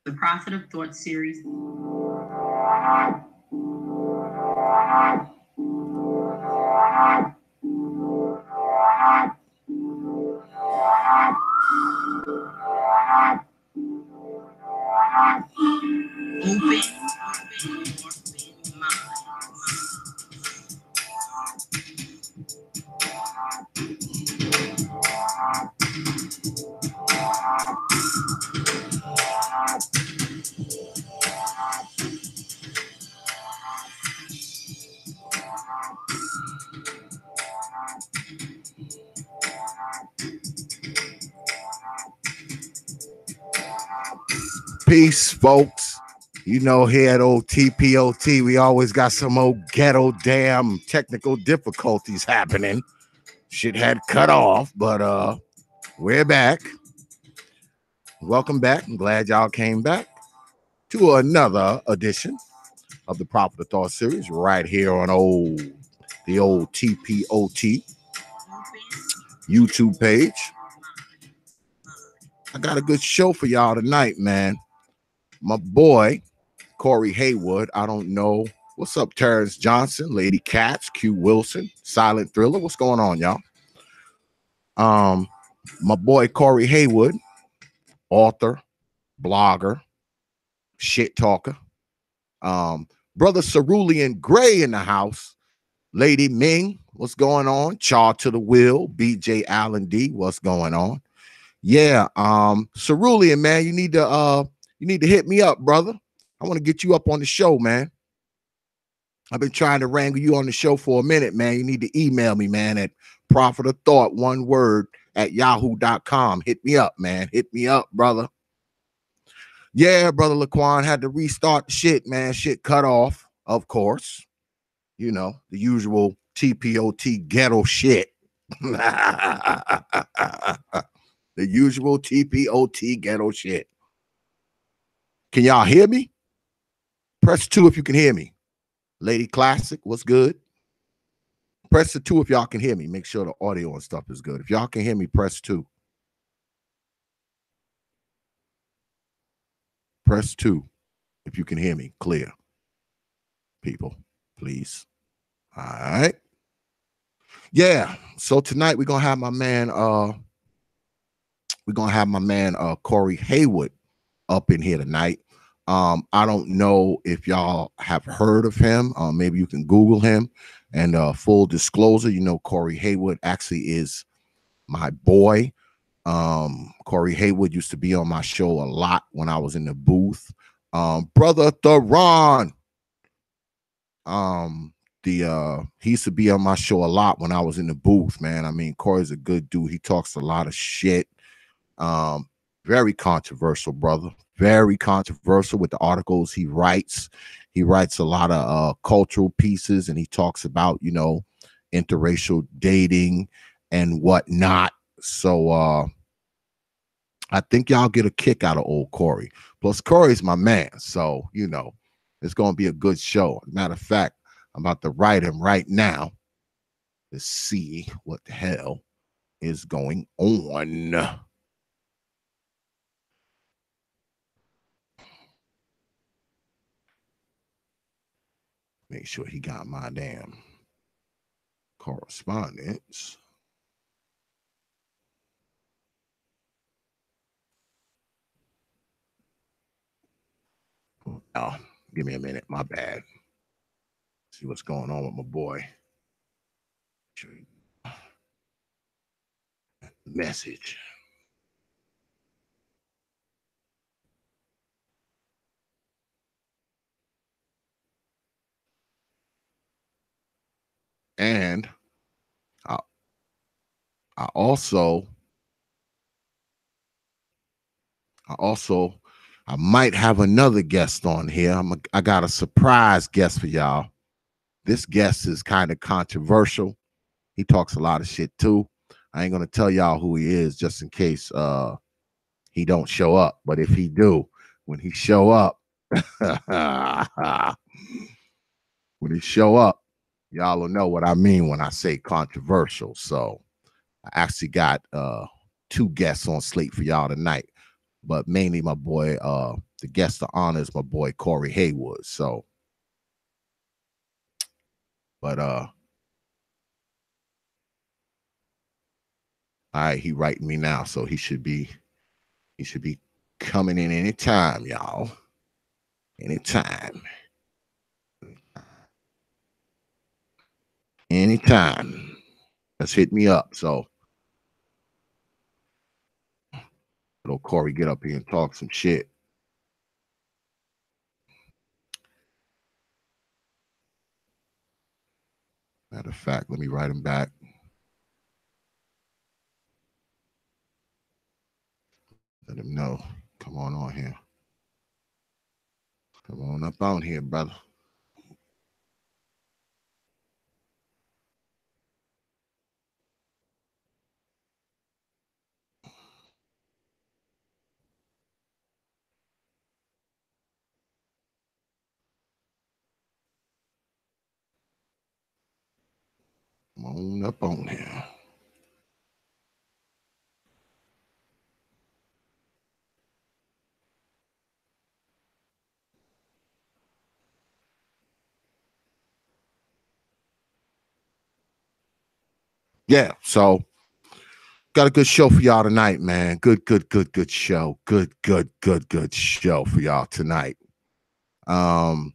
the Prophet of Thought series. Open mind. Peace, folks. You know, here at old T.P.O.T, we always got some old ghetto damn technical difficulties happening. Shit had cut off, but we're back. Welcome back. I'm glad y'all came back to another edition of the Prophet of Thought series right here on the old T.P.O.T YouTube page. I got a good show for y'all tonight, man. My boy Cory Haywood. I don't know. What's up, Terrence Johnson, Lady Katz, Q Wilson, Silent Thriller? What's going on, y'all? My boy Cory Haywood, author, blogger, shit talker. Brother Cerulean Gray in the house. Lady Ming, what's going on? Chaw to the Wheel, BjAllenD, what's going on? Yeah, Cerulean, man, you need to hit me up, brother. I want to get you up on the show, man. I've been trying to wrangle you on the show for a minute, man. You need to email me, man, at Prophet of Thought, one word, at yahoo.com. Hit me up, man. Hit me up, brother. Yeah, brother Laquan had to restart the shit, man. Shit cut off, of course. You know, the usual T.P.O.T ghetto shit. The usual T.P.O.T ghetto shit. Can y'all hear me? Press 2 if you can hear me. Lady Classic, what's good? Press the 2 if y'all can hear me. Make sure the audio and stuff is good. If y'all can hear me, press 2. Press 2 if you can hear me clear. People, please. All right. Yeah. So tonight we're gonna have my man Cory Haywood up in here tonight. I don't know if y'all have heard of him. Maybe you can Google him. And full disclosure, you know, Cory Haywood actually is my boy. Cory Haywood used to be on my show a lot when I was in the booth. Brother Theron. He used to be on my show a lot when I was in the booth, man. I mean, Cory's a good dude. He talks a lot of shit. Very controversial, brother. Very controversial with the articles he writes. He writes a lot of cultural pieces, and he talks about, you know, interracial dating and whatnot. So I think y'all get a kick out of old Cory. Plus, Cory's my man, so you know it's gonna be a good show. Matter of fact, I'm about to write him right now to see what the hell is going on. Make sure he got my damn correspondence. Oh, give me a minute. My bad. See what's going on with my boy. Message. And I might have another guest on here. I got a surprise guest for y'all. This guest is kind of controversial. He talks a lot of shit too. I ain't gonna tell y'all who he is just in case he don't show up. But if he do, when he show up, y'all will know what I mean when I say controversial. So I actually got 2 guests on slate for y'all tonight, but mainly my boy The guest of honor is my boy Cory Haywood. So, but all right, he writing me now, so he should be coming in anytime, y'all. Anytime. Anytime. Just hit me up. So little Cory get up here and talk some shit. Matter of fact, let me write him back. Let him know. Come on here. Come on up on here, brother. Come on up on here. Yeah, so got a good show for y'all tonight, man. Good show. Good show for y'all tonight. So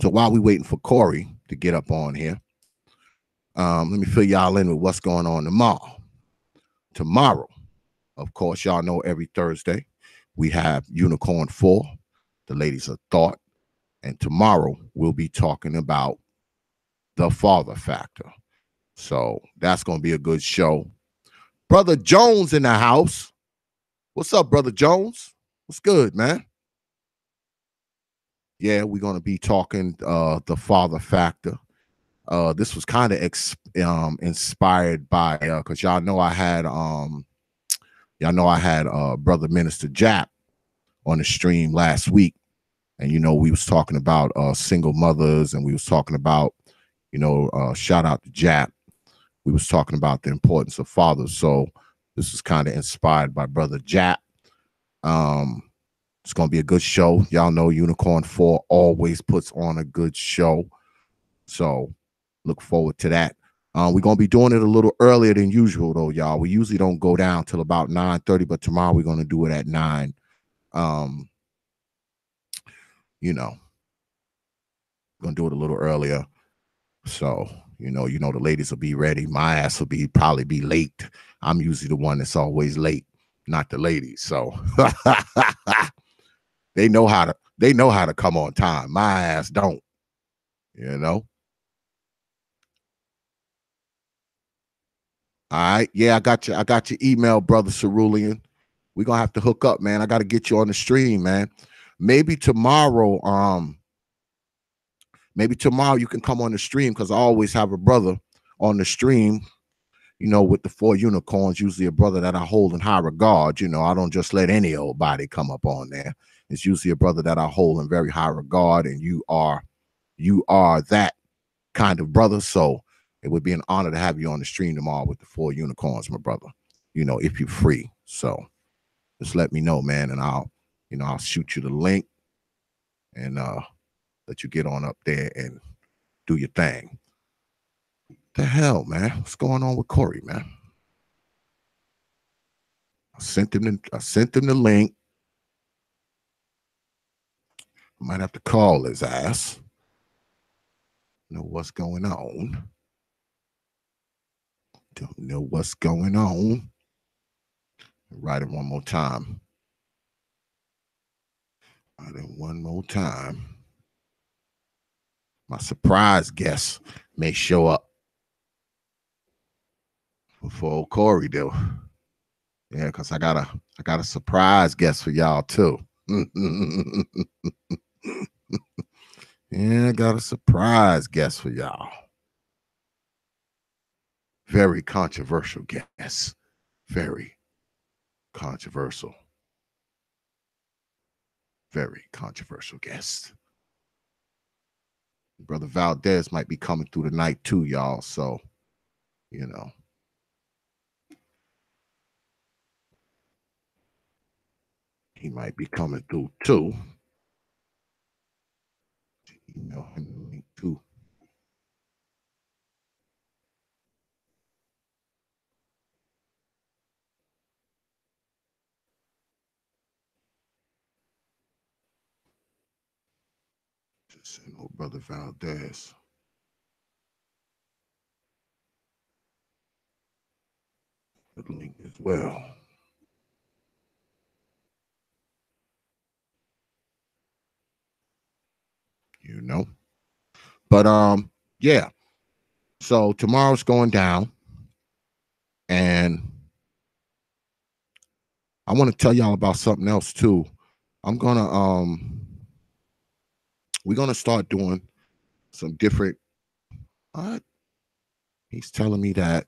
while we waiting for Cory to get up on here, let me fill y'all in with what's going on tomorrow. Tomorrow, of course, y'all know every Thursday we have Unicorn 4, the Ladies of Thought, and tomorrow we'll be talking about the father factor. So that's going to be a good show. Brother Jones in the house. What's up, Brother Jones? What's good, man? Yeah, we're going to be talking the father factor. This was kind of inspired by because y'all know I had Brother Minister Jap on the stream last week, and we was talking about single mothers, and we was talking about shout out to Jap. We was talking about the importance of fathers. So this was kind of inspired by Brother Jap. It's gonna be a good show. Y'all know Unicorn 4 always puts on a good show, so look forward to that. We're gonna be doing it a little earlier than usual, though, y'all. We usually don't go down till about 9:30, but tomorrow we're gonna do it at 9. Gonna do it a little earlier, so the ladies will be ready. My ass will probably be late. I'm usually the one that's always late, not the ladies. So they know how to come on time. My ass don't. All right. Yeah, I got your email, Brother Cerulean. We're gonna have to hook up, man. I gotta get you on the stream, man. Maybe tomorrow, you can come on the stream, because I always have a brother on the stream, with the 4 unicorns, usually a brother that I hold in high regard. I don't just let any old body come up on there. It's usually a brother that I hold in very high regard, and you are that kind of brother. So it would be an honor to have you on the stream tomorrow with the 4 unicorns, my brother, if you're free. So just let me know, man, and I'll shoot you the link and let you get on up there and do your thing. The hell, man? What's going on with Cory, man? I sent him the link. I might have to call his ass. Know what's going on. Don't know what's going on. Write it one more time. Write it one more time. My surprise guest may show up before Cory do. Yeah, because I got a surprise guest for y'all too. Yeah, I got a surprise guest for y'all. Very controversial guest. Very controversial. Very controversial guest. Brother Valdez might be coming through tonight too, y'all. So, He might be coming through too. Email him the link too. Just send old Brother Valdez. The link as well. You know. But yeah. So tomorrow's going down. And I want to tell y'all about something else too. I'm gonna we're gonna start doing some different what? He's telling me that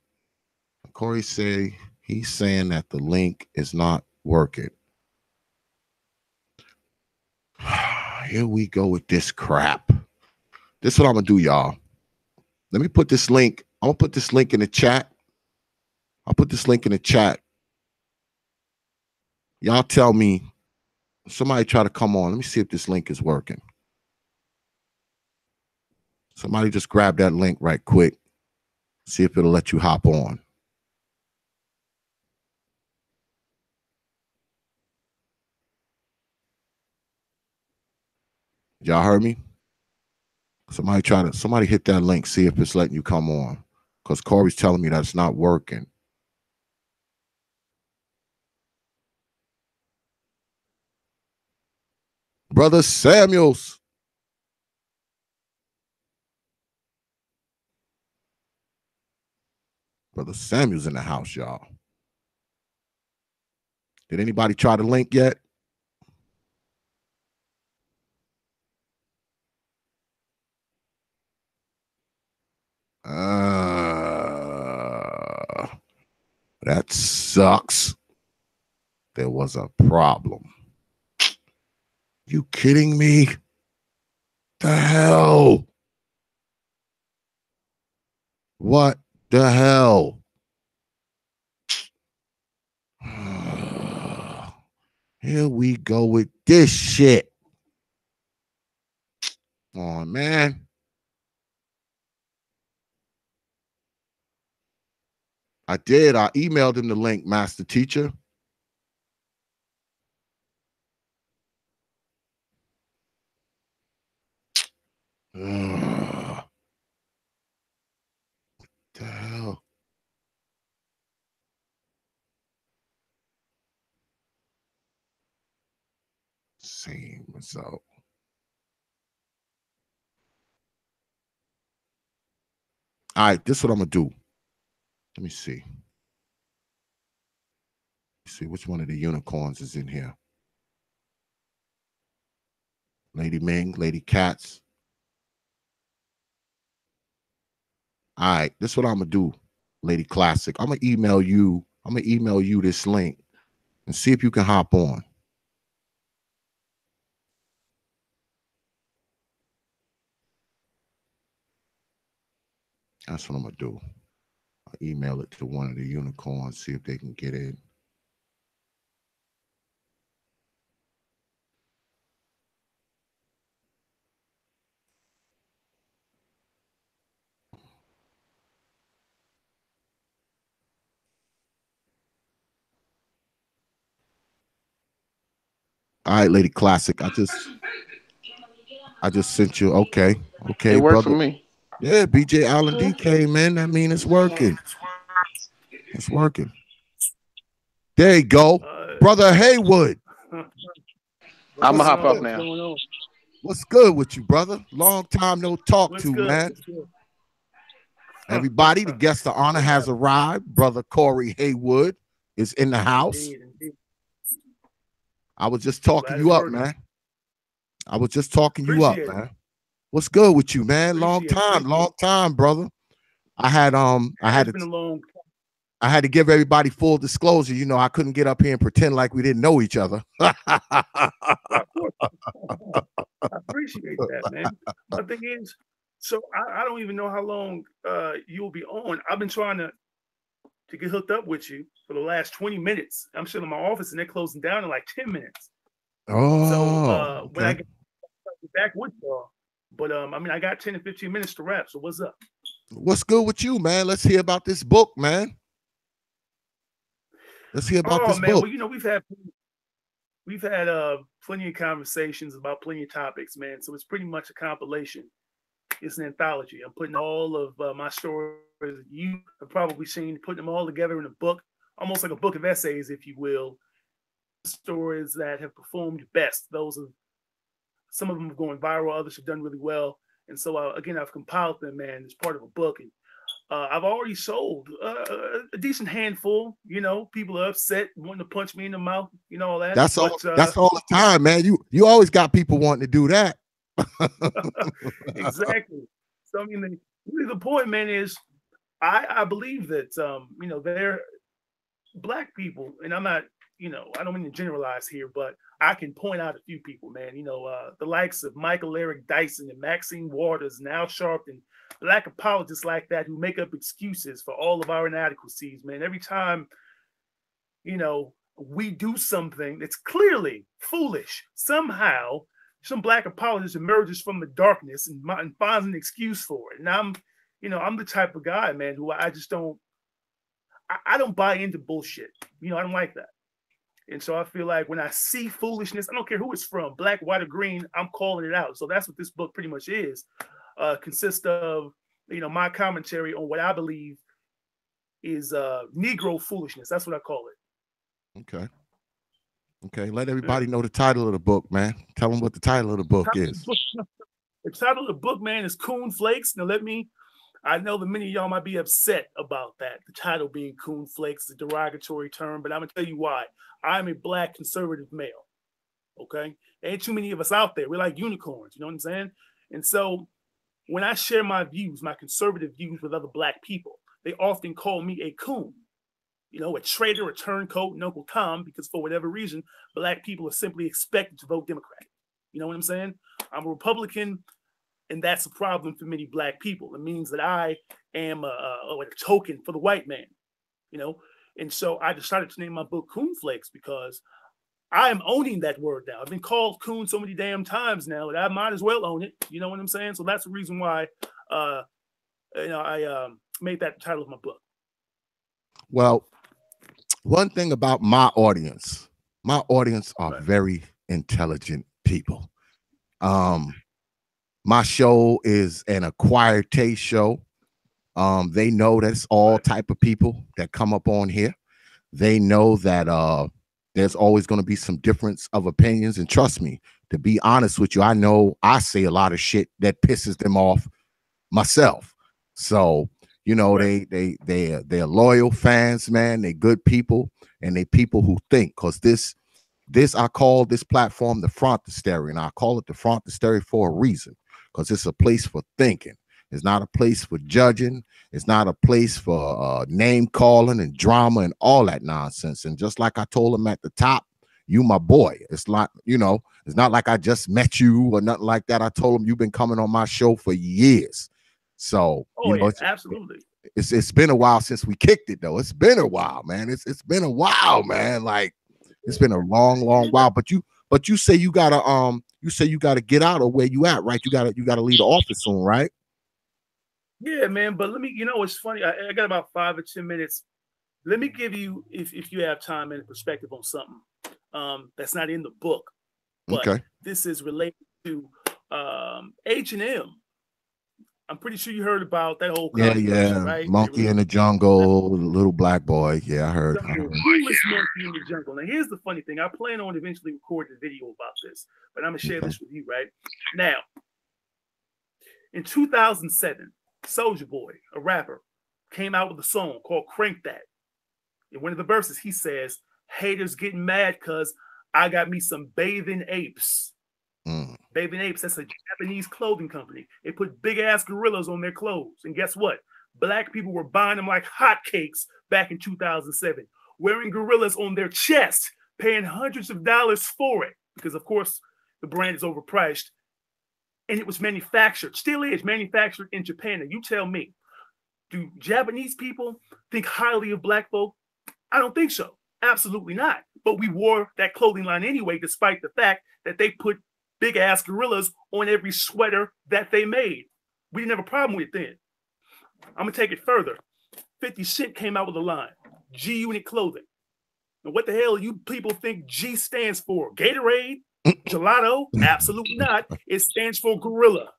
Corey say he's saying that the link is not working. Here we go with this crap. This is what I'm gonna do, y'all. Let me put this link. I'm gonna put this link in the chat. I'll put this link in the chat. Y'all tell me. Somebody try to come on. Let me see if this link is working. Somebody just grab that link right quick. See if it'll let you hop on. Y'all heard me? Somebody hit that link, see if it's letting you come on. Because Corey's telling me that it's not working. Brother Samuels. Brother Samuel's in the house, y'all. Did anybody try the link yet? That sucks. There was a problem. You kidding me? The hell? What the hell? Here we go with this shit. Come on, man. I did. I emailed him the link, Master Teacher. What the hell? Same result. All right, this is what I'm gonna do. Let me see. Let's see which one of the unicorns is in here. Lady Ming, Lady Katz. All right, this is what I'm gonna do, Lady Classic. I'm gonna email you. I'm gonna email you this link and see if you can hop on. That's what I'm gonna do. I'll email it to one of the unicorns, see if they can get in. All right, Lady Classic. I just sent you. Okay, It worked brother. for me. Yeah, BjAllenD came in. That means it's working. It's working. There you go, Brother Haywood. I'm gonna hop off now. What's good with you, brother? Long time no talk to, man. Everybody, the guest of honor has arrived. Brother Cory Haywood is in the house. Indeed. I was just talking you up, man. I was just talking you up, man. What's good with you, man? Long time, brother. I had to give everybody full disclosure. You know, I couldn't get up here and pretend like we didn't know each other. I appreciate that, man. The thing is, so I don't even know how long you'll be on. I've been trying to get hooked up with you for the last 20 minutes. I'm sitting in my office and they're closing down in like 10 minutes. Oh, So when I okay. get back with y'all, but I mean, I got 10 to 15 minutes to wrap. So what's up? What's good with you, man? Let's hear about this book, man. Let's hear about Oh this man, book. well, you know, we've had plenty of conversations about plenty of topics, man. So it's pretty much a compilation. It's an anthology. I'm putting all of my stories you have probably seen, putting them all together in a book, almost like a book of essays, if you will. Stories that have performed best. Those of some of them have gone viral, others have done really well. And so again, I've compiled them, man, as part of a book. And I've already sold a decent handful. You know, people are upset, wanting to punch me in the mouth, you know, all that. That's all. That's all the time, man. You always got people wanting to do that. Exactly. So I mean, the point, man, is I believe that you know, they're black people, and I'm not, you know, I don't mean to generalize here, but I can point out a few people, man. You know, the likes of Michael Eric Dyson and Maxine Waters and Al Sharpton, black apologists like that who make up excuses for all of our inadequacies, man. Every time, you know, we do something that's clearly foolish, somehow some black apologist emerges from the darkness and finds an excuse for it. And I'm, you know, I'm the type of guy, man, who I just don't, I don't buy into bullshit. You know, I don't like that. And so I feel like when I see foolishness, I don't care who it's from, black, white, or green, I'm calling it out. So that's what this book pretty much is. Consists of, you know, my commentary on what I believe is Negro foolishness. That's what I call it. Okay. Okay. Let everybody know the title of the book, man. Tell them what the title of the book is. The title of the book, man, is Coon Flakes. Now I know that many of y'all might be upset about that. The title being Coon Flakes, the derogatory term, but I'm gonna tell you why. I'm a black conservative male. Okay, there ain't too many of us out there. We're like unicorns. You know what I'm saying? And so when I share my views, my conservative views with other black people, they often call me a coon. You know, a traitor, a turncoat, and Uncle Tom, because for whatever reason, black people are simply expected to vote Democratic. You know what I'm saying? I'm a Republican, and that's a problem for many black people. It means that I am a token for the white man, you know? And so I decided to name my book Coon Flakes because I am owning that word now. I've been called coon so many damn times now that I might as well own it. You know what I'm saying? So that's the reason why, you know, I made that the title of my book. Well, one thing about my audience are very intelligent people. My show is an acquired taste show. They know that's all type of people that come up on here. They know that there's always going to be some difference of opinions. And trust me, to be honest with you, I know I say a lot of shit that pisses them off myself. So, you know, they're loyal fans, man. They're good people, and they people who think, because this I call this platform the Frontistery, and I call it the Frontistery for a reason, because it's a place for thinking. It's not a place for judging. It's not a place for name calling and drama and all that nonsense. And just like I told him at the top, you my boy. It's not, you know, it's not like I just met you or nothing like that. I told him you've been coming on my show for years. So, you know, absolutely. It's been a while since we kicked it though. It's been a while, man. It's been a while, man. Like it's been a long while. But you say you gotta get out of where you at, right? You gotta leave the office soon, right? Yeah, man. But let me, you know, it's funny. I got about 5 or 10 minutes. Let me give you, if you have time and perspective on something that's not in the book, but okay, this is related to H&M. I'm pretty sure you heard about that whole controversy, right? Monkey in the Jungle, little black boy. Yeah, I heard. Monkey in the Jungle. Now, here's the funny thing. I plan on eventually recording a video about this, but I'm gonna share this with you right now. In 2007, Soulja Boy, a rapper, came out with a song called "Crank That." In one of the verses, he says, "Haters getting mad because I got me some bathing apes." Bathing Apes, that's a Japanese clothing company. They put big ass gorillas on their clothes. And guess what? Black people were buying them like hotcakes back in 2007, wearing gorillas on their chest, paying hundreds of dollars for it. Because, of course, the brand is overpriced. And it was manufactured, still is manufactured in Japan. And you tell me, do Japanese people think highly of black folk? I don't think so. Absolutely not. But we wore that clothing line anyway, despite the fact that they put big ass gorillas on every sweater that they made. We didn't have a problem with it then. I'm gonna take it further. 50 Cent came out with a line, G Unit Clothing. And what the hell you people think G stands for? Gatorade? Gelato? Absolutely not. It stands for Gorilla.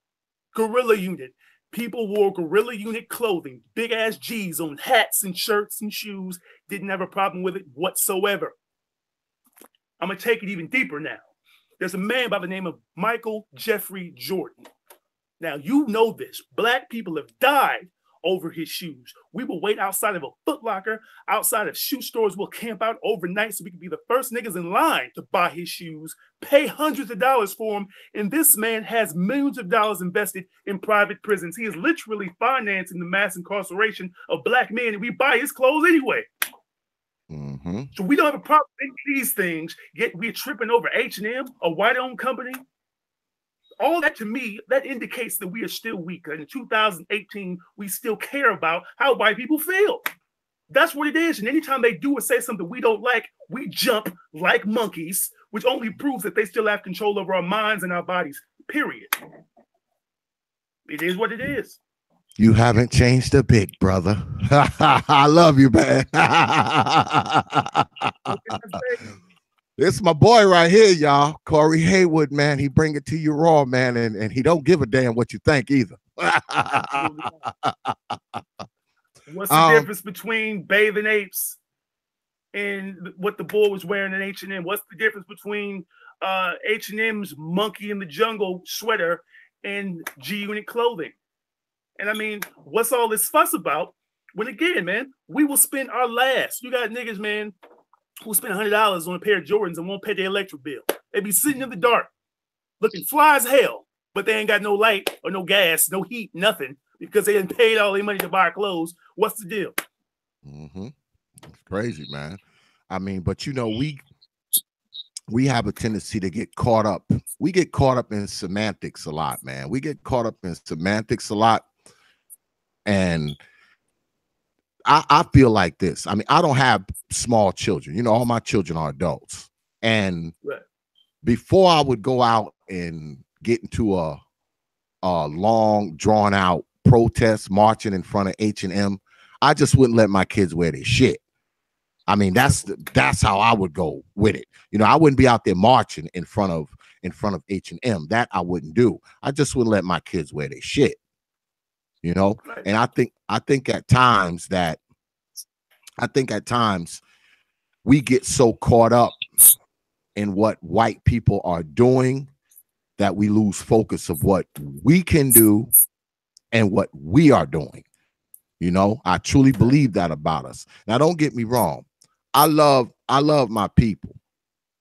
Gorilla Unit. People wore Gorilla Unit clothing, big ass G's on hats and shirts and shoes. Didn't have a problem with it whatsoever. I'm gonna take it even deeper now. There's a man by the name of Michael Jeffrey Jordan. Now, you know this. Black people have died over his shoes. We will wait outside of a Foot Locker, outside of shoe stores. We'll camp out overnight so we can be the first niggas in line to buy his shoes, pay hundreds of dollars for them. And this man has millions of dollars invested in private prisons. He is literally financing the mass incarceration of black men, and we buy his clothes anyway. Mm-hmm. So we don't have a problem with these things. Yet we're tripping over H&M, a white-owned company. All that to me, that indicates that we are still weak. And in 2018, we still care about how white people feel. That's what it is. And anytime they do or say something we don't like, we jump like monkeys, which only proves that they still have control over our minds and our bodies, period. It is what it is. You haven't changed a bit, brother. I love you, man. This is my boy right here, y'all. Cory Haywood, man. He bring it to you raw, man, and he don't give a damn what you think either. What's the difference between Bathing Apes and what the boy was wearing in H&M? What's the difference between H&M's Monkey in the Jungle sweater and G Unit clothing? And I mean, what's all this fuss about? When again, man, we will spend our last. You got niggas, man, who spend $100 on a pair of Jordans and won't pay their electric bill. They be sitting in the dark, looking fly as hell, but they ain't got no light or no gas, no heat, nothing, because they didn't pay all their money to buy clothes. What's the deal? Mm-hmm. It's crazy, man. I mean, but you know, we have a tendency to get caught up. We get caught up in semantics a lot, man. We get caught up in semantics a lot. And I feel like this. I mean, I don't have small children. You know, all my children are adults. And before I would go out and get into a long, drawn out protest marching in front of H&M, I just wouldn't let my kids wear their shit. I mean, that's how I would go with it. You know, I wouldn't be out there marching in front of H&M. That I wouldn't do. I just wouldn't let my kids wear their shit. You know, and I think at times we get so caught up in what white people are doing that we lose focus of what we can do and what we are doing. You know, I truly believe that about us. Now, don't get me wrong. I love my people.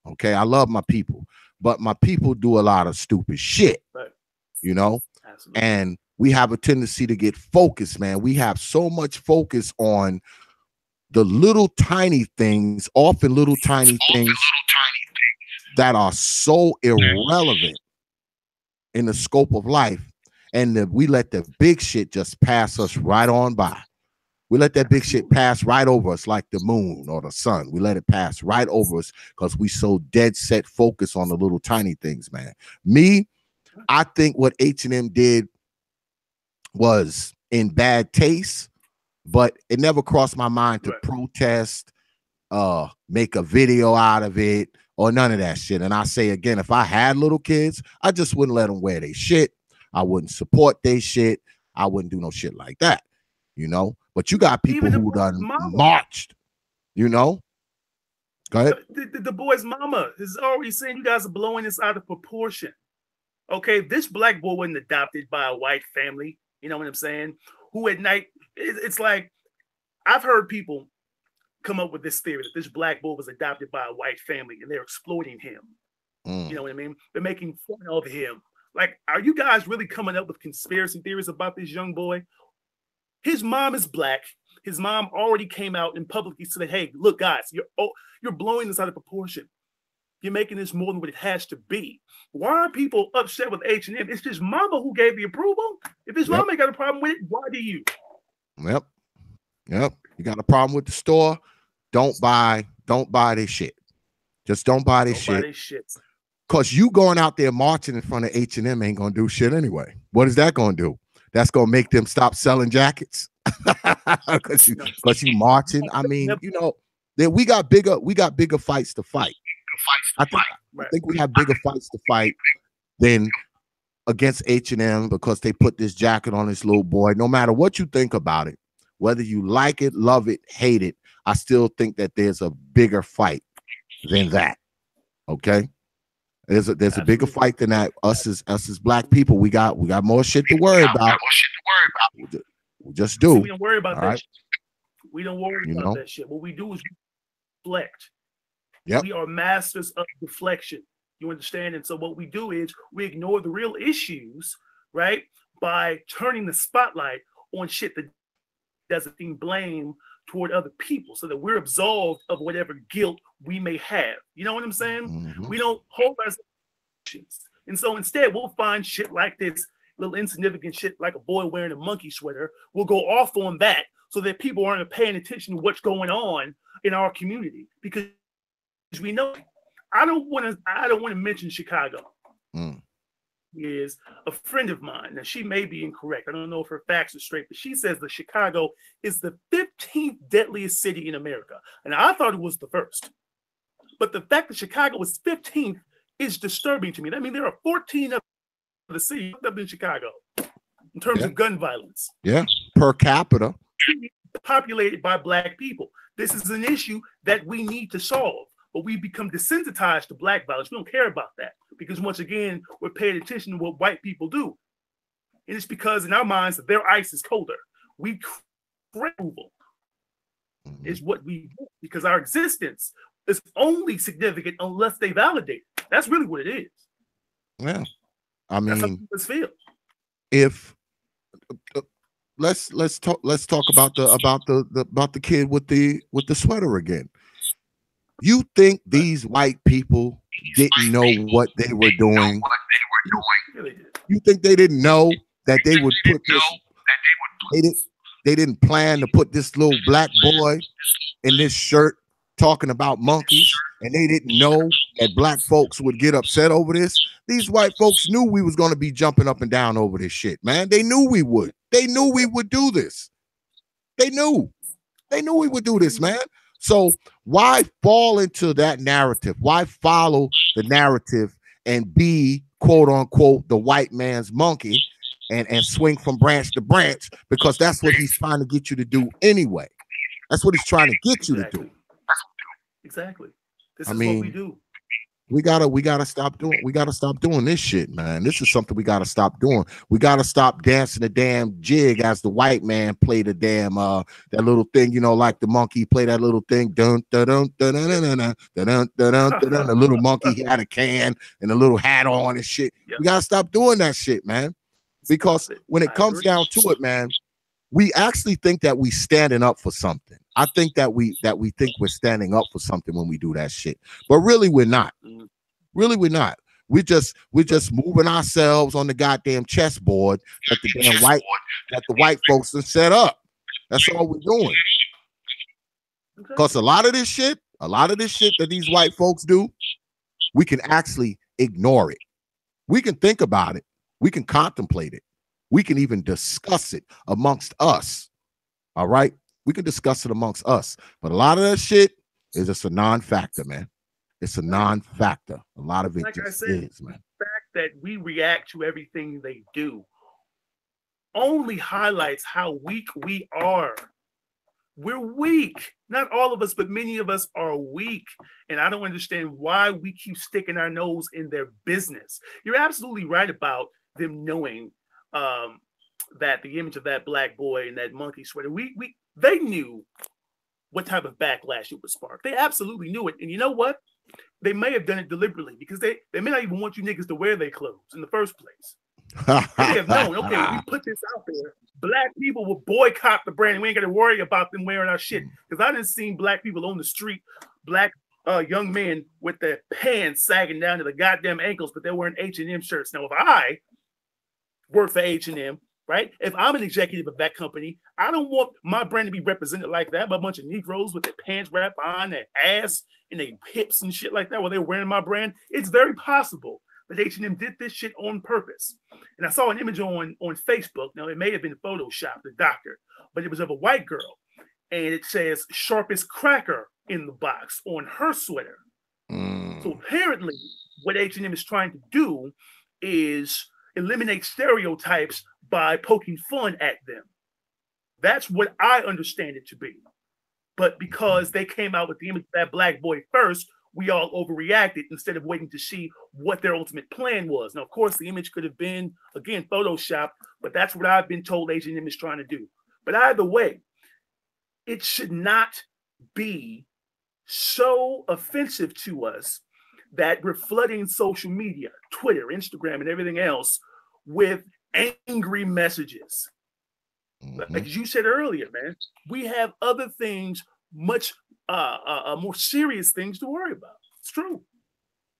Okay, I love my people, but my people do a lot of stupid shit. You know, absolutely. And we have a tendency to get focused, man. We have so much focus on the little tiny things, often little tiny things that are so irrelevant in the scope of life, and we let the big shit just pass us right on by. We let that big shit pass right over us like the moon or the sun. We let it pass right over us because we so dead set focus on the little tiny things, man. Me, I think what H&M did was in bad taste, but it never crossed my mind to protest, make a video out of it, or none of that shit. And I say again, if I had little kids, I just wouldn't let them wear their shit. I wouldn't support their shit. I wouldn't do no shit like that, you know. But you got people who done marched, you know. Go ahead. The boy's mama is already saying you guys are blowing this out of proportion. Okay, this black boy wasn't adopted by a white family. You know what I'm saying? Who at night, it's like, I've heard people come up with this theory that this black boy was adopted by a white family and they're exploiting him. You know what I mean? They're making fun of him. Like, are you guys really coming up with conspiracy theories about this young boy? His mom is black. His mom already came out and publicly said, hey, look, guys, you're blowing this out of proportion. You're making this more than what it has to be. Why are people upset with H&M? It's just mama who gave the approval. If his mama got a problem with it, why do you? Yep. You got a problem with the store? Don't buy don't buy this shit. Just don't buy this Don't shit. buy this shit. Because you going out there marching in front of H&M ain't going to do shit anyway. What is that going to do? That's going to make them stop selling jackets. Because you marching. I mean, you know, that we got bigger fights to fight. I think we have bigger fights to fight than against H&M because they put this jacket on this little boy. No matter what you think about it, whether you like it, love it, hate it, I still think that there's a bigger fight than that. Okay? There's a bigger fight than that. Us as black people, we got more shit to worry about. We just do. See, we don't worry about that. Right? We don't worry about that shit. What we do is deflect. Yep. We are masters of deflection. You understand? And so what we do is we ignore the real issues, right? By turning the spotlight on shit that doesn't seem blame toward other people so that we're absolved of whatever guilt we may have. You know what I'm saying? Mm-hmm. We don't hold ourselves. And so instead, we'll find shit like this, little insignificant shit like a boy wearing a monkey sweater. We'll go off on that so that people aren't paying attention to what's going on in our community. Because we know, I don't want to mention Chicago. Is a friend of mine. Now, she may be incorrect. I don't know if her facts are straight, but she says that Chicago is the 15th deadliest city in America. And I thought it was the first. But the fact that Chicago is 15th is disturbing to me. I mean, there are 14 of the cities up in Chicago in terms of gun violence. Yeah, per capita. Populated by Black people. This is an issue that we need to solve. But we become desensitized to Black violence. We don't care about that because once again, we're paying attention to what white people do. And it's because in our minds that their ice is colder. We crave approval is what we do because our existence is only significant unless they validate it. That's really what it is. Yeah. I mean, that's how people feel. If let's talk about the kid with the sweater again. You think these white people didn't know what they were doing? You think they didn't know that they would put this? They didn't plan to put this little black boy in this shirt talking about monkeys, and they didn't know that black folks would get upset over this. These white folks knew we was going to be jumping up and down over this shit, man. They knew we would. They knew we would do this. They knew we would do this, man. So why fall into that narrative? Why follow the narrative and be, quote unquote, the white man's monkey and swing from branch to branch? Because that's what he's trying to get you to do anyway. That's what he's trying to get you to do. Exactly. This is what we do. We gotta stop doing this shit, man. This is something we gotta stop doing. We gotta stop dancing the damn jig as the white man play the damn that little thing, you know, like the monkey play that little thing. Dun dun dun dun dun dun dun dun dun dun. The little monkey had a can and a little hat on and shit. Yep. We gotta stop doing that shit, man. Because when it comes down to it, man, we actually think that we standing up for something. I think that we think we're standing up for something when we do that shit, but really we're not. Really we're not. We're just moving ourselves on the goddamn chessboard that the white folks have set up. That's all we're doing. Because a lot of this shit that these white folks do, we can actually ignore it. We can think about it. We can contemplate it. We can even discuss it amongst us. All right. We can discuss it amongst us, but a lot of that shit is just a non-factor, man. It's a non-factor. A lot of it like just I said, is, man. The fact that we react to everything they do only highlights how weak we are. We're weak. Not all of us, but many of us are weak. And I don't understand why we keep sticking our nose in their business. You're absolutely right about them knowing that the image of that black boy in that monkey sweater, they knew what type of backlash it would spark. They absolutely knew it. And you know what? They may have done it deliberately because they may not even want you niggas to wear their clothes in the first place. They have known, okay, if we put this out there, black people will boycott the brand. We ain't got to worry about them wearing our shit. Because I didn't see black people on the street, black young men with their pants sagging down to the goddamn ankles, but they're wearing H&M shirts. Now, if I work for H&M, right? If I'm an executive of that company, I don't want my brand to be represented like that by a bunch of Negroes with their pants wrapped on their ass and their hips and shit like that while they're wearing my brand. It's very possible that H&M did this shit on purpose. And I saw an image on Facebook. Now, it may have been Photoshopped, the doctor, but it was of a white girl. And it says sharpest cracker in the box on her sweater. So apparently what H&M is trying to do is eliminate stereotypes by poking fun at them. That's what I understand it to be. But because they came out with the image of that black boy first, we all overreacted instead of waiting to see what their ultimate plan was. Now, of course, the image could have been, again, Photoshopped, but that's what I've been told H&M is trying to do. But either way, it should not be so offensive to us that we're flooding social media, Twitter, Instagram, and everything else with angry messages. Like you said earlier, man, we have other things, much more serious things to worry about. It's true.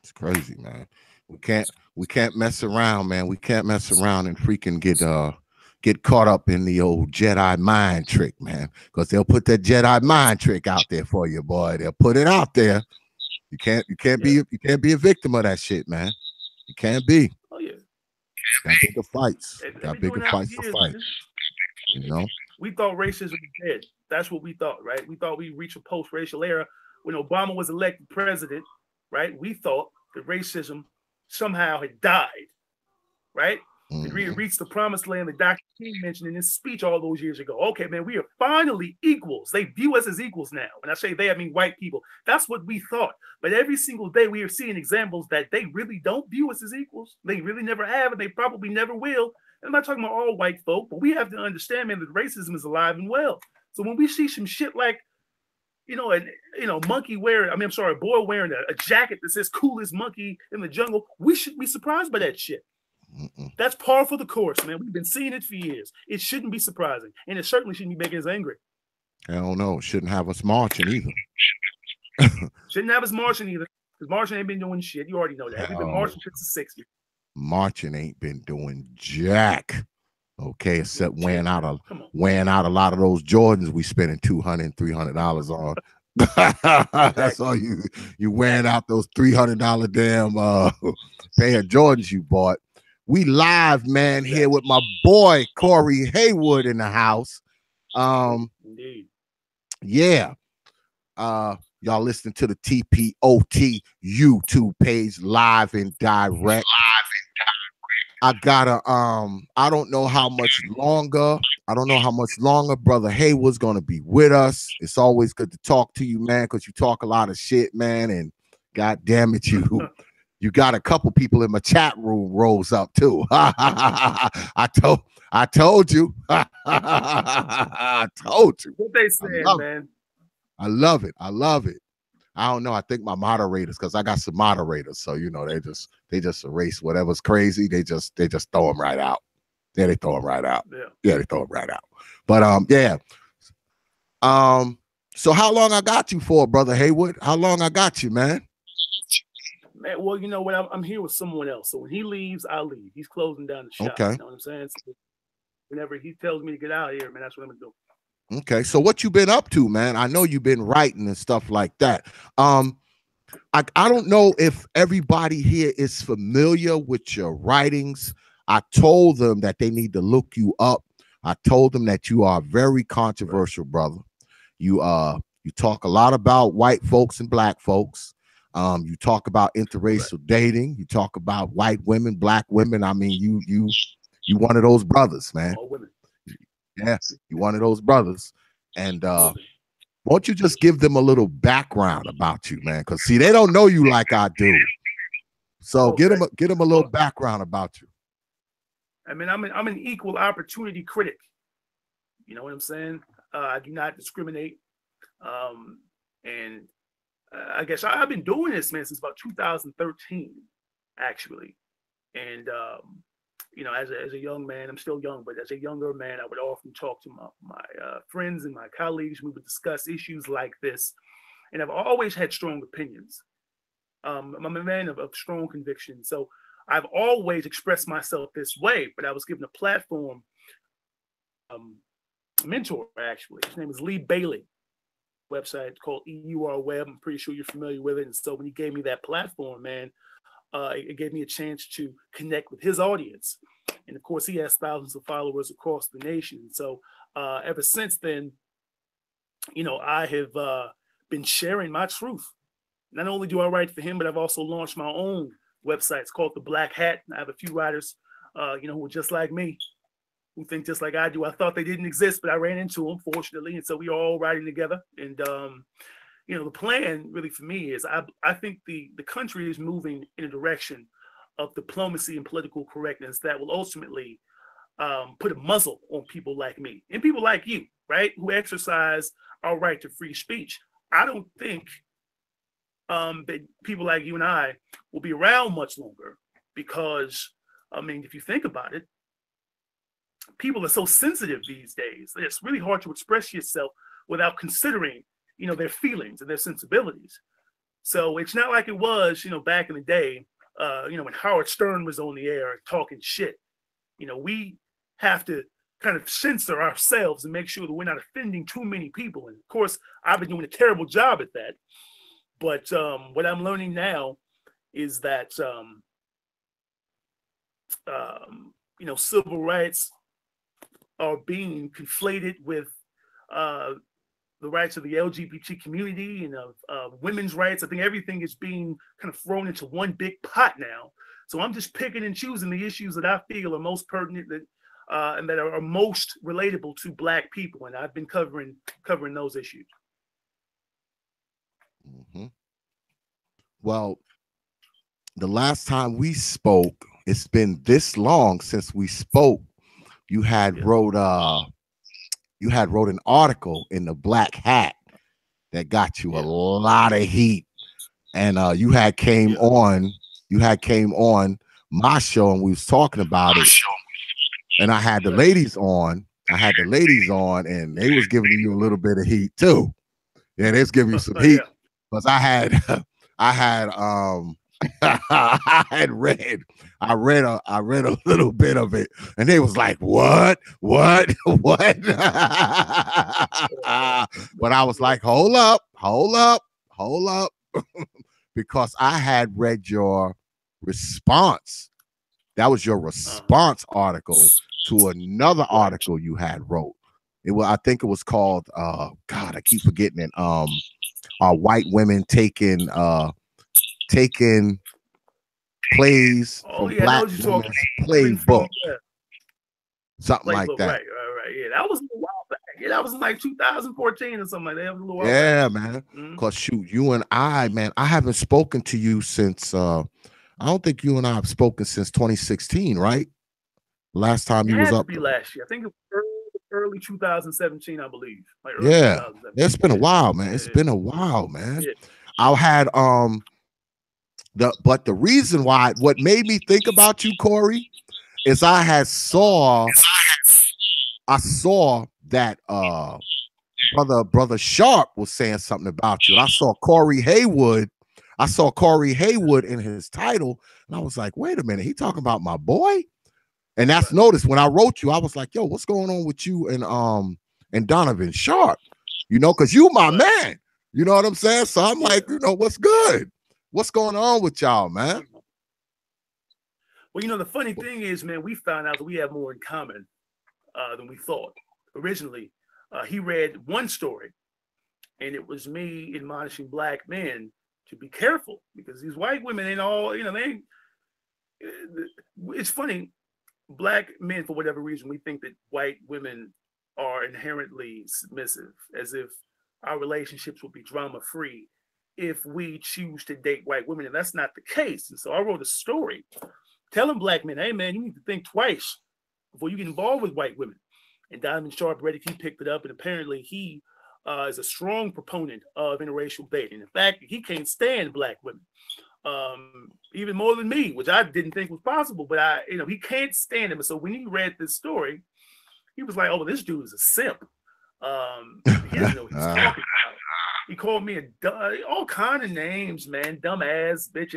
It's crazy, man. We can't mess around, man. We can't mess around and freaking get caught up in the old Jedi mind trick, man. Because they'll put that Jedi mind trick out there for you, boy. They'll put it out there. You can't be a victim of that shit, man. You can't be. Oh yeah. Got bigger fights. Got bigger fights to fight. You know. We thought racism was dead. That's what we thought, right? We thought we'd reach a post-racial era when Obama was elected president, right? We thought that racism somehow had died, right? And we had reached the promised land that Dr. King mentioned in his speech all those years ago. Okay, man, we are finally equals. They view us as equals now. When I say they, I mean white people. That's what we thought. But every single day we are seeing examples that they really don't view us as equals. They really never have, and they probably never will. And I'm not talking about all white folk, but we have to understand, man, that racism is alive and well. So when we see some shit like, monkey wearing, a boy wearing a jacket that says coolest monkey in the jungle, we should be surprised by that shit. That's par for the course, man. We've been seeing it for years. It shouldn't be surprising. And it certainly shouldn't be making us angry. Hell no. Shouldn't have us marching either. Shouldn't have us marching either. Because marching ain't been doing shit. You already know that. We've been marching since the 60s. Marching ain't been doing jack. Okay, except wearing out a lot of those Jordans we spending $200 and $300 on. That's all you wearing out those $300 damn pair of Jordans you bought. We live, man, here with my boy Cory Haywood in the house. Indeed. Yeah. Y'all listening to the T.P.O.T YouTube page, live and direct. I gotta I don't know how much longer Brother Haywood's gonna be with us. It's always good to talk to you, man, because you talk a lot of shit, man, and god damn it, you got a couple people in my chat room rose up too. I told you. I told you. What they said, man. I love it. I don't know. I think my moderators, because I got some moderators, so they just erase whatever's crazy. They just throw them right out. Yeah, they throw them right out. Yeah, they throw them right out. But yeah. So how long I got you for, Brother Haywood? How long I got you, man? Man, well, you know what? I'm here with someone else. So when he leaves, I'll leave. He's closing down the shop. Okay. You know what I'm saying? So whenever he tells me to get out of here, man, that's what I'm gonna do. Okay, so what you been up to, man? I know you've been writing and stuff like that. I don't know if everybody here is familiar with your writings. I told them that they need to look you up. I told them that you are very controversial, brother. You talk a lot about white folks and black folks. You talk about interracial dating. You talk about white women, black women. I mean, you one of those brothers, man. All women. Yeah, you one of those brothers. And won't you just give them a little background about you, man? Because see, they don't know you like I do. So get them a little background about you. I mean, I'm an equal opportunity critic. You know what I'm saying? I do not discriminate. And I guess I've been doing this, man, since about 2013, actually. And as a young man, I'm still young, but as a younger man, I would often talk to my friends and my colleagues. We would discuss issues like this. And I've always had strong opinions. I'm a man of strong conviction. So I've always expressed myself this way, but I was given a platform mentor, actually. His name is Lee Bailey. Website called EUR Web. I'm pretty sure you're familiar with it. And so when he gave me that platform, man, it gave me a chance to connect with his audience. And of course, he has thousands of followers across the nation. So ever since then, you know, I have been sharing my truth. Not only do I write for him, but I've also launched my own website. It's called The Black Hat. I have a few writers, you know, who are just like me, who think just like I do. I thought they didn't exist, but I ran into them, fortunately. And so we are all writing together. And, you know, the plan really for me is I think the country is moving in a direction of diplomacy and political correctness that will ultimately put a muzzle on people like me and people like you, right, who exercise our right to free speech. I don't think that people like you and I will be around much longer because, I mean, if you think about it, people are so sensitive these days. It's really hard to express yourself without considering, you know, their feelings and their sensibilities. So it's not like it was, you know, back in the day, you know, when Howard Stern was on the air talking shit. You know, we have to kind of censor ourselves and make sure that we're not offending too many people. And of course, I've been doing a terrible job at that. But what I'm learning now is that, you know, civil rights are being conflated with the rights of the LGBT community and of women's rights. I think everything is being kind of thrown into one big pot now. So I'm just picking and choosing the issues that I feel are most pertinent that, and that are most relatable to Black people. And I've been covering those issues. Mm-hmm. Well, the last time we spoke, it's been this long since we spoke. You had wrote an article in the Black Hat that got you a lot of heat, and you had came on my show and we was talking about it, and I had the ladies on. And they was giving you a little bit of heat too. Yeah, they was giving you some heat because I had I read a little bit of it, and they was like, what? But I was like, hold up, because I had read your response. That was your response article to another article you had wrote. It was, I think it was called God, I keep forgetting it. Are white women taking plays from Black women's playbook? Something like that. Right. Yeah, that was a while back. Yeah, that was in like 2014 or something like that. That was a little while back. Man. Because shoot, you and I, man, I haven't spoken to you since I don't think you and I have spoken since 2016, right? Last time you was up. It last year. I think it was early 2017, I believe. Like it's been a while, man. It's been a while, man. I had but the reason why, what made me think about you, Cory, is I saw that brother Sharp was saying something about you. And I saw Cory Haywood in his title, and I was like, wait a minute, he talking about my boy? And that's noticed when I wrote you, I was like, yo, what's going on with you and Donovan Sharp? You know, because you my man. You know what I'm saying? So I'm like, you know, what's good? What's going on with y'all, man? Well, you know, the funny thing is, man, we found out that we have more in common than we thought. Originally, he read one story, and it was me admonishing Black men to be careful because these white women ain't all, you know, it's funny. Black men, for whatever reason, we think that white women are inherently submissive, as if our relationships would be drama-free if we choose to date white women, and that's not the case. And so I wrote a story telling Black men, hey, man, you need to think twice before you get involved with white women. And Donovan Sharp read it, he picked it up, and apparently he is a strong proponent of interracial dating. In fact, he can't stand Black women. Even more than me, which I didn't think was possible, but he can't stand him. And so when he read this story, he was like, oh, this dude is a simp. He doesn't know what he's talking about. He called me all kind of names, man, dumbass, bitch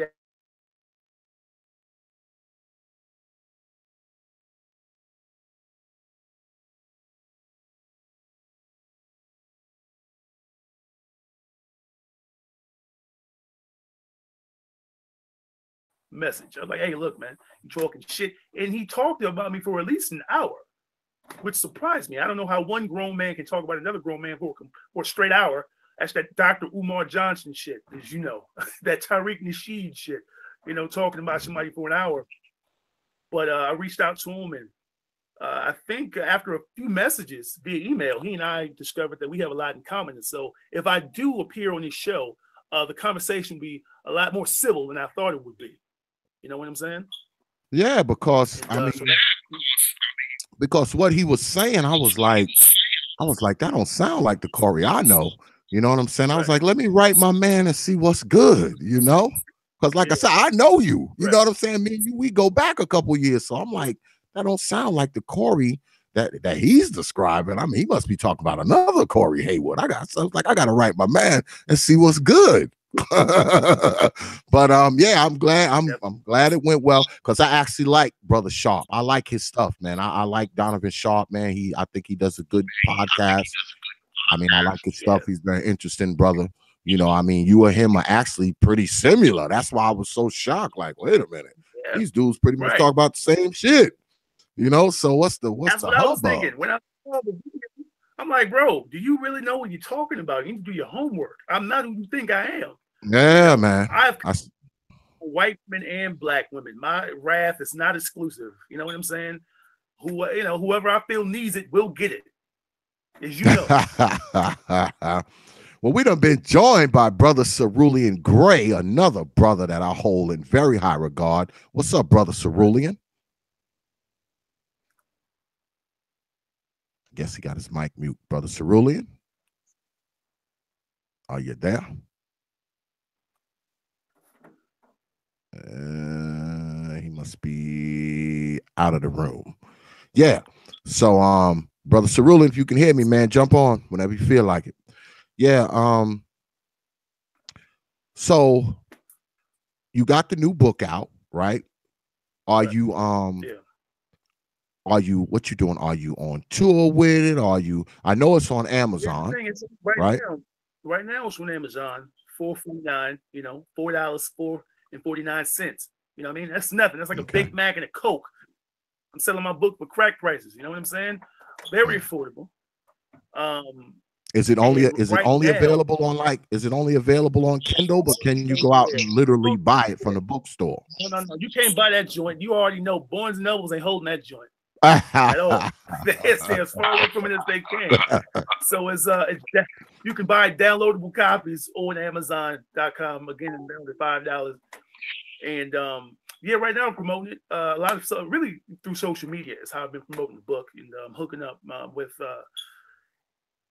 message. I was like, hey, look, man, you talking shit. And he talked about me for at least an hour, which surprised me. I don't know how one grown man can talk about another grown man for a straight hour. That's that Dr. Umar Johnson shit, as you know, that Tariq Nasheed shit, talking about somebody for an hour. But I reached out to him, and I think after a few messages via email, he and I discovered that we have a lot in common. And so if I do appear on this show, the conversation will be a lot more civil than I thought it would be. You know what I'm saying? Yeah, because because what he was saying, I was like, that don't sound like the Cory I know. You know what I'm saying? I was like, let me write my man and see what's good, Because like I said, I know you. You know what I'm saying? Me and you, we go back a couple years. So I'm like, that don't sound like the Cory that he's describing. I mean, he must be talking about another Cory Haywood. I got to write my man and see what's good. But yeah, I'm glad I'm glad it went well, because I actually like Brother Sharp. I like his stuff, man. I like Donovan Sharp, man. I think he does a good podcast. I mean, I like his stuff. He's very interesting, brother. I mean, you and him are actually pretty similar. That's why I was so shocked. Like, wait a minute, these dudes pretty much talk about the same shit. So what's the That's what I was thinking when I saw the video. I'm like, bro, do you really know what you're talking about? You need to do your homework. I'm not who you think I am. Yeah, man. I've white women and black women. My wrath is not exclusive. You know what I'm saying? Whoever I feel needs it will get it. As you know. Well, we done been joined by Brother Cerulean Gray, another brother that I hold in very high regard. What's up, Brother Cerulean? Guess he got his mic mute. Brother Cerulean, are you there? He must be out of the room. Yeah. So, Brother Cerulean, if you can hear me, man, jump on whenever you feel like it. Yeah. So you got the new book out, right? Are you what you doing? Are you on tour with it? I know it's on Amazon. Right now it's on Amazon, $4.49, $4.49. You know what I mean? That's nothing. That's like a Big Mac and a Coke. I'm selling my book for crack prices. You know what I'm saying? Very affordable. Is it only available on Kindle, but can you go out and literally buy it from the bookstore? No. You can't buy that joint. You already know Barnes and Nobles ain't holding that joint at all. They stay as far away from it as they can. So it's you can buy downloadable copies on Amazon.com. Again, it's down to $5. And right now I'm promoting it. A lot of stuff really through social media is how I've been promoting the book, and I'm hooking up with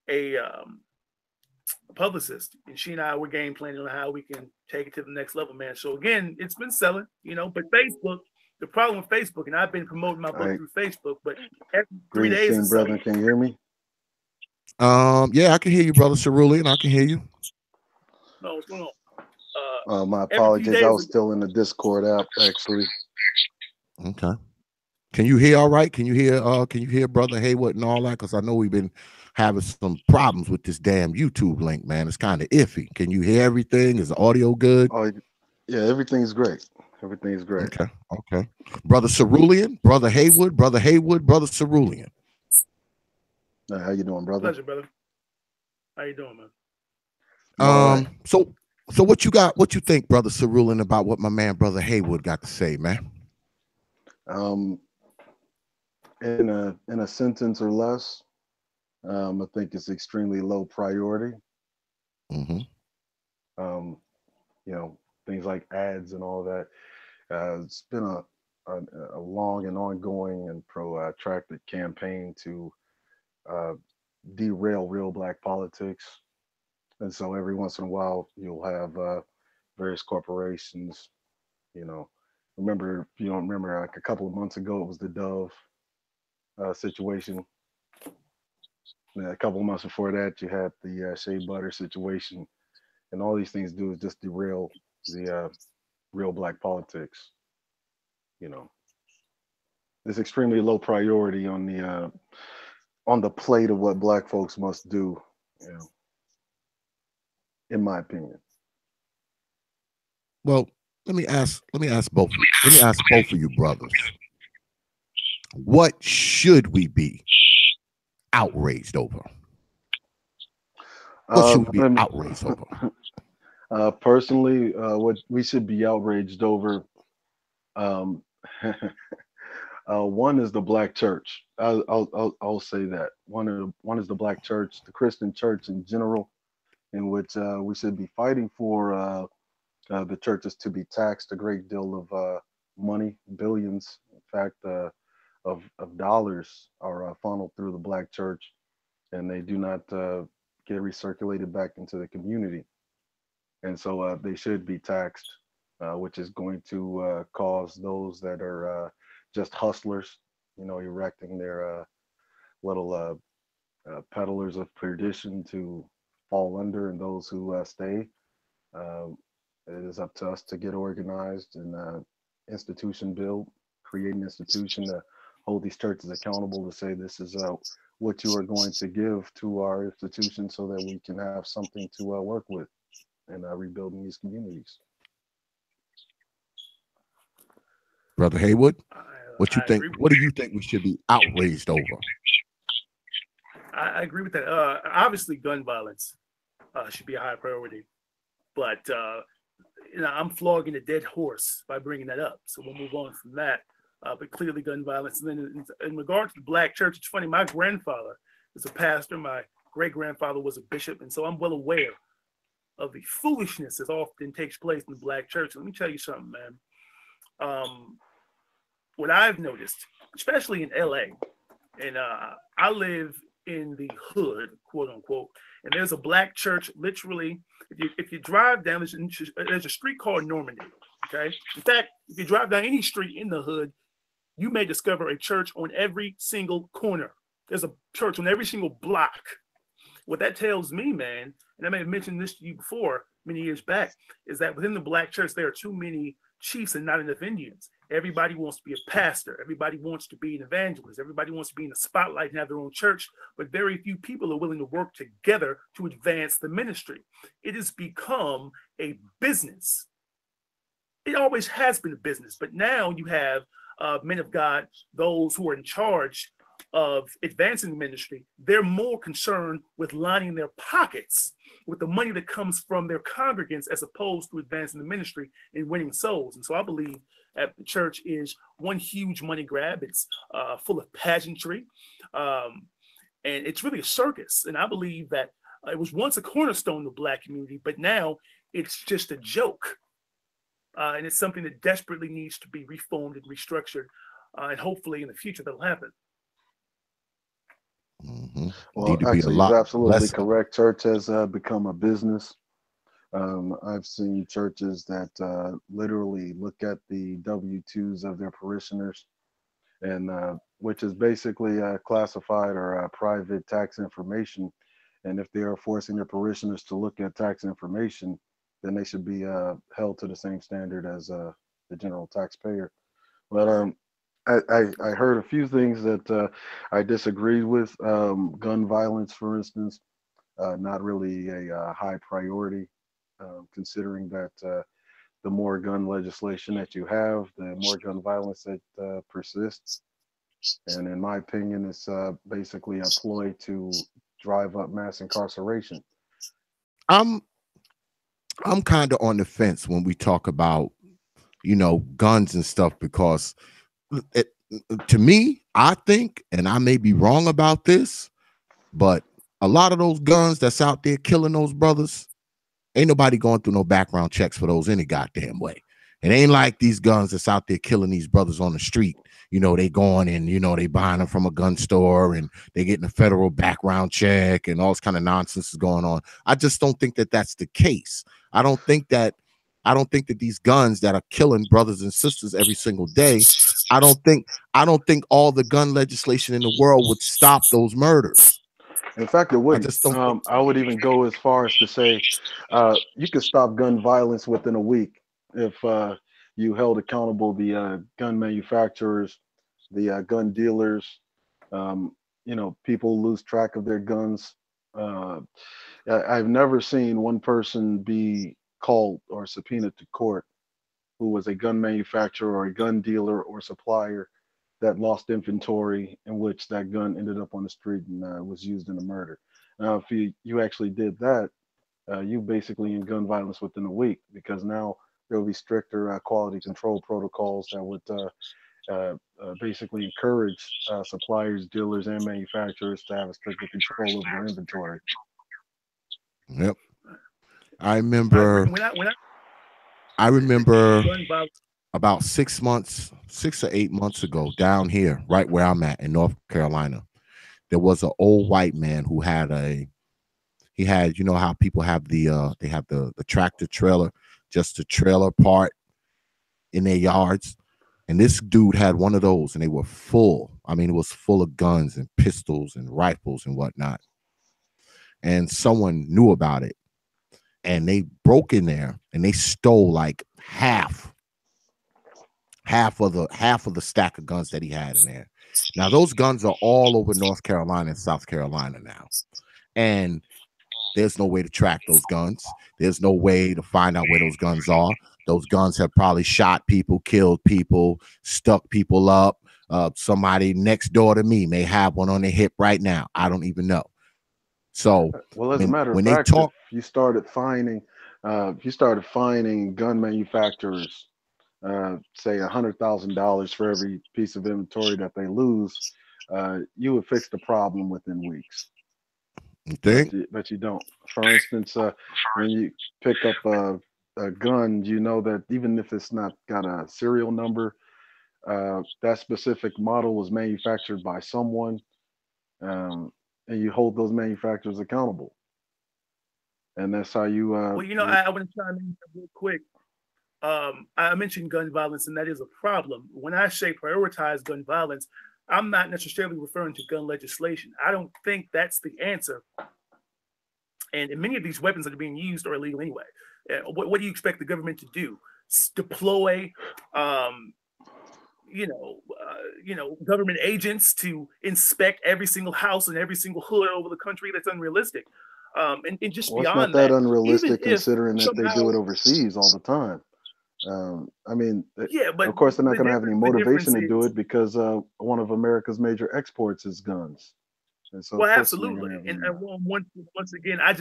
a publicist, and she and I were game planning on how we can take it to the next level, man. So again, it's been selling, but Facebook, the problem with Facebook, and I've been promoting my book through Facebook, but every 3 days. Brother, can you hear me? Yeah, I can hear you, Brother Cerulean. I can hear you. No, what's going on? My apologies. I was still in the Discord app, actually. Okay. Can you hear all right? Can you hear Brother Haywood and all that? Because I know we've been having some problems with this damn YouTube link, man. It's kind of iffy. Can you hear everything? Is the audio good? Oh, yeah, everything's great. Everything's great. Okay. Brother Cerulean, Brother Haywood, Brother Cerulean. How you doing, brother? Pleasure, brother. How you doing, man? So what you got? What you think, Brother Cerulean, about what my man Brother Haywood got to say, man? In a sentence or less, I think it's extremely low priority. Mm-hmm. Things like ads and all that. It's been a long and ongoing and protracted campaign to derail real Black politics. And so every once in a while, you'll have various corporations, remember like a couple of months ago, it was the Dove situation. And a couple of months before that, you had the shea butter situation. And all these things do is just derail the real Black politics. It's extremely low priority on the plate of what Black folks must do, in my opinion. Well, let me ask both of you brothers. What should we be outraged over? What should we be outraged over? Personally, what we should be outraged over, um, one is the black church. I'll say that one is the black church, the Christian church in general, in which we should be fighting for the churches to be taxed a great deal of money, billions, in fact, of dollars are funneled through the black church, and they do not get recirculated back into the community. And so they should be taxed, which is going to cause those that are just hustlers, erecting their little peddlers of perdition to fall under, and those who stay. Um, it is up to us to get organized and institution build, create an institution to hold these churches accountable to say this is what you are going to give to our institution so that we can have something to work with and rebuilding these communities. Brother Haywood, what you think? agree. What do you think we should be outraged over? I agree with that. Obviously, gun violence should be a high priority, but I'm flogging a dead horse by bringing that up. So we'll move on from that. But clearly, gun violence. And then in regard to the black church, it's funny. My grandfather is a pastor. My great grandfather was a bishop, and so I'm well aware of the foolishness that often takes place in the black church. Let me tell you something, man. What I've noticed, especially in LA, and I live in the hood, quote unquote, and there's a black church literally. If you drive down, there's a street called Normandy. Okay. In fact, if you drive down any street in the hood, you may discover a church on every single corner. There's a church on every single block. What that tells me, man, and I may have mentioned this to you before, many years back, is that within the black church, there are too many chiefs and not enough Indians. Everybody wants to be a pastor. Everybody wants to be an evangelist. Everybody wants to be in the spotlight and have their own church, but very few people are willing to work together to advance the ministry. It has become a business. It always has been a business, but now you have men of God, those who are in charge of advancing the ministry. They're more concerned with lining their pockets with the money that comes from their congregants as opposed to advancing the ministry and winning souls. And so I believe that the church is one huge money grab. It's full of pageantry, and it's really a circus. And I believe that it was once a cornerstone of the black community, but now it's just a joke. And it's something that desperately needs to be reformed and restructured. And hopefully in the future that'll happen. Mm-hmm. Well, actually, you're absolutely correct. Church has become a business. I've seen churches that literally look at the W-2s of their parishioners, and which is basically classified or private tax information. And if they are forcing their parishioners to look at tax information, then they should be held to the same standard as the general taxpayer. But I heard a few things that I disagreed with. Gun violence, for instance, not really a high priority, considering that the more gun legislation that you have, the more gun violence that persists. And in my opinion, it's basically a ploy to drive up mass incarceration. I'm kind of on the fence when we talk about, guns and stuff, because to me, I think, and I may be wrong about this, but a lot of those guns that's out there killing those brothers, ain't nobody going through no background checks for those any goddamn way. It ain't like these guns that's out there killing these brothers on the street. They going and, they buying them from a gun store and they getting a federal background check and all this kind of nonsense is going on. I just don't think that that's the case. I don't think that these guns that are killing brothers and sisters every single day, I don't think all the gun legislation in the world would stop those murders. In fact, it wouldn't. I would even go as far as to say you could stop gun violence within a week if you held accountable the gun manufacturers, the gun dealers. People lose track of their guns. I've never seen one person be called or subpoenaed to court who was a gun manufacturer or a gun dealer or supplier that lost inventory in which that gun ended up on the street and was used in a murder. Now, if you actually did that, you basically in gun violence within a week, because now there will be stricter quality control protocols that would basically encourage suppliers, dealers, and manufacturers to have a stricter control over their inventory. Yep. I remember about 6 or 8 months ago, down here, right where I'm at in North Carolina, there was an old white man who had you know how people have they have the tractor trailer, just the trailer part in their yards. And this dude had one of those, and they were full. I mean, it was full of guns and pistols and rifles and whatnot. And someone knew about it, and they broke in there and they stole like half of the stack of guns that he had in there. Now those guns are all over North Carolina and South Carolina now, and there's no way to track those guns. There's no way to find out where those guns are. Those guns have probably shot people, killed people, stuck people up. Somebody next door to me may have one on their hip right now. I don't even know. So, well, as a matter of fact, if you started finding gun manufacturers, say $100,000 for every piece of inventory that they lose, you would fix the problem within weeks. You think? But you don't. For instance, when you pick up a gun, you know that even if it's not got a serial number, that specific model was manufactured by someone, and you hold those manufacturers accountable. And that's how you. Well, you know, I want to chime in real quick. I mentioned gun violence, and that is a problem. When I say prioritize gun violence, I'm not necessarily referring to gun legislation. I don't think that's the answer. And many of these weapons that are being used are illegal anyway. What do you expect the government to do? Deploy, government agents to inspect every single house and every single hood over the country? That's unrealistic. And just well, beyond it's not that unrealistic, even considering that they do it overseas all the time. I mean, yeah, but of course they're not going to have any motivation to do it because one of America's major exports is guns. And so, well, absolutely. And once again, I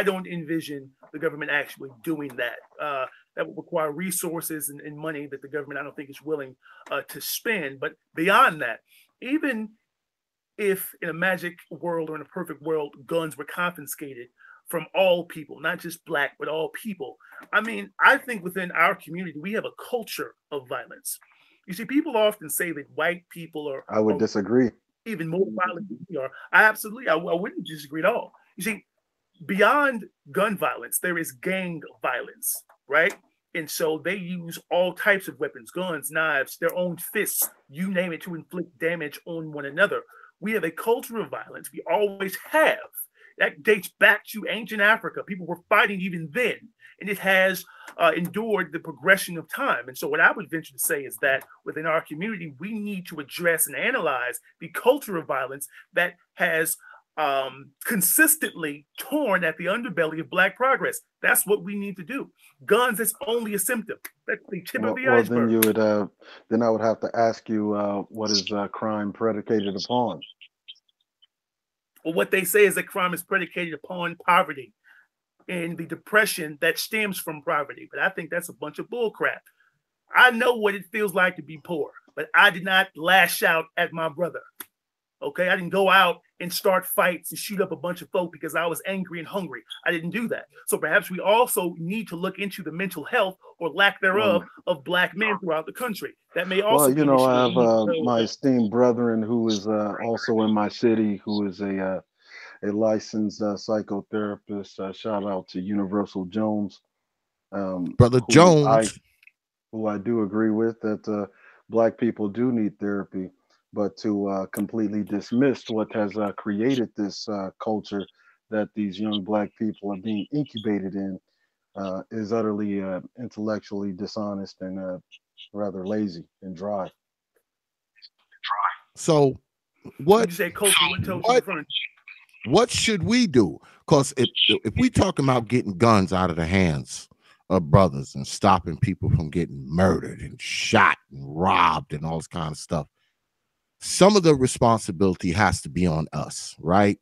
don't envision the government actually doing that. That would require resources and money that the government I don't think is willing to spend. But beyond that, even if in a magic world or in a perfect world, guns were confiscated from all people, not just Black, but all people. I mean, I think within our community, we have a culture of violence. You see, people often say that white people are— I would disagree. Even more violent than we are. I wouldn't disagree at all. You see, beyond gun violence, there is gang violence, right? And so they use all types of weapons, guns, knives, their own fists, you name it, to inflict damage on one another. We have a culture of violence. We always have. That dates back to ancient Africa. People were fighting even then, and it has endured the progression of time. And so what I would venture to say is that within our community, we need to address and analyze the culture of violence that has consistently torn at the underbelly of Black progress. That's what we need to do. Guns is only a symptom. That's the tip of the iceberg. Then you would, then I would have to ask you, what is crime predicated upon? Well, what they say is that crime is predicated upon poverty and the depression that stems from poverty. But I think that's a bunch of bull crap. I know what it feels like to be poor, but I did not lash out at my brother. Okay, I didn't go out and start fights and shoot up a bunch of folk because I was angry and hungry. I didn't do that. So perhaps we also need to look into the mental health or lack thereof of Black men throughout the country. That may also be I have my esteemed brethren who is also in my city, who is a licensed psychotherapist. Shout out to Universal Jones. Brother Jones. Who I do agree with that Black people do need therapy. But to completely dismiss what has created this culture that these young Black people are being incubated in is utterly intellectually dishonest and rather lazy and dry. So what should we do? Because if we talking about getting guns out of the hands of brothers and stopping people from getting murdered and shot and robbed and all this kind of stuff. Some of the responsibility has to be on us, right?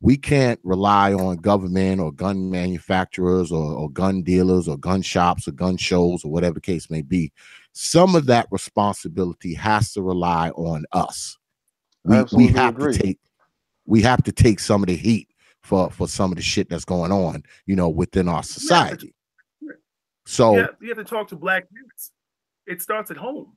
We can't rely on government or gun manufacturers or gun dealers or gun shops or gun shows or whatever the case may be. Some of that responsibility has to rely on us. We have to take some of the heat for some of the shit that's going on, within our society. So you have to talk to Black parents. It starts at home.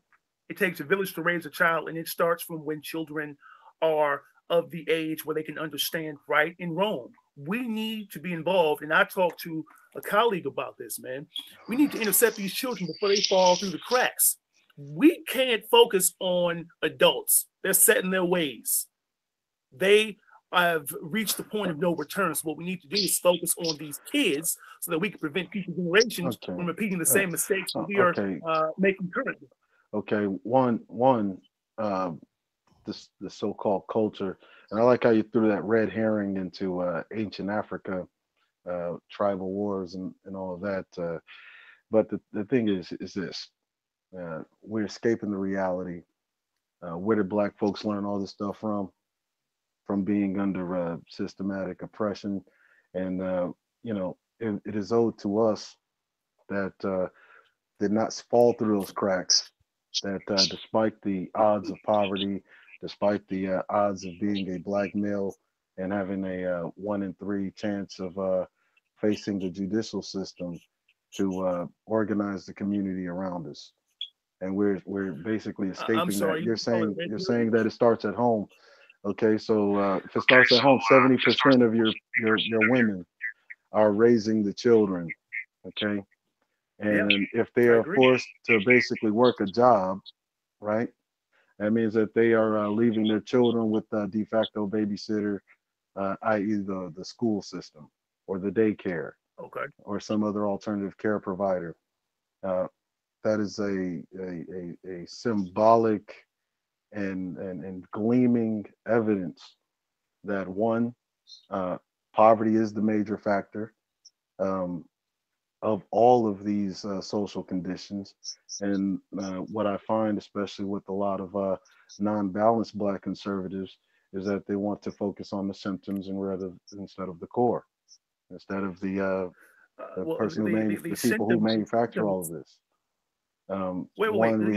It takes a village to raise a child, and it starts from when children are of the age where they can understand right and wrong. We need to be involved, and I talked to a colleague about this, man. We need to intercept these children before they fall through the cracks. We can't focus on adults. They're set in their ways. They have reached the point of no return. So what we need to do is focus on these kids so that we can prevent future generations from repeating the same mistakes that we are making currently. Okay, the so-called culture, and I like how you threw that red herring into ancient Africa, tribal wars and all of that. But the thing is this: we're escaping the reality. Where did Black folks learn all this stuff from? From being under systematic oppression, and it is owed to us that did not fall through those cracks. That despite the odds of poverty, despite the odds of being a Black male and having a 1 in 3 chance of facing the judicial system, to organize the community around us, and we're basically escaping that. You're saying that it starts at home. Okay, so if it starts at home, 70% of your women are raising the children. Okay, and if they are forced to basically work a job, right? That means that they are leaving their children with a de facto babysitter, i.e. the school system or the daycare, or some other alternative care provider. That is a symbolic and gleaming evidence that one, poverty is the major factor of all of these social conditions. And what I find, especially with a lot of non-balanced Black conservatives, is that they want to focus on the symptoms instead of the core, instead of the people who manufacture all of this. We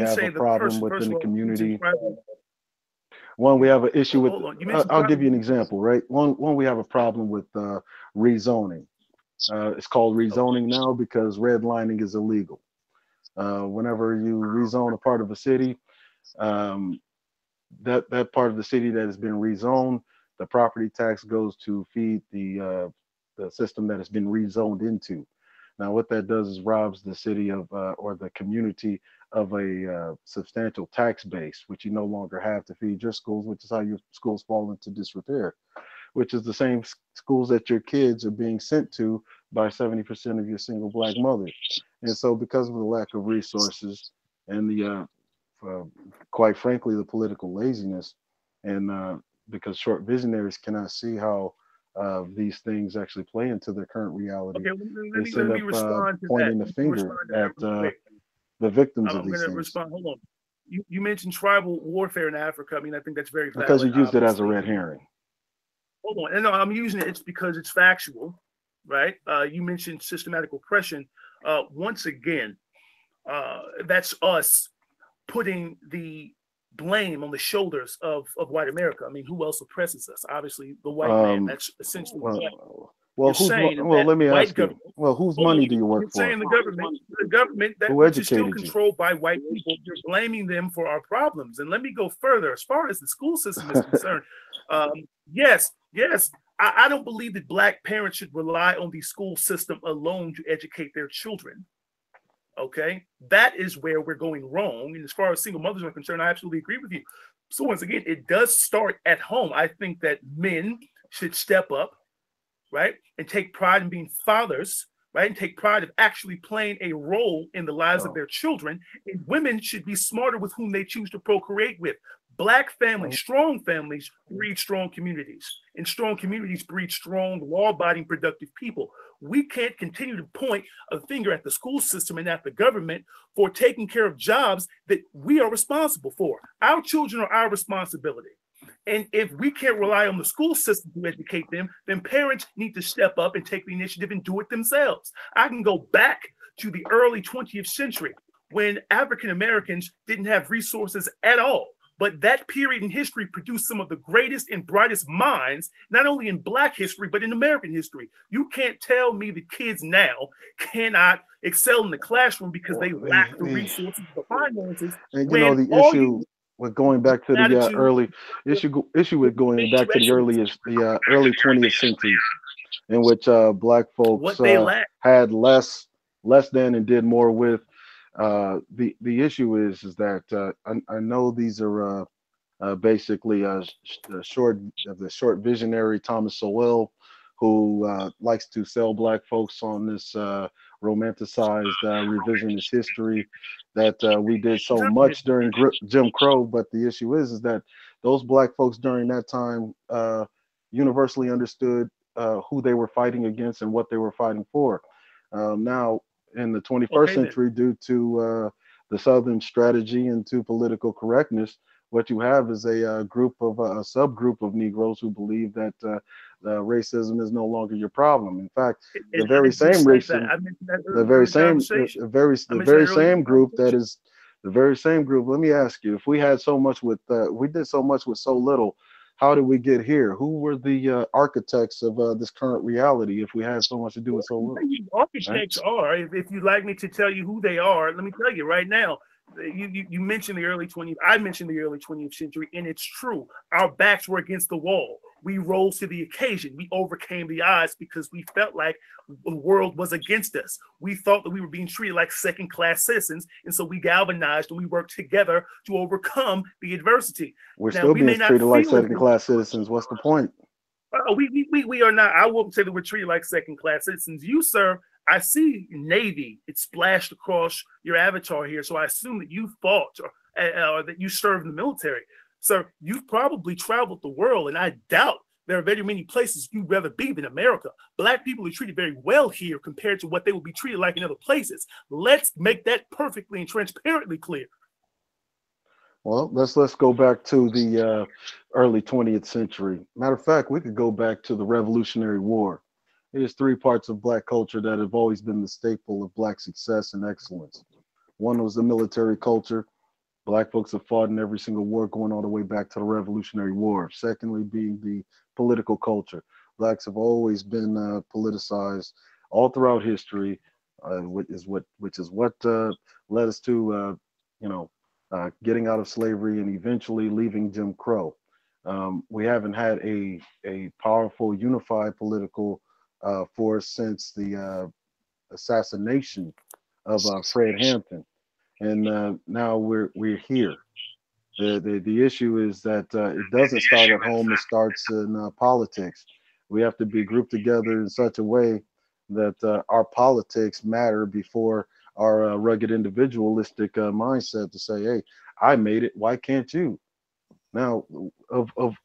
have a problem within the community. One, we have an issue with. I'll give you an example, right? One, we have a problem with rezoning. It's called rezoning now because redlining is illegal. Whenever you rezone a part of a city, that part of the city that has been rezoned, the property tax goes to feed the system that has been rezoned into. Now, what that does is robs the city of or the community of a substantial tax base, which you no longer have to feed your schools, which is how your schools fall into disrepair, which is the same schools that your kids are being sent to by 70% of your single Black mothers. And so because of the lack of resources and the, quite frankly, the political laziness, and because short visionaries cannot see how these things actually play into their current reality, they end up pointing the finger at the victims of these things. Hold on. You mentioned tribal warfare in Africa. I mean, I think that's very valid. Because you used it as a red herring. Hold on. No, I'm using it. It's because it's factual, right? You mentioned systematic oppression. Once again, that's us putting the blame on the shoulders of white America. I mean, who else oppresses us? Obviously, the white man. That's essentially let me ask you. Well, whose money do you work for? You're saying the government that which is still controlled by white people. You're blaming them for our problems. And let me go further. As far as the school system is concerned, yes. I don't believe that Black parents should rely on the school system alone to educate their children. Okay, that is where we're going wrong. And as far as single mothers are concerned, I absolutely agree with you. So once again, it does start at home. I think that men should step up, right, and take pride in being fathers, right, and take pride of actually playing a role in the lives of their children. And women should be smarter with whom they choose to procreate with. Black families, strong families, breed strong communities, and strong communities breed strong, law-abiding, productive people. We can't continue to point a finger at the school system and at the government for taking care of jobs that we are responsible for. Our children are our responsibility. And if we can't rely on the school system to educate them, then parents need to step up and take the initiative and do it themselves. I can go back to the early 20th century when African Americans didn't have resources at all. But that period in history produced some of the greatest and brightest minds, not only in Black history, but in American history. You can't tell me the kids now cannot excel in the classroom because they lack the resources, the finances. And you know, the issue with going back to the early issue with going back to the early 20th century, in which Black folks had less than and did more with. The issue is that I know these are basically the short visionary Thomas Sowell, who likes to sell Black folks on this romanticized revisionist history that we did so much during Jim Crow. But the issue is that those Black folks during that time universally understood who they were fighting against and what they were fighting for. Now, in the 21st century, due to the Southern strategy and to political correctness, what you have is a subgroup of Negroes who believe that racism is no longer your problem. In fact, the very same group that is the very same group. Let me ask you: if we had so much with, we did so much with so little, how did we get here? Who were the architects of this current reality if we had so much to do with so little? Architects are, if you'd like me to tell you who they are, let me tell you right now. You mentioned the early 20th, I mentioned the early 20th century, and it's true. Our backs were against the wall. We rose to the occasion. We overcame the odds because we felt like the world was against us. We thought that we were being treated like second-class citizens, and so we galvanized and we worked together to overcome the adversity. We're still being treated like second-class citizens. What's the point? We are not. I won't say that we're treated like second-class citizens. You, sir, I see Navy. It's splashed across your avatar here, so I assume that you fought or that you served in the military. Sir, you've probably traveled the world, and I doubt there are very many places you'd rather be than America. Black people are treated very well here compared to what they would be treated like in other places. Let's make that perfectly and transparently clear. Well, let's go back to the early 20th century. Matter of fact, we could go back to the Revolutionary War. There's three parts of Black culture that have always been the staple of Black success and excellence. One was the military culture. Black folks have fought in every single war going all the way back to the Revolutionary War. Secondly, being the political culture. Blacks have always been politicized all throughout history, which is what led us to getting out of slavery and eventually leaving Jim Crow. We haven't had a powerful, unified political force since the assassination of Fred Hampton, and now we're here. The issue is that it doesn't start at home; it starts in politics. We have to be grouped together in such a way that our politics matter before our rugged individualistic mindset to say, "Hey, I made it. Why can't you?" Now,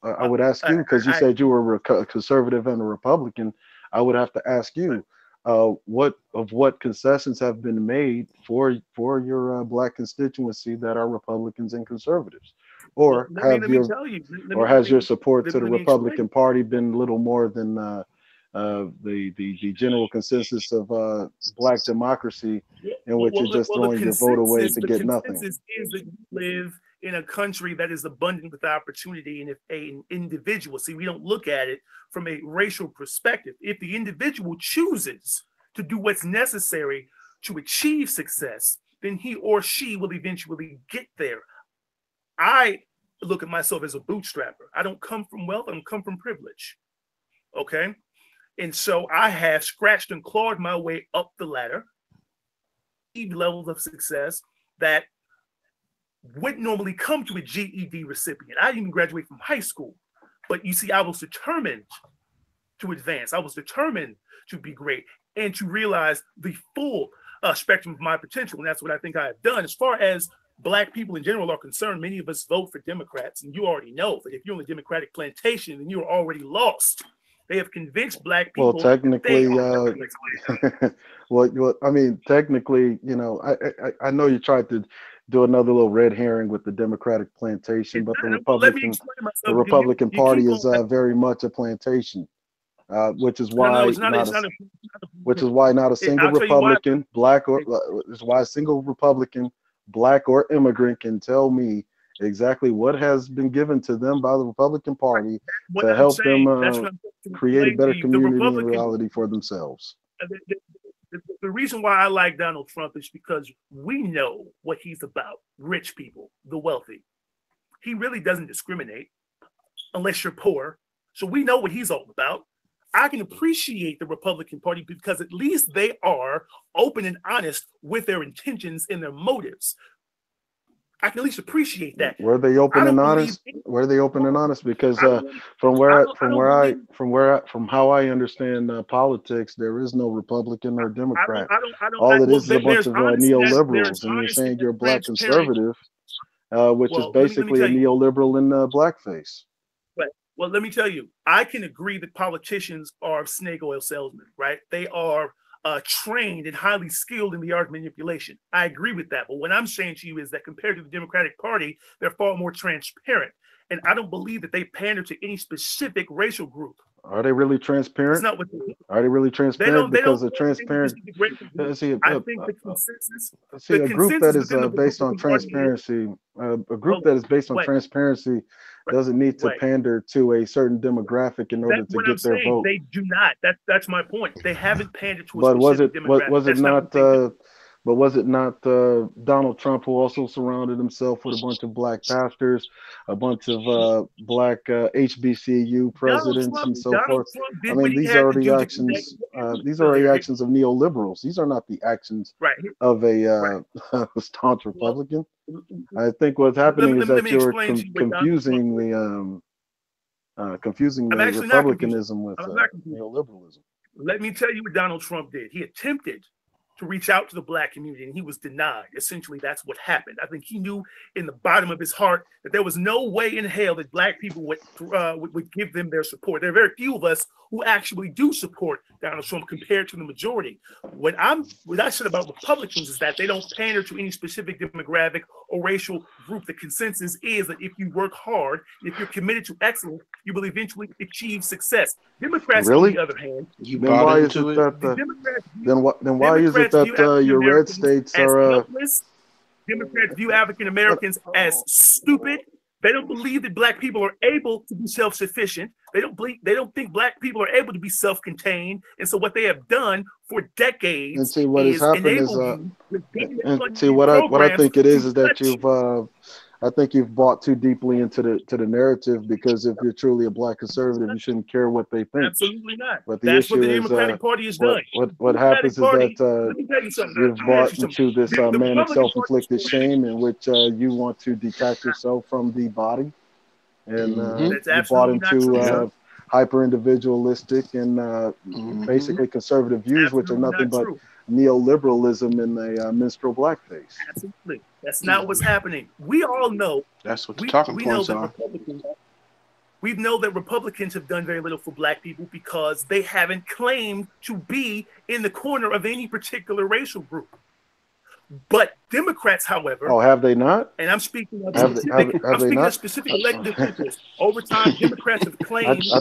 I would ask you, because you said you were a conservative and a Republican. I would have to ask you, what concessions have been made for your Black constituency that are Republicans and conservatives, or has your support to the Republican Party been little more than the general consensus of Black democracy, in which you're just throwing your vote away to get nothing? The consensus is that you live in a country that is abundant with opportunity, and if an individual, see, we don't look at it from a racial perspective. If the individual chooses to do what's necessary to achieve success, then he or she will eventually get there. I look at myself as a bootstrapper. I don't come from wealth, I don't come from privilege. Okay? And so I have scratched and clawed my way up the ladder, levels of success that wouldn't normally come to a GED recipient. I didn't even graduate from high school. But you see, I was determined to advance. I was determined to be great and to realize the full spectrum of my potential. And that's what I think I have done. As far as Black people in general are concerned, many of us vote for Democrats, and you already know that if you're on the Democratic plantation, then you're already lost. They have convinced Black people. Well, technically, well, I mean, technically, you know, I know you tried to do another little red herring with the Democratic plantation, but the Republican Party is very much a plantation, which is why not a single Republican, black or is why a single Republican, black or immigrant can tell me exactly what has been given to them by the Republican Party to help them create a better community and reality for themselves. The reason why I like Donald Trump is because we know what he's about. Rich people, the wealthy. He really doesn't discriminate unless you're poor. So we know what he's all about. I can appreciate the Republican Party because at least they are open and honest with their intentions and their motives. I can at least appreciate that. Were they open and honest? Were they open and honest? Because from how I understand politics, there is no Republican or Democrat. All it is a bunch of neoliberals, and you're saying you're a black conservative, which is basically a neoliberal in blackface. Right. Well, let me tell you, I can agree that politicians are snake oil salesmen, right? They are trained and highly skilled in the art of manipulation. I agree with that. But what I'm saying to you is that compared to the Democratic Party, they're far more transparent. And I don't believe that they pander to any specific racial group. Are they really transparent? That's not what they do. Are they really transparent? Because the transparent, I think the consensus. A group that is based on transparency, a group that is based on transparency doesn't need to pander to a certain demographic in order to get their vote. They do not. That's my point. They haven't pandered to a specific demographic. But was it not Donald Trump who also surrounded himself with a bunch of black pastors, a bunch of black HBCU presidents, and so forth? I mean, these are the actions. These are the actions of neoliberals. These are not the actions of a staunch Republican. I think what's happening is that you're confusing the republicanism with neoliberalism. Let me tell you what Donald Trump did. He attempted to reach out to the black community, and he was denied. Essentially, that's what happened. I think he knew in the bottom of his heart that there was no way in hell that black people would give them their support. There are very few of us who actually do support Donald Trump compared to the majority. What I said about Republicans is that they don't pander to any specific demographic or racial group. The consensus is that if you work hard, if you're committed to excellence, you will eventually achieve success. Democrats, on the other hand, then why is it that your red states are Democrats view African Americans as stupid. They don't believe that black people are able to be self-sufficient. They don't think black people are able to be self-contained. And so what they have done for decades and see what has happened is and see what I think it is that I think you've bought too deeply into the narrative, because if you're truly a black conservative, you shouldn't care what they think. Absolutely not. But the issue what the is Democratic Party has done. What happens is that you've bought into this man of self-inflicted shame in which you want to detach yourself from the body, and you bought into hyper-individualistic and basically conservative views, which are nothing but neoliberalism in a minstrel blackface. Absolutely. That's not what's happening. We all know. That's what the talking points are. We know that Republicans have done very little for black people because they haven't claimed to be in the corner of any particular racial group. But Democrats, however, have they not? And I'm speaking of specific elected officials. Over time, Democrats have claimed I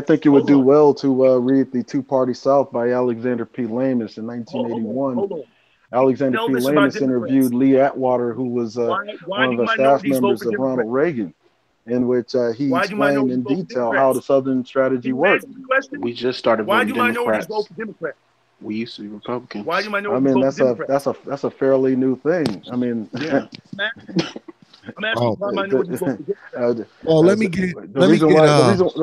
think you would do well to read The Two-Party South by Alexander P. Lamis in 1981. Hold on. Alexander P. Lamis interviewed Lee Atwater, who was one of the staff members of Ronald Reagan, in which he explained in detail how the Southern strategy worked. We just started voting Democrats. Vote for Democrats? We used to be Republicans. Why do minorities vote for Democrats? That's a fairly new thing. I mean, yeah. I'm asking why minorities vote for Democrats.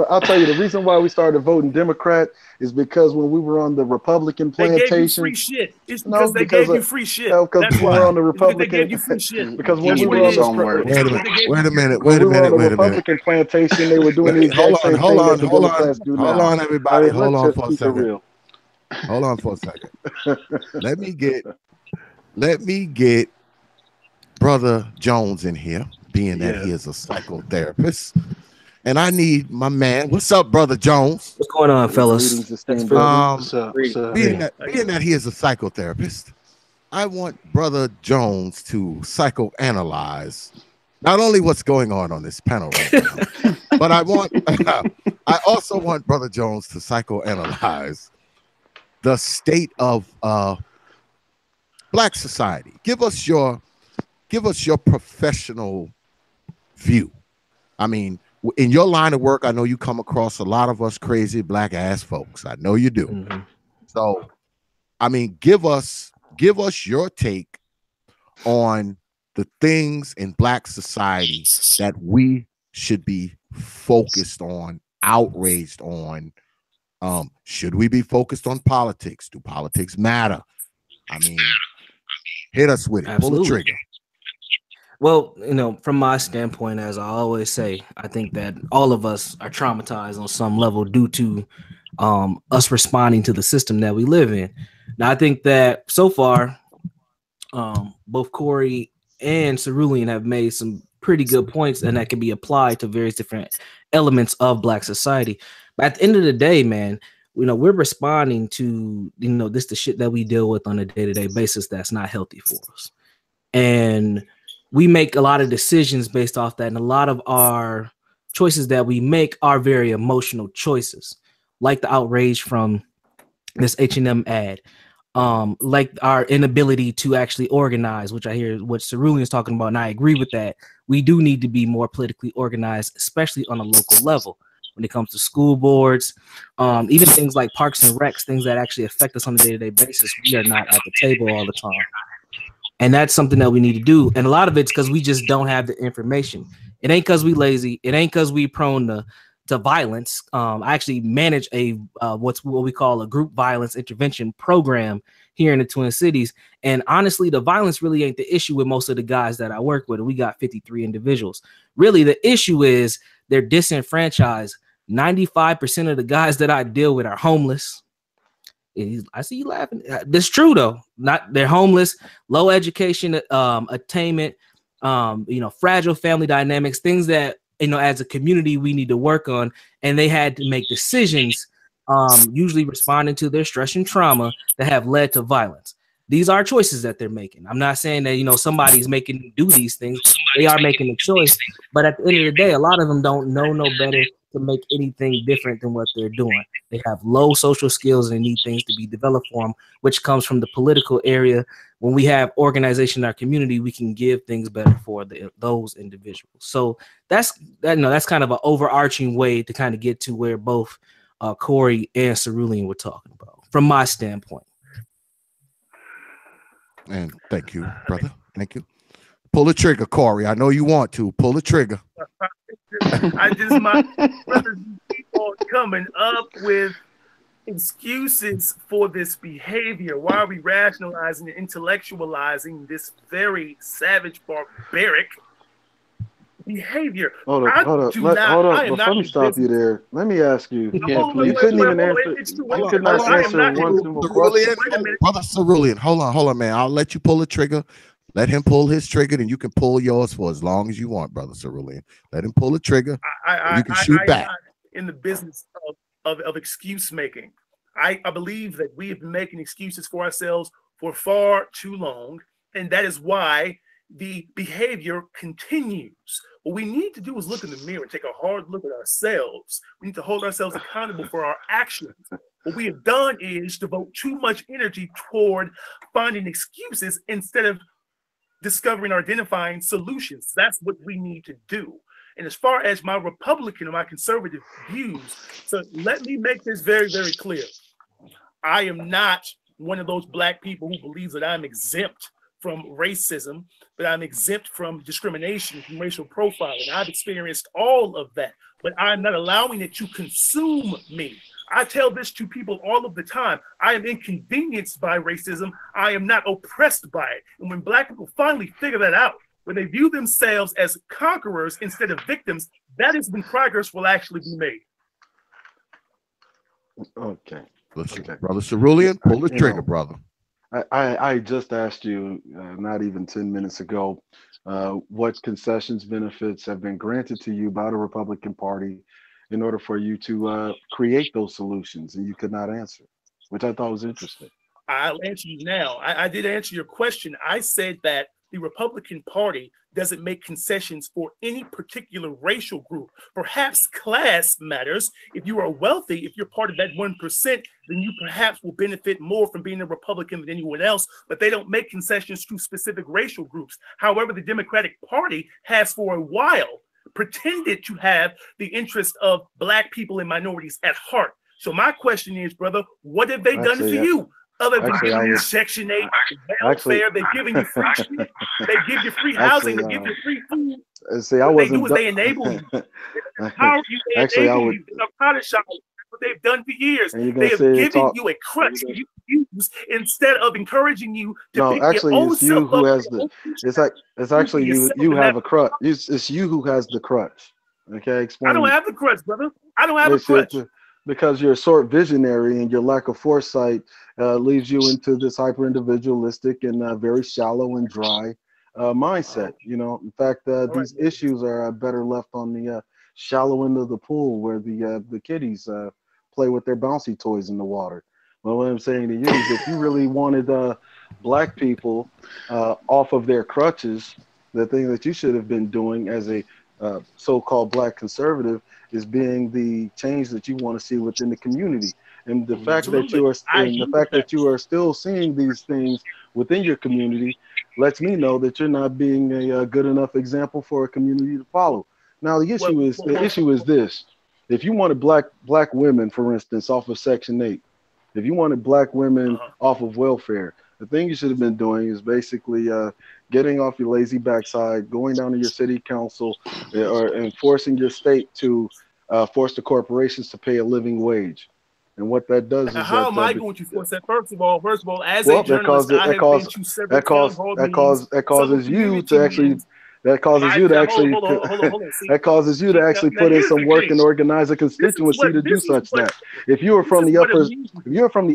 I'll tell you the reason why we started voting Democrat is because when we were on the Republican plantation, they gave you free shit. It's because they gave you free shit. That's why we were on the Republican. They gave you free shit. Because when we were on the wait a minute. Republican plantation, they were doing the exact same thing that the Democrats do now. Hold on, everybody. Hold on for a second. Hold on for a second. Let me get Brother Jones in here, being that he is a psychotherapist. And I need my man. What's up, Brother Jones? What's going on, fellas? Greetings, esteemed What's up? What's up? Being that he is a psychotherapist, I want Brother Jones to psychoanalyze not only what's going on this panel right now, but I also want Brother Jones to psychoanalyze the state of Black society. Give us your professional view. I mean, in your line of work, I know you come across a lot of us crazy Black ass folks. I know you do. Mm-hmm. So, I mean, give us your take on the things in Black society that we should be focused on, outraged on. Should we be focused on politics? Do politics matter? I mean, hit us with it. Absolutely. Pull the trigger. Well, you know, from my standpoint, as I always say, I think that all of us are traumatized on some level due to us responding to the system that we live in. Now, I think that so far, both Cory and Cerulean have made some pretty good points, and that can be applied to various different elements of Black society. But at the end of the day, man, you know, we're responding to, you know, the shit that we deal with on a day-to-day basis that's not healthy for us. And we make a lot of decisions based off that, and a lot of our choices that we make are very emotional choices, like the outrage from this H&M ad, like our inability to actually organize, which I hear what Cerulean is talking about, and I agree with that. We do need to be more politically organized, especially on a local level when it comes to school boards, even things like parks and recs, things that actually affect us on a day-to-day basis. We are not at the table all the time. And that's something that we need to do. And a lot of it's because we just don't have the information. It ain't because we lazy. It ain't because we prone to violence. I actually manage a what we call a group violence intervention program here in the Twin Cities. And honestly, the violence really ain't the issue with most of the guys that I work with. We got 53 individuals. Really, the issue is they're disenfranchised. 95% of the guys that I deal with are homeless. I see you laughing. That's true though. They're homeless, low education, attainment, you know, fragile family dynamics, things that, you know, as a community we need to work on. And they had to make decisions, usually responding to their stress and trauma that have led to violence. These are choices that they're making. I'm not saying that, you know, somebody's making them do these things. They are making a choice. But at the end of the day, a lot of them don't know no better to make anything different than what they're doing. They have low social skills and need things to be developed for them, which comes from the political area. When we have organization in our community, we can give things better for those individuals. So that's kind of an overarching way to kind of get to where both Cory and Cerulean were talking about, from my standpoint. And thank you, brother. Thank you. Pull the trigger, Cory. I know you want to. Pull the trigger. My brothers keep on coming up with excuses for this behavior. Why are we rationalizing and intellectualizing this very savage, barbaric behavior? Hold up. Before me stop you there, let me ask you. You couldn't even answer. You could not answer one simple question. Brother Cerulean, hold on, man. I'll let you pull the trigger. Let him pull his trigger, and you can pull yours for as long as you want, brother Cerulean. Let him pull the trigger. You can shoot back. In the business of excuse making, I believe that we have been making excuses for ourselves for far too long, and that is why the behavior continues. What we need to do is look in the mirror and take a hard look at ourselves. We need to hold ourselves accountable for our actions. What we have done is devote too much energy toward finding excuses instead of discovering or identifying solutions. That's what we need to do. And as far as my Republican or my conservative views, so let me make this very, very clear. I am not one of those Black people who believes that I'm exempt from racism, but I'm exempt from discrimination, from racial profiling. I've experienced all of that, but I'm not allowing it to consume me. I tell this to people all of the time. I am inconvenienced by racism. I am not oppressed by it. And when Black people finally figure that out, when they view themselves as conquerors instead of victims, that is when progress will actually be made. Okay. Listen, brother Cerulean, pull the trigger, brother. I just asked you not even 10 minutes ago what concessions benefits have been granted to you by the Republican Party in order for you to create those solutions, and you could not answer, which I thought was interesting. I'll answer you now. I did answer your question. I said that the Republican Party doesn't make concessions for any particular racial group. Perhaps class matters. If you are wealthy, if you're part of that 1%, then you perhaps will benefit more from being a Republican than anyone else, but they don't make concessions to specific racial groups. However, the Democratic Party has for a while pretended to have the interest of Black people and minorities at heart. So my question is, brother, what have they done for you? Other than giving you Section 8 welfare, they've given you free shit, they give you free housing, they give you free food. See, I what wasn't. They do is they enable you. They empower you. They enable you. They're college shopping. That's what they've done for years. They have given you a crutch you use instead of encouraging you to pick your own self up. It's actually you have a crutch. It's you who has the crutch. Okay, explain. I don't have the crutch, brother. I don't have a crutch. Because you're a short visionary and your lack of foresight leads you into this hyper individualistic and very shallow and dry mindset. You know, in fact, these issues are better left on the shallow end of the pool where the kiddies play with their bouncy toys in the water. Well, what I'm saying to you is, if you really wanted Black people off of their crutches, the thing that you should have been doing as a so-called Black conservative is being the change that you want to see within the community. And the fact that you are still seeing these things within your community lets me know that you're not being a good enough example for a community to follow. Now the issue is this: if you wanted black women, for instance, off of Section 8, if you wanted Black women off of welfare, the thing you should have been doing is basically getting off your lazy backside, going down to your city council, and forcing your state to force the corporations to pay a living wage. And what that does is how am I going to force that? First of all, as a journalist, I have been to several town hall meetings. That causes you to actually put in some work and organize a constituency to do such that. If you are from the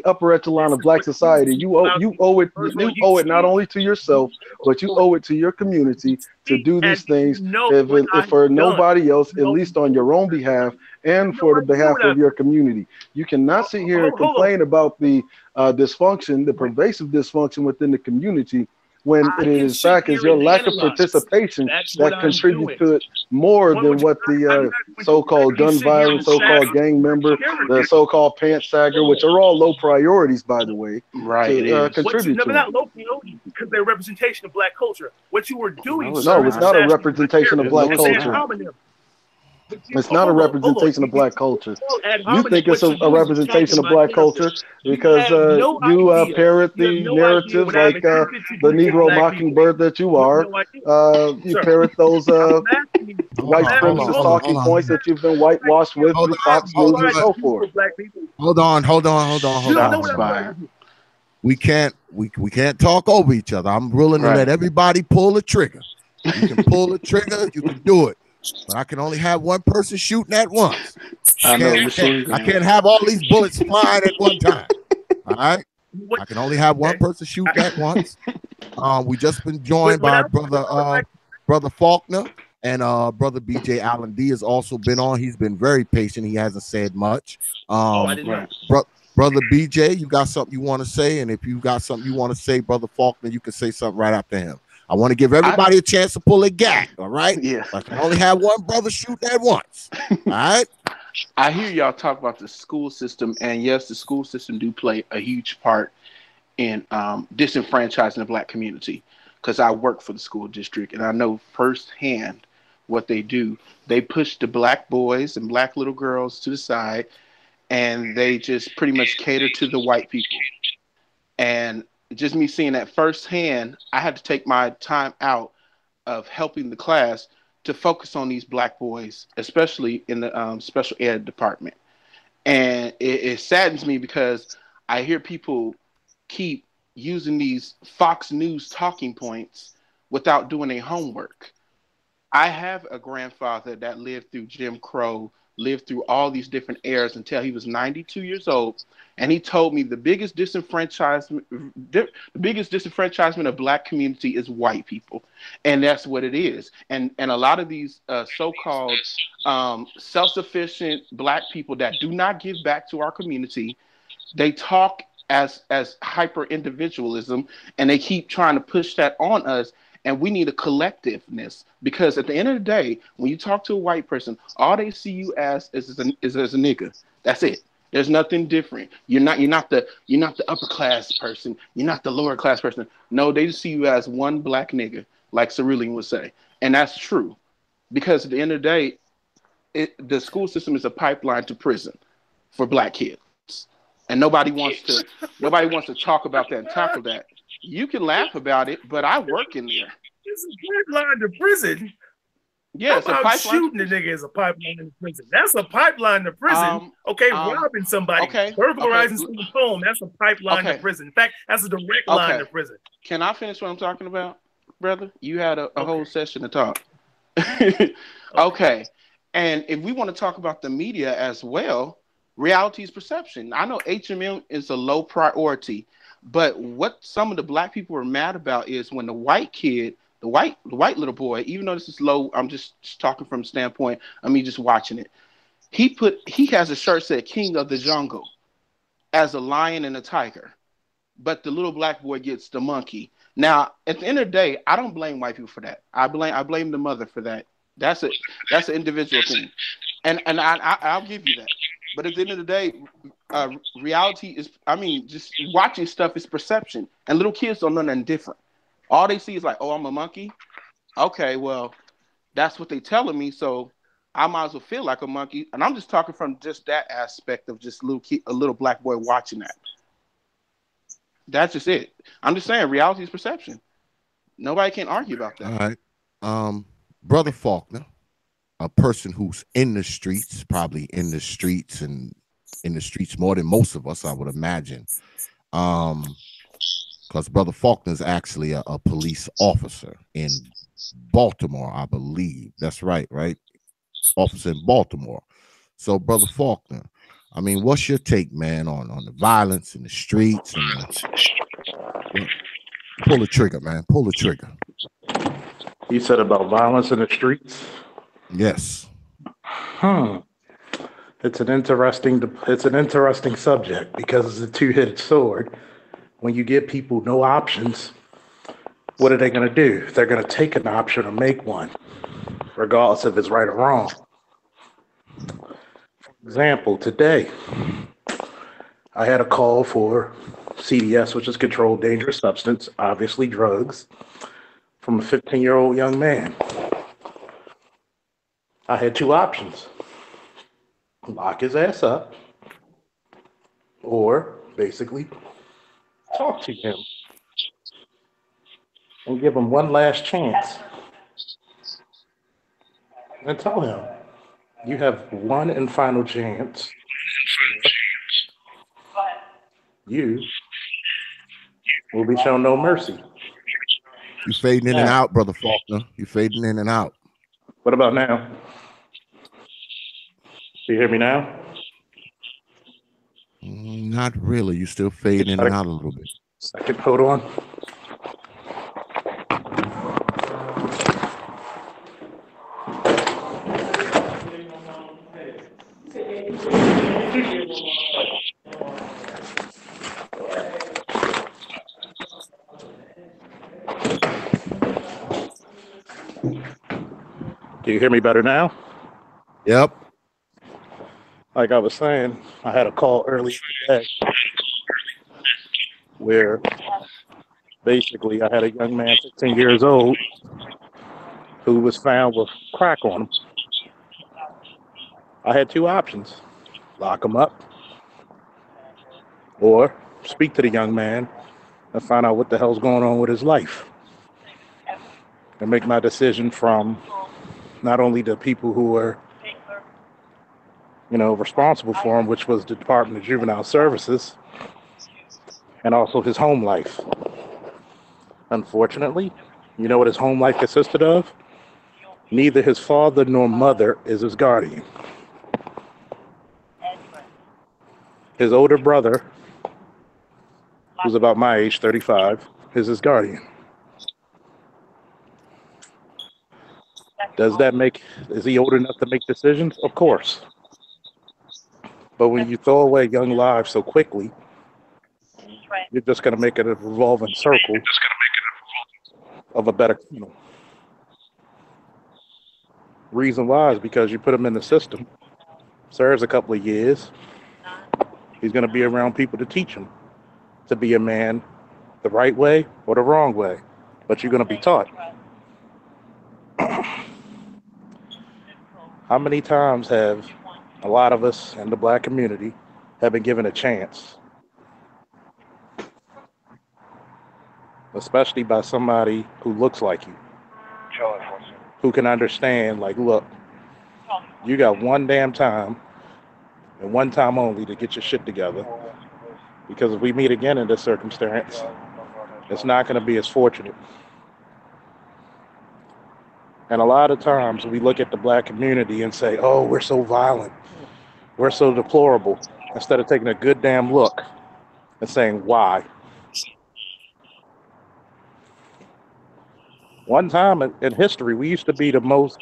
upper echelon of Black society, you owe it not only to yourself, but you owe it to your community to do these things, if for nobody else, at least on your own behalf and for the behalf of your community. You cannot sit here and complain about the dysfunction, the pervasive dysfunction within the community, when it is, in fact, is your lack of participation that contributes to it more than what the so-called gun violence, so-called gang member, the so-called pants sagger, which are all low priorities, by the way, contribute to. Not low priorities because they're a representation of Black culture. What you were doing, no, it's not a representation of Black culture. It's not a representation of Black culture. You think it's a representation of Black culture because you parrot the narratives like the Negro Mockingbird that you are. You parrot those white supremacist talking points that you've been whitewashed with through Fox News and so forth. Hold on. We can't talk over each other. I'm willing to let everybody pull the trigger. You can pull the trigger, you can do it. But I can only have one person shooting at once. I can't have all these bullets flying at one time. All right? I can only have one person shooting at once. We just been joined by brother Faulkner, and brother BjAllenD has also been on. He's been very patient. He hasn't said much. Brother BJ, you got something you want to say? And if you got something you want to say, brother Faulkner, you can say something right after him. I want to give everybody a chance to pull a gag, all right? Yeah. I can only have one brother shoot at once, all right? I hear y'all talk about the school system, and yes, the school system do play a huge part in disenfranchising the Black community, because I work for the school district, and I know firsthand what they do. They push the Black boys and Black little girls to the side, and they just pretty much cater to the white people. And just me seeing that firsthand, I had to take my time out of helping the class to focus on these Black boys, especially in the special ed department. And it saddens me because I hear people keep using these Fox News talking points without doing their homework. I have a grandfather that lived through Jim Crow, lived through all these different eras until he was 92 years old. And he told me the biggest disenfranchisement of black community is white people. And that's what it is. And a lot of these so-called self-sufficient black people that do not give back to our community, they talk as hyper individualism, and they keep trying to push that on us. And we need a collectiveness, because at the end of the day, when you talk to a white person, all they see you as is as a nigga. That's it. There's nothing different. You're not the upper class person. You're not the lower class person. No, they just see you as one black nigga, like Cerulean would say, and that's true. Because at the end of the day, the school system is a pipeline to prison for black kids, and nobody wants to talk about that and tackle that. You can laugh about it, but I work in there. It's a pipeline to prison. Yeah, How about shooting the nigga is a pipeline to prison? That's a pipeline to prison. Robbing somebody, burglarizing someone's home, that's a pipeline to prison. In fact, that's a direct line to prison. Can I finish what I'm talking about, brother? You had a whole session to talk. Okay. And if we want to talk about the media as well, reality is perception. I know HMM is a low priority, but what some of the black people are mad about is when the white kid, the white little boy, even though this is low, I'm just talking from standpoint, I mean, just watching it. He has a shirt said King of the Jungle as a lion and a tiger, but the little black boy gets the monkey. Now, at the end of the day, I don't blame white people for that. I blame the mother for that. That's an individual thing, and I'll give you that. But at the end of the day, reality is, just watching stuff is perception, and little kids don't know nothing different. All they see is like, oh, I'm a monkey. Okay, well, that's what they telling me, so I might as well feel like a monkey. And I'm just talking from just that aspect of just a little black boy watching that. That's just it. I'm just saying, reality is perception. Nobody can argue about that. All right, Brother Faulkner, a person who's in the streets, probably in the streets and in the streets more than most of us, I would imagine. Because Brother Faulkner is actually a police officer in Baltimore, I believe. That's right? Officer in Baltimore. So, Brother Faulkner, I mean, what's your take, man, on the violence in the streets? And pull the trigger, man. Pull the trigger. You said about violence in the streets? Yes. It's an interesting subject because it's a two-headed sword. When you give people no options, what are they going to do? They're going to take an option or make one, regardless if it's right or wrong. For example, today, I had a call for CDS, which is controlled dangerous substance, obviously drugs, from a 15-year-old young man. I had two options: lock his ass up, or basically talk to him and give him one last chance and tell him, you have one and final chance. You will be shown no mercy. You fading in and out, Brother Faulkner. You fading in and out. What about now? Do you hear me now? Not really. You still fading in and out a little bit. Second, hold on. Do you hear me better now? Yep. Like I was saying, I had a call earlier today where basically I had a young man, 15 years old, who was found with crack on him. I had two options: lock him up or speak to the young man and find out what the hell's going on with his life and make my decision from not only the people who were responsible for him, which was the Department of Juvenile Services, and also his home life. Unfortunately, you know what his home life consisted of? Neither his father nor mother is his guardian. His older brother, who's about my age, 35, is his guardian. Is he old enough to make decisions? Of course. But when you throw away young lives so quickly, you're just going to make it a revolving circle of a better criminal. Reason why is because you put him in the system, serves a couple of years, he's going to be around people to teach him to be a man the right way or the wrong way. But you're going to be taught. How many times have a lot of us in the black community have been given a chance, especially by somebody who looks like you, who can understand, like, look, you got one damn time and one time only to get your shit together, because if we meet again in this circumstance, it's not going to be as fortunate. And a lot of times we look at the black community and say, oh, we're so violent, we're so deplorable, instead of taking a good damn look and saying why. One time in history, we used to be the most,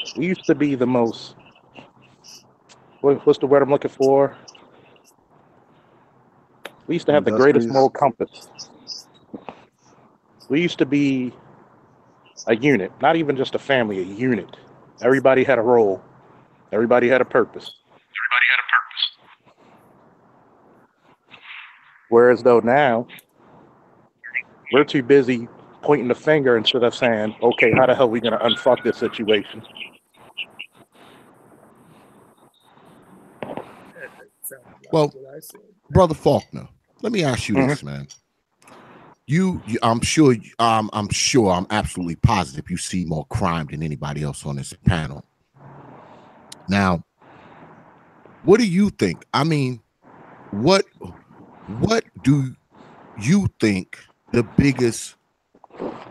what's the word I'm looking for? We used to have the greatest moral compass. We used to be a unit, not even just a family, a unit. Everybody had a role. Everybody had a purpose. Whereas though now, we're too busy pointing the finger instead of saying, okay, how the hell are we going to unfuck this situation? Well, Brother Faulkner, let me ask you this, man. I'm absolutely positive you see more crime than anybody else on this panel. Now, what do you think? I mean, what do you think the biggest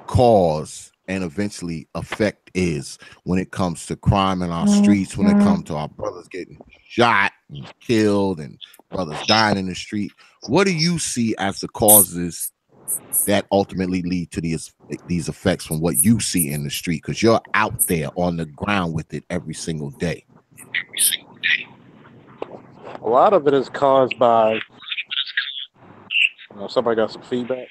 cause and eventually effect is when it comes to crime in our streets, when it comes to our brothers getting shot and killed and brothers dying in the street? What do you see as the causes that ultimately lead to these effects from what you see in the street? Because you're out there on the ground with it every single day. A lot of it is caused by, somebody got some feedback.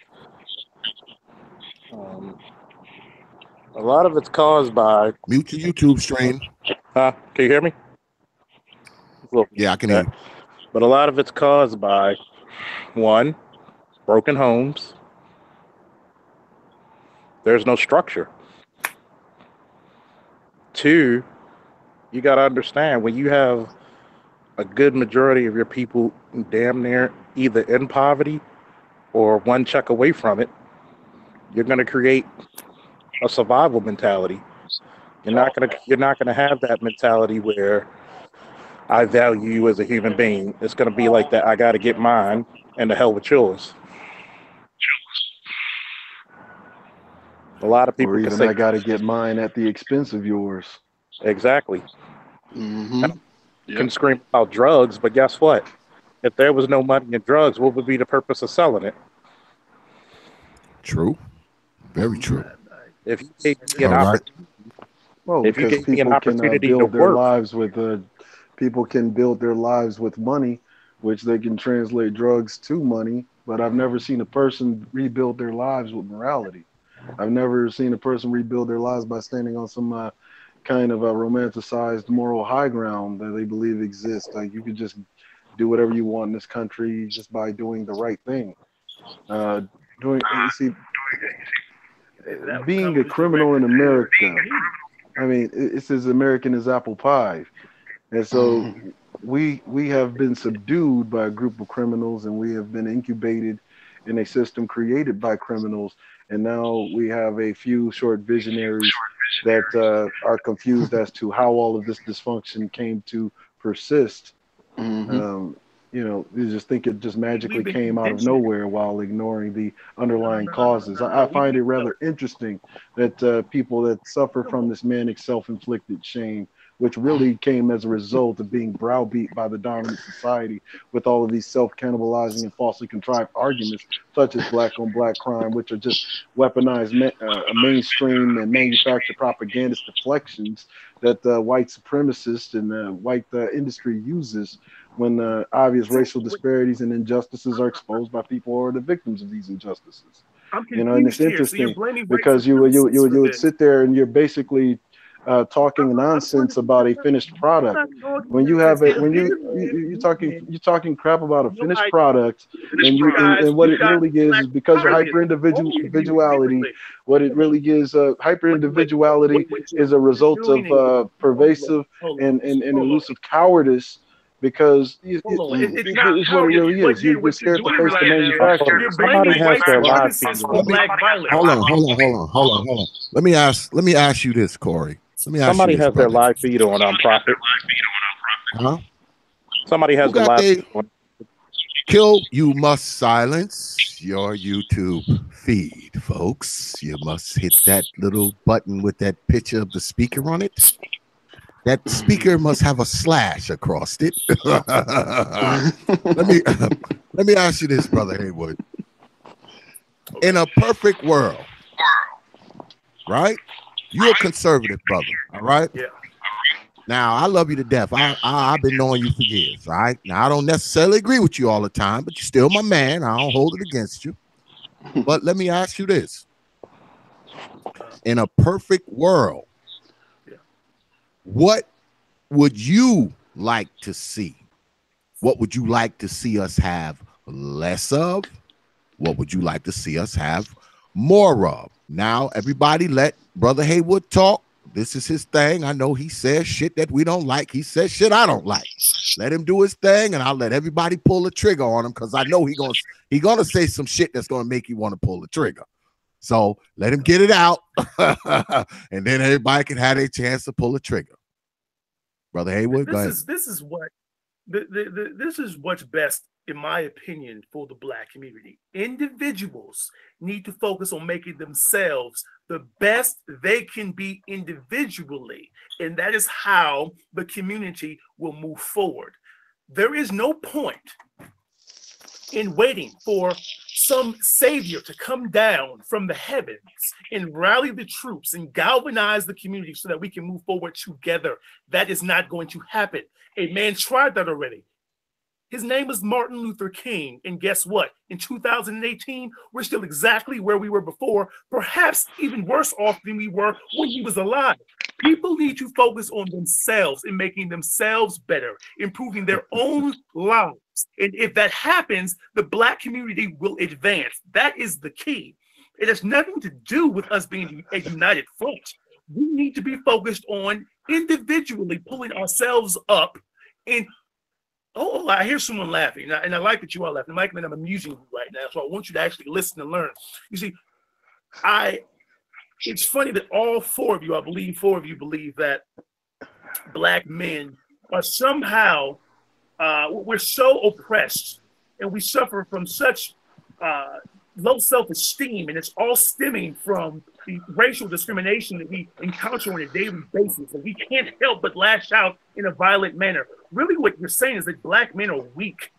A lot of it's caused by... Mute your YouTube stream. Can you hear me? Yeah, I can hear you. But a lot of it's caused by, one, broken homes. There's no structure. Two, you got to understand, when you have a good majority of your people damn near either in poverty or one check away from it, you're going to create a survival mentality. You're not going to have that mentality where I value you as a human being. It's going to be like that. I got to get mine, and the hell with yours. A lot of people or even can say, I got to get mine at the expense of yours. Exactly. You can scream about drugs, but guess what? If there was no money in drugs, what would be the purpose of selling it? True. Very true. If you gave me an opportunity, because people can build their lives with people can build their lives with money, which they can translate drugs to money. But I've never seen a person rebuild their lives with morality. I've never seen a person rebuild their lives by standing on some kind of a romanticized moral high ground that they believe exists. Like, you could just do whatever you want in this country just by doing the right thing. Being a criminal in America, I mean, it's as American as apple pie. And so we have been subdued by a group of criminals, and we have been incubated in a system created by criminals. And now we have a few short visionaries that are confused as to how all of this dysfunction came to persist. You just think it just magically came out of nowhere while ignoring the underlying causes. I find it rather interesting that people that suffer from this manic self-inflicted shame which really came as a result of being browbeat by the dominant society with all of these self-cannibalizing and falsely contrived arguments, such as black on black crime, which are just weaponized mainstream and manufactured propagandist deflections that white supremacists and white industry uses when obvious racial disparities and injustices are exposed by people who are the victims of these injustices. I'm You know, and it's confused here. So you're interesting blaming because white you supremacists for would this. sit there and you're basically talking nonsense about a finished product. When you have it, when you're talking crap about a finished product, and what it really is because your hyper individuality, what it really is, hyper individuality is a result of pervasive and elusive cowardice. Because it's what it really is. You're scared to face the manufacturer. Somebody has their live feed on. Hold on. Let me ask you this, Corey. Let me ask Somebody you this, has their brother. live feed on Prophet. Huh? Somebody has Who the got live they feed on. kill? You must silence your YouTube feed, folks. You must hit that little button with that picture of the speaker on it. That speaker must have a slash across it. let me ask you this, Brother Haywood. In a perfect world, right? You're a conservative brother, all right? Yeah. Now, I love you to death. I've been knowing you for years, all right? Now, I don't necessarily agree with you all the time, but you're still my man. I don't hold it against you. But let me ask you this. In a perfect world, what would you like to see? What would you like to see us have less of? What would you like to see us have more of? Now, everybody let Brother Haywood talk. This is his thing. I know he says shit that we don't like. He says shit I don't like. Let him do his thing, and I'll let everybody pull the trigger on him because I know he gonna say some shit that's gonna make you want to pull the trigger. So let him get it out, and then everybody can have a chance to pull the trigger. Brother Haywood, go ahead. This is what's best, in my opinion, for the Black community. Individuals need to focus on making themselves the best they can be individually, and that is how the community will move forward. There is no point in waiting for some savior to come down from the heavens and rally the troops and galvanize the community so that we can move forward together. That is not going to happen. A man tried that already. His name is Martin Luther King. And guess what? In 2018, we're still exactly where we were before, perhaps even worse off than we were when he was alive. People need to focus on themselves and making themselves better, improving their own lives. And if that happens, the Black community will advance. That is the key. It has nothing to do with us being a united front. We need to be focused on individually pulling ourselves up. And oh, I hear someone laughing. And I like that you are laughing. Mike, I'm amusing you right now. So I want you to actually listen and learn. You see, it's funny that all four of you, I believe four of you believe that Black men are somehow, we're so oppressed and we suffer from such low self-esteem, and it's all stemming from the racial discrimination that we encounter on a daily basis, and we can't help but lash out in a violent manner. Really what you're saying is that Black men are weak,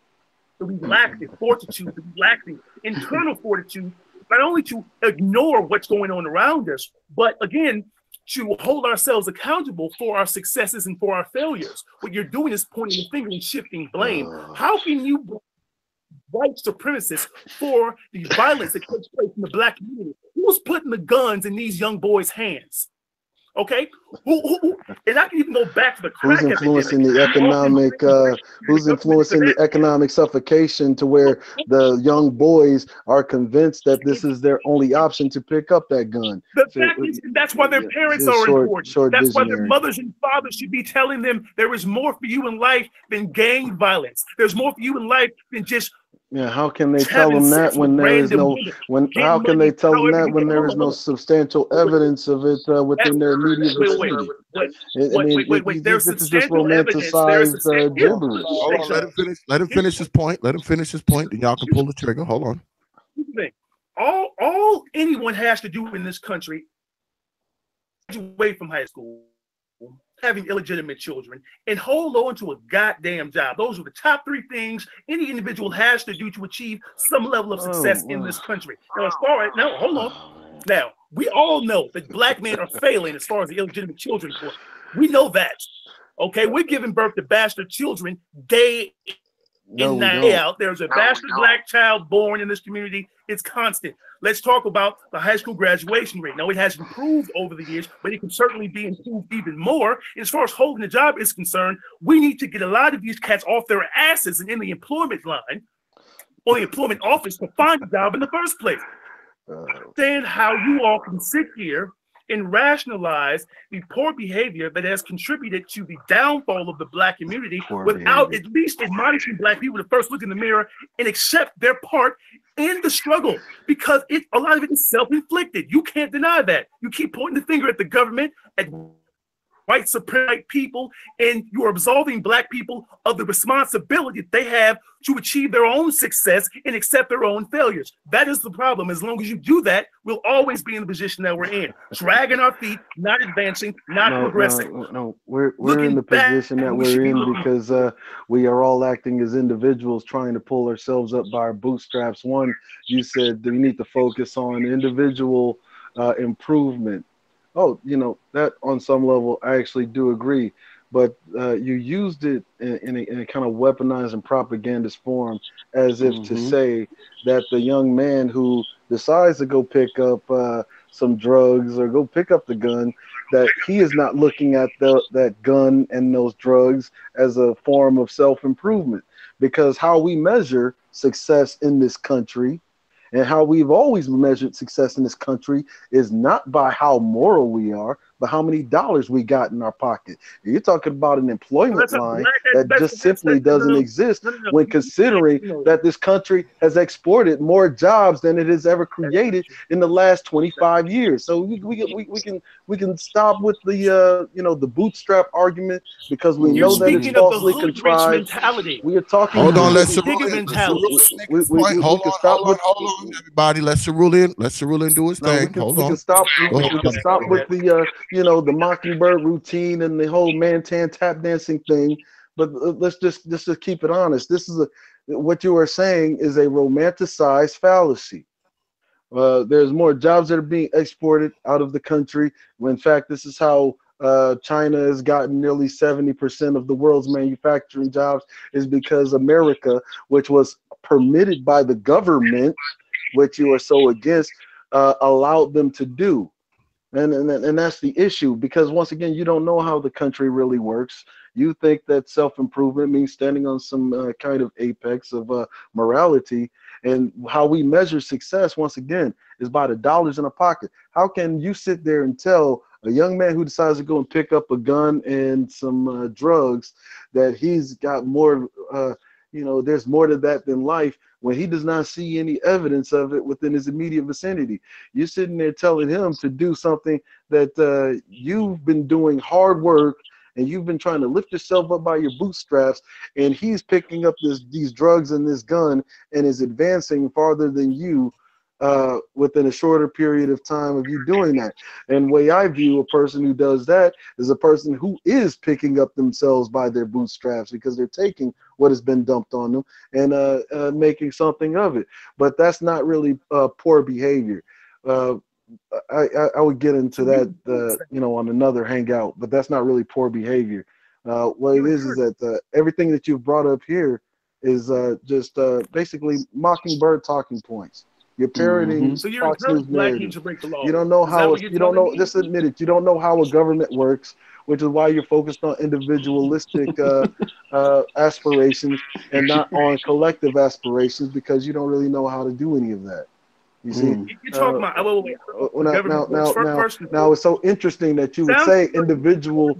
that we lack the fortitude, that we lack the internal fortitude, not only to ignore what's going on around us, but again, to hold ourselves accountable for our successes and for our failures. What you're doing is pointing the finger and shifting blame. How can you blame white supremacists for the violence that takes place in the Black community? Who's putting the guns in these young boys' hands? Okay, who and I can even go back to the crack who's influencing the economic who's influencing the economic suffocation to where the young boys are convinced that this is their only option to pick up that gun. The fact is, that's why their parents are important. That's why their mothers and fathers should be telling them there is more for you in life than gang violence. There's more for you in life than just how can they tell them that when there is no how can they tell them that when there is no substantial evidence of it within their immediate vicinity? There's this is just romanticized gibberish. Hold on, let him finish his point. Let him finish his point, then y'all can pull the trigger. Hold on. All anyone has to do in this country, away from high school, having illegitimate children, and hold on to a goddamn job. Those are the top 3 things any individual has to do to achieve some level of success in this country. Now, as far as now, hold on. Now, we all know that black men are failing as far as the illegitimate children go. We know that. Okay, we're giving birth to bastard children day in and day out. There's a bastard black child born in this community. It's constant. Let's talk about the high school graduation rate. Now, it has improved over the years, but it can certainly be improved even more. As far as holding a job is concerned, we need to get a lot of these cats off their asses and in the employment line or the employment office to find a job in the first place. Understand how you all can sit here and rationalize the poor behavior that has contributed to the downfall of the black community without at least admonishing black people to first look in the mirror and accept their part in the struggle, because a lot of it is self-inflicted. You can't deny that. You keep pointing the finger at the government, at white supremacist people, and you're absolving black people of the responsibility that they have to achieve their own success and accept their own failures. That is the problem. As long as you do that, we'll always be in the position that we're in, dragging our feet, not advancing, not progressing. No, we're in the position that we're in because we are all acting as individuals trying to pull ourselves up by our bootstraps. One, you said that we need to focus on individual improvement. Oh, that on some level, I actually do agree. But you used it in a kind of weaponized and propagandist form as if to say that the young man who decides to go pick up some drugs or go pick up the gun, that he is not looking at that gun and those drugs as a form of self-improvement. Because how we measure success in this country and how we've always measured success in this country is not by how moral we are, but how many dollars we got in our pocket. You're talking about an employment line that just simply doesn't exist when considering that this country has exported more jobs than it has ever created in the last 25 years. So we can stop with the the bootstrap argument because we know that it's falsely contrived. We are talking. Hold on, let's Cerulean everybody. Let Cerulean do his thing. Hold on. We can stop with the the Mockingbird routine and the whole man-tan tap dancing thing, but let's just keep it honest. This is what you are saying is a romanticized fallacy. There's more jobs that are being exported out of the country. When in fact, this is how China has gotten nearly 70% of the world's manufacturing jobs, is because America, which was permitted by the government, which you are so against, allowed them to do. And that's the issue, because once again, you don't know how the country really works. You think that self-improvement means standing on some kind of apex of morality, and how we measure success, once again, is by the dollars in a pocket. How can you sit there and tell a young man who decides to go and pick up a gun and some drugs that he's got more, there's more to that than life, when he does not see any evidence of it within his immediate vicinity? You're sitting there telling him to do something that you've been doing hard work and you've been trying to lift yourself up by your bootstraps, and he's picking up these drugs and this gun and is advancing farther than you within a shorter period of time of you doing that. And the way I view a person who does that is a person who is picking up themselves by their bootstraps, because they're taking what has been dumped on them and making something of it. But that's not really poor behavior. I would get into that, on another hangout, but that's not really poor behavior. What it is that everything that you've brought up here is just basically Mockingbird talking points. You're parroting So you're encouraging black people to break the law. You don't know how just admit it. You don't know how a government works, which is why you're focused on individualistic aspirations and not on collective aspirations, because you don't really know how to do any of that. You see, you're talking about now it's so interesting that you would say individual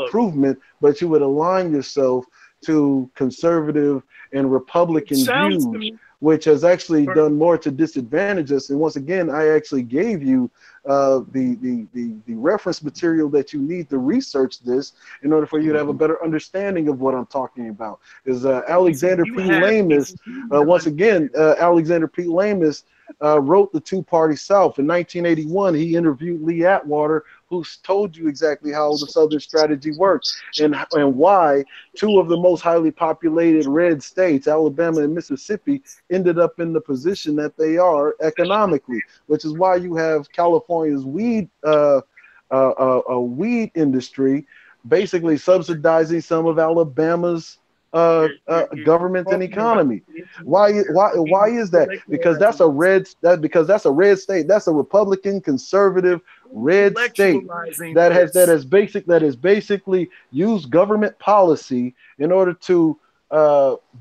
improvement, but you would align yourself to conservative and Republican views, which has actually done more to disadvantage us. And once again, I actually gave you the reference material that you need to research this in order for you to have a better understanding of what I'm talking about. Is Alexander P. Lamas, once again, Alexander P. Lamas wrote The Two-Party South. In 1981, he interviewed Lee Atwater who's told you exactly how the Southern strategy works and why two of the most highly populated red states, Alabama and Mississippi, ended up in the position that they are economically, which is why you have California's weed industry basically subsidizing some of Alabama's government and economy. Why is that? Because that's a red state. That's a Republican conservative red state that has basically used government policy in order to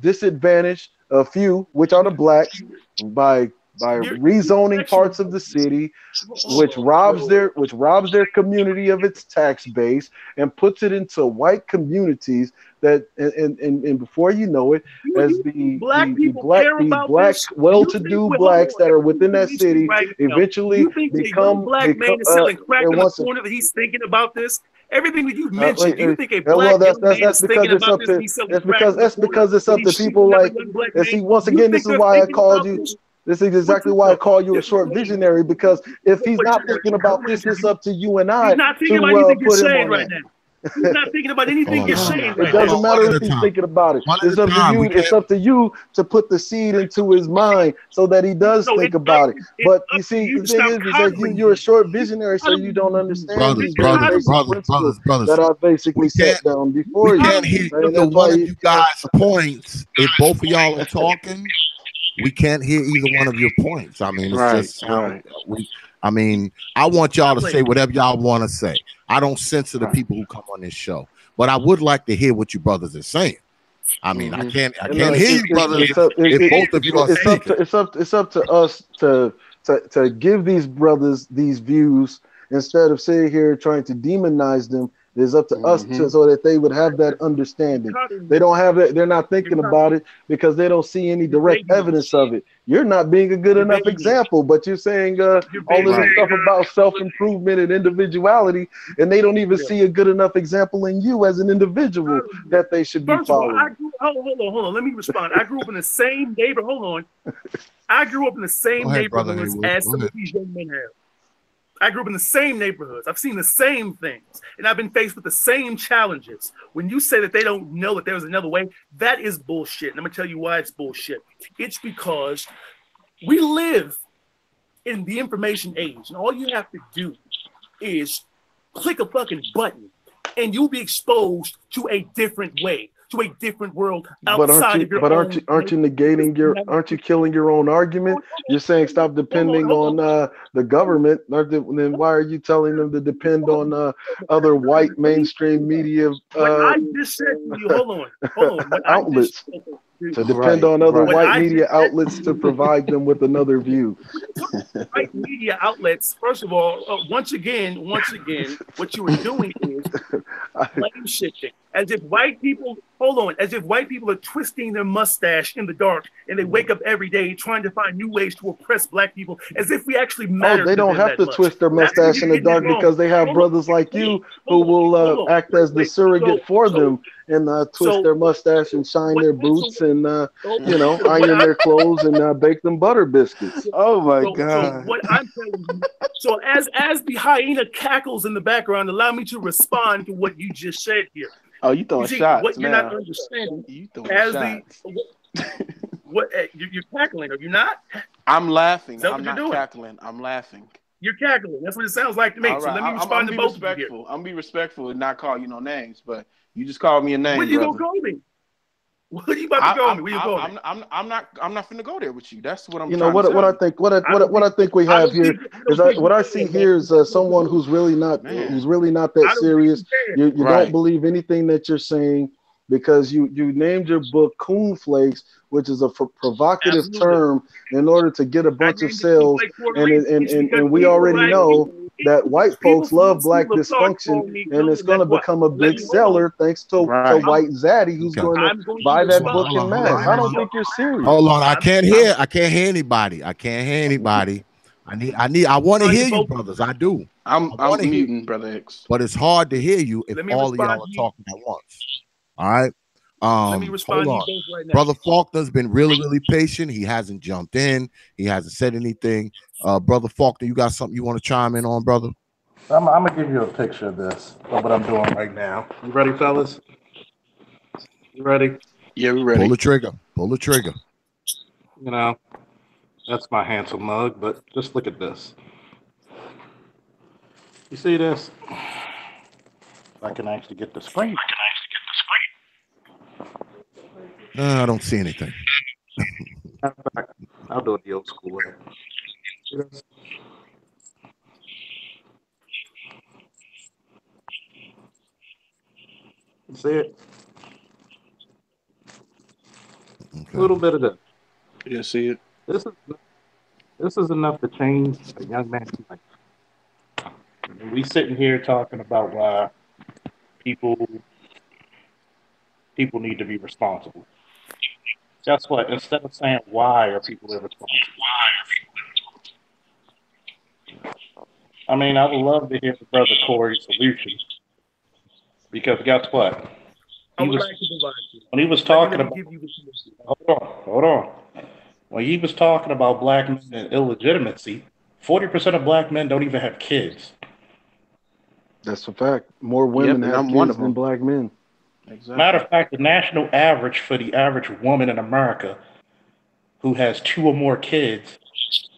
disadvantage a few, which are the blacks, by rezoning parts of the city, which robs their community of its tax base and puts it into white communities that and before you know it, as the black well-to-do blacks that are within that city eventually become black man is selling crack in the corner that he's thinking about this. Everything that you mentioned, do you think a black man is thinking about this? That's because it's up to people like, and see, once again, this is why I called you. This is exactly why I call you a short visionary, because if he's not thinking about this, it's up to you and I to put him on right now. He's not thinking about anything you're saying. It doesn't matter if he's thinking about it. It's up to you. It's up to you to put the seed into his mind so that he does think about it. But you see, the thing is that you're a short visionary, so you don't understand these brothers that I basically set down before you. We can't hear either one of you guys' points if both of y'all are talking. We can't hear either one of your points. I mean, it's just I mean, I want y'all to say whatever y'all want to say. I don't censor the people who come on this show, but I would like to hear what you brothers are saying. I mean, I can't hear you, brothers. If both of you are speaking. It's up to us to give these brothers these views instead of sitting here trying to demonize them. It's up to us so that they would have that understanding. They don't have it. They're not thinking about it because they don't see any direct evidence of it. You're not being a good enough example, but you're saying all of this stuff about self-improvement and individuality, and they don't even see a good enough example in you as an individual that they should be following. Hold on. Let me respond. I grew up in the same neighborhood. Hold on. I grew up in the same neighborhoods as some of these young men have. I grew up in the same neighborhoods. I've seen the same things, and I've been faced with the same challenges. When you say that they don't know that there's another way, that is bullshit. And I'm gonna tell you why it's bullshit. It's because we live in the information age, and all you have to do is click a fucking button, and you'll be exposed to a different way, to a different world outside of your own. Aren't you negating aren't you killing your own argument? You're saying stop depending on the government. Then why are you telling them to depend on other white mainstream media I just said to you, hold on. outlets? To depend on other white media outlets to provide them with another view. White media outlets, first of all, once again, what you were doing is blame shifting. As if white people are twisting their mustache in the dark and they wake up every day trying to find new ways to oppress black people, as if we actually matter. Oh, they don't have to twist their mustache in the dark because they have brothers like you who will act as the surrogate for them and twist their mustache and shine their boots and iron their clothes and bake them butter biscuits. Oh my God! So what I'm telling you, so as the hyena cackles in the background, allow me to respond to what you just said here. Oh, you throwing shots? What you're not understanding? You throwing shots? What you're cackling? Are you not? I'm laughing. I'm not cackling. I'm laughing. You're cackling. That's what it sounds like to me. Right. So let me respond to both of you. I'm gonna be respectful and not call you no names, but you just called me a name. What are you gonna call me? What are you about to call me? Where you going? I'm not finna go there with you. That's what I'm. What I think we have here is what I see here is someone who's really not that serious. You don't believe anything that you're saying because you named your book Coon Flakes, which is a provocative term in order to get a bunch of sales, and we already know that white folks love black dysfunction, and it's going to become a big seller thanks to white Zaddy, who's going to buy that book in mass. I don't think you're serious. Hold on, I can't hear anybody. I want to hear you, brothers. I do. I'm muting, Brother X. But it's hard to hear you if all of y'all are talking at once. All right. Let me respond hold on. to you both right now. Brother Faulkner's been really, really patient. He hasn't jumped in. He hasn't said anything. Brother Faulkner, you got something you want to chime in on, brother? I'm gonna give you a picture of this, of what I'm doing right now. You ready, fellas? You ready? Yeah, we Pull ready. the trigger. Pull the trigger. You know, that's my handsome mug, but just look at this. You see this? If I can actually get the screen. I don't see anything. Matter of fact, I'll do it the old school way. See this? You see it? Okay. A little bit of this. You see it? This is enough to change a young man's life. And we sitting here talking about why people need to be responsible. Guess what? Instead of saying why are people irresponsible, I mean, I would love to hear the brother Cory's solution because guess what? I would like to provide you. When he was Let talking me about, give you the solution. hold on. When he was talking about black men and illegitimacy, 40% of black men don't even have kids. That's a fact. More women and have I'm one kids of than them. black men. Exactly. Matter of fact, the national average for the average woman in America who has 2 or more kids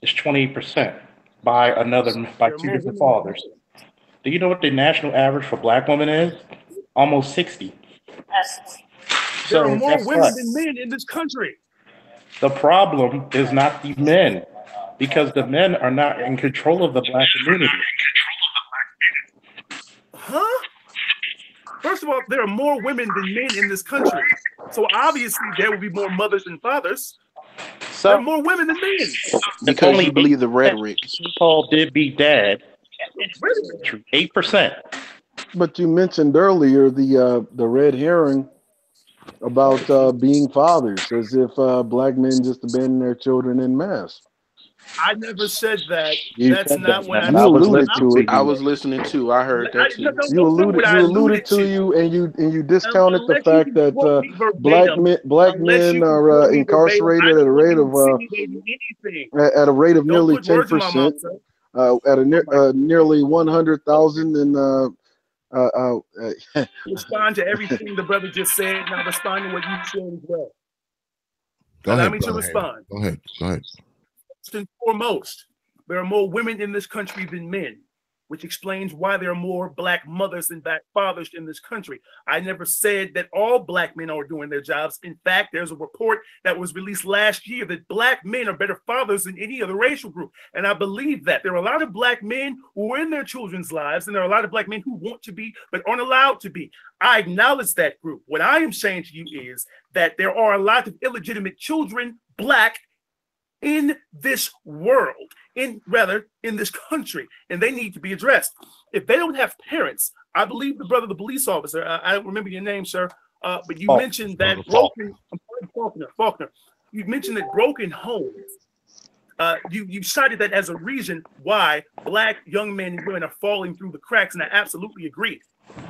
is 28% by There are two more different women than fathers. Do you know what the national average for black women is? Almost 60. There are So more guess women what? than men in this country. The problem is not the men, because the men are not in control of the black community. Huh? First of all, there are more women than men in this country. So obviously there will be more mothers than fathers. There are So more women than men. Because only you believe the 8% rhetoric. so-called deadbeat dad. 8%. But you mentioned earlier the red herring about being fathers, as if black men just abandon their children in mass. I never said that. You That's said not that, what I man. You I was alluded listening to to it. I you. was listening too. I heard that too. Don't You say what I alluded to to. you, and you discounted the Unless you fact can that quote me black verbatim. men Unless you can are quote me verbatim. I incarcerated at don't a want rate you of insinuating anything. at a rate of Don't nearly put words in my 10%, mouth, sir. at a Oh my nearly 100,000 in respond to everything the brother just said, and I'll respond to what you said as well. Go Allow ahead, me to Brother Haywood. respond. Go ahead. Go ahead. First and foremost, there are more women in this country than men, which explains why there are more black mothers than black fathers in this country. I never said that all black men are doing their jobs. In fact, there's a report that was released last year that black men are better fathers than any other racial group. And I believe that there are a lot of black men who are in their children's lives, and there are a lot of black men who want to be, but aren't allowed to be. I acknowledge that group. What I am saying to you is that there are a lot of illegitimate children, black, in this world, in this country, and they need to be addressed. If they don't have parents, I believe the brother, the police officer, I don't remember your name, sir, but you mentioned that Faulkner. You mentioned that broken homes. You cited that as a reason why black young men and women are falling through the cracks, and I absolutely agree.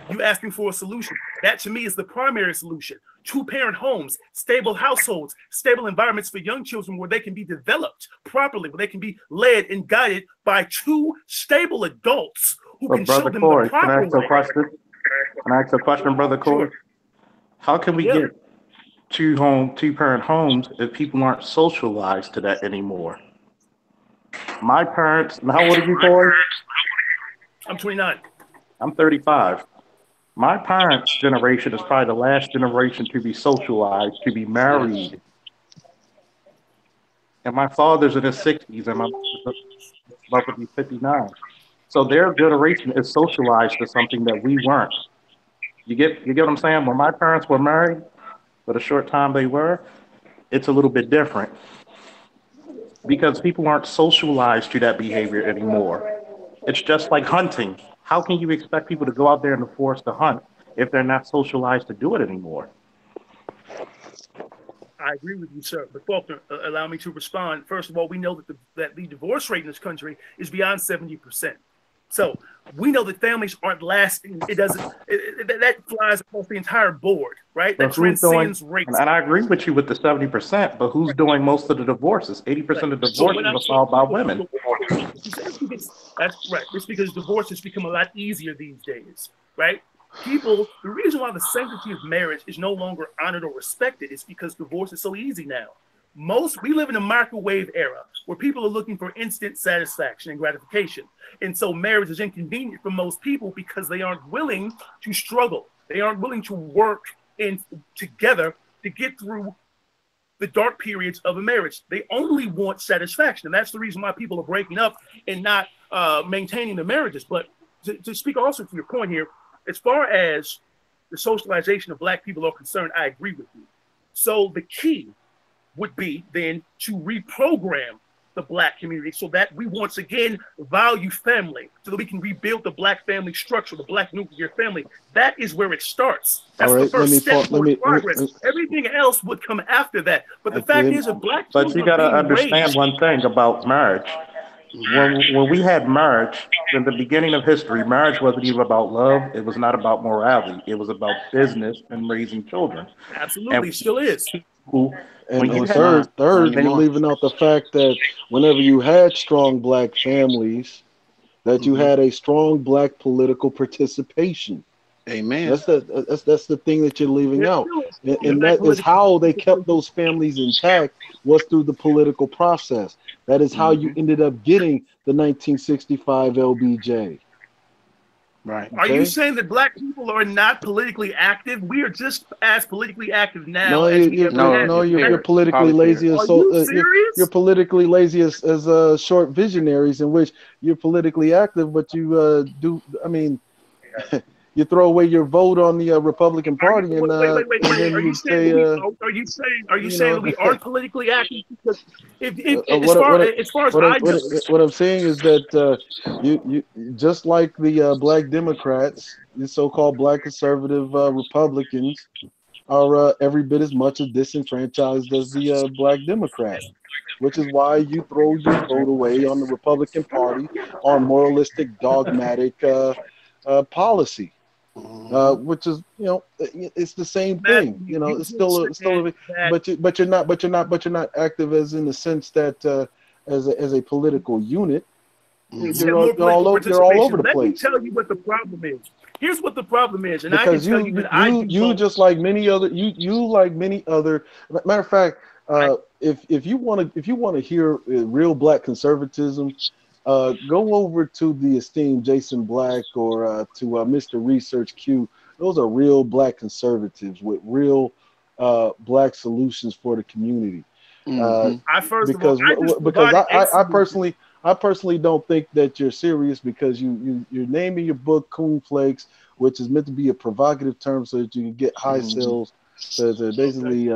You asking for a solution. That to me is the primary solution. 2-parent homes, stable households, stable environments for young children where they can be developed properly, where they can be led and guided by 2 stable adults who can show them the proper way. Can I ask a question, Brother Cory? Sure. How can we get 2-parent homes if people aren't socialized to that anymore? My parents, and how old are you, Cory? I'm 29. I'm 35. My parents' generation is probably the last generation to be socialized, to be married. And my father's in his 60s, and my mother's about to be 59. So their generation is socialized to something that we weren't. You get what I'm saying? When my parents were married, for the short time they were, it's a little bit different because people aren't socialized to that behavior anymore. It's just like hunting. How can you expect people to go out there in the forest to hunt if they're not socialized to do it anymore? I agree with you, sir. But Faulkner, allow me to respond. First of all, we know that the divorce rate in this country is beyond 70%. So we know that families aren't lasting. It doesn't. That flies across the entire board, right? But That who's doing? transcends race. And I agree with you with the 70%. But who's doing most of the divorces? 80% of So divorces when I are say filed by women. that's right. It's because divorce has become a lot easier these days, right? People, the reason why the sanctity of marriage is no longer honored or respected is because divorce is so easy now. We live in a microwave era where people are looking for instant satisfaction and gratification. And so marriage is inconvenient for most people because they aren't willing to struggle. They aren't willing to work together to get through the dark periods of a marriage. They only want satisfaction. And that's the reason why people are breaking up and not maintaining their marriages. But to speak also to your point here, as far as the socialization of Black people are concerned, I agree with you. So the key would be then to reprogram the Black community so that we once again value family, so that we can rebuild the Black family structure, the Black nuclear family. That is where it starts. That's the first step towards progress. Everything else would come after that. But the fact is, if Black But you got to understand one thing about marriage. When we had marriage in the beginning of history, marriage wasn't even about love. It was not about morality. It was about business and raising children. Absolutely, still is. And third, you're leaving out the fact that whenever you had strong Black families, that you had a strong Black political participation. Amen. That's the thing that you're leaving out, and that is how they kept those families intact, was through the political process. That is how you ended up getting the 1965 LBJ. Right. Okay? Are you saying that Black people are not politically active? We are just as politically active now. No, you're politically lazy. You're politically lazy as short visionaries, in which you're politically active, but you do. I mean. You throw away your vote on the Republican Party, and then you say, "Are you saying that we aren't politically active?" Because as far as what I'm saying is that you just like the Black Democrats, the so-called Black conservative Republicans are every bit as much as disenfranchised as the Black Democrat, which is why you throw your vote away on the Republican Party on moralistic, dogmatic policy. Which is, it's the same thing. It's still but you're not active as in the sense that as a political unit. You're all over the place. Let me tell you what the problem is. Here's what the problem is, and because I can tell you that you just like many other matter of fact, if you want to hear real Black conservatism, go over to the esteemed Jason Black or to Mr. Research Q. Those are real Black conservatives with real Black solutions for the community. I personally don't think that you're serious, because you're naming your book Coon Flakes, which is meant to be a provocative term so that you can get high sales, to basically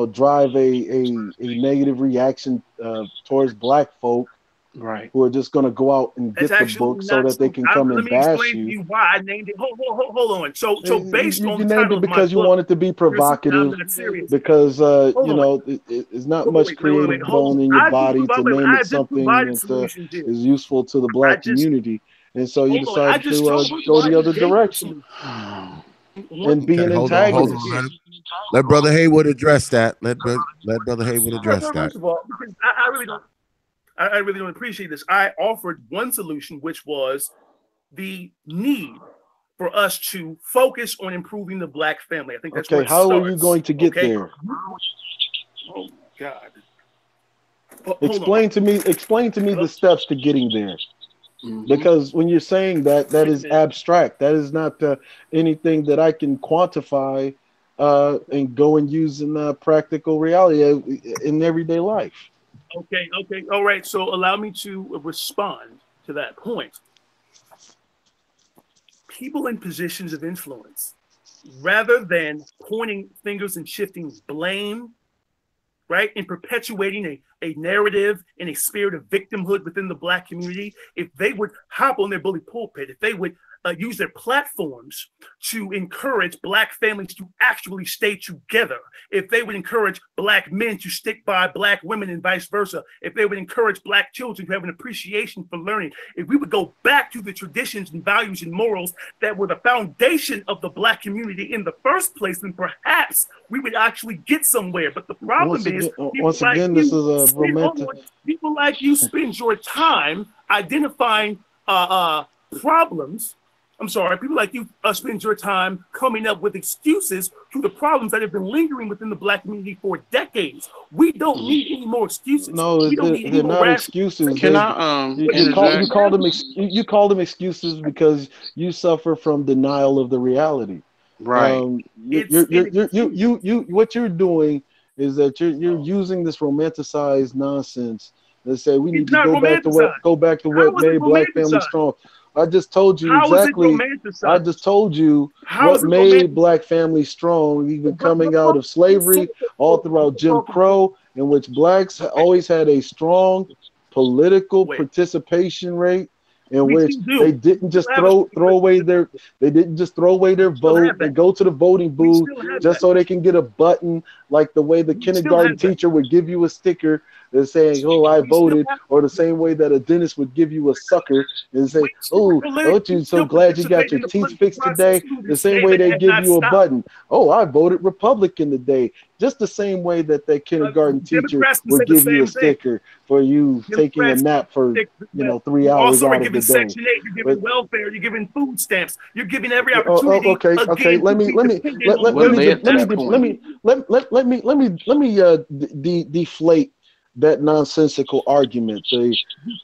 drive a negative reaction towards Black folk. Right. Who are just going to go out and get the book so that they can come and bash you. Let me explain to you why I named it. Hold on. So based on you named it because you want it to be provocative. Because it's not much creative bone in your body to name it something that is useful to the Black community, and so you decided to go the other direction and be an antagonist. Hold on. Let Brother Haywood address that. Let Brother Haywood address that. First of all, because I really don't appreciate this. I offered one solution, which was the need for us to focus on improving the Black family. I think that's where it starts. How are you going to get there? Oh God! Explain to me the steps to getting there. Because when you're saying that is abstract. That is not anything that I can quantify and go and use in practical reality in everyday life. Okay. All right. So allow me to respond to that point. People in positions of influence, rather than pointing fingers and shifting blame, right, and perpetuating a narrative and a spirit of victimhood within the Black community, if they would hop on their bully pulpit, if they would use their platforms to encourage Black families to actually stay together, if they would encourage Black men to stick by Black women and vice versa, if they would encourage Black children to have an appreciation for learning, if we would go back to the traditions and values and morals that were the foundation of the Black community in the first place, then perhaps we would actually get somewhere. But the problem once again, this is a romantic. People like you spend your time identifying problems. I'm sorry, people like you spend your time coming up with excuses to the problems that have been lingering within the Black community for decades. We don't need any more excuses. No, they're not excuses. Can I you call them excuses because you suffer from denial of the reality. Right. What you're doing is that you're using this romanticized nonsense that say we need to go back to what made Black families strong. I just told you exactly. I just told you what made Black families strong, even coming out of slavery, all throughout Jim Crow, in which Blacks always had a strong political participation rate, in which they didn't just throw away their vote and go to the voting booth just so they can get a button, like the way the kindergarten teacher would give you a sticker and saying, "Oh, I voted," or the same way that a dentist would give you a sucker and say, "Oh, aren't you so glad you got your teeth fixed today?" The same way they give you a button. "Oh, I voted Republican today." Just the same way that kindergarten teacher would give you a sticker for you taking a nap for 3 hours out of the day. Section 8, you're giving welfare, you're giving food stamps, you're giving every opportunity. Okay. Let me deflate that nonsensical argument. See,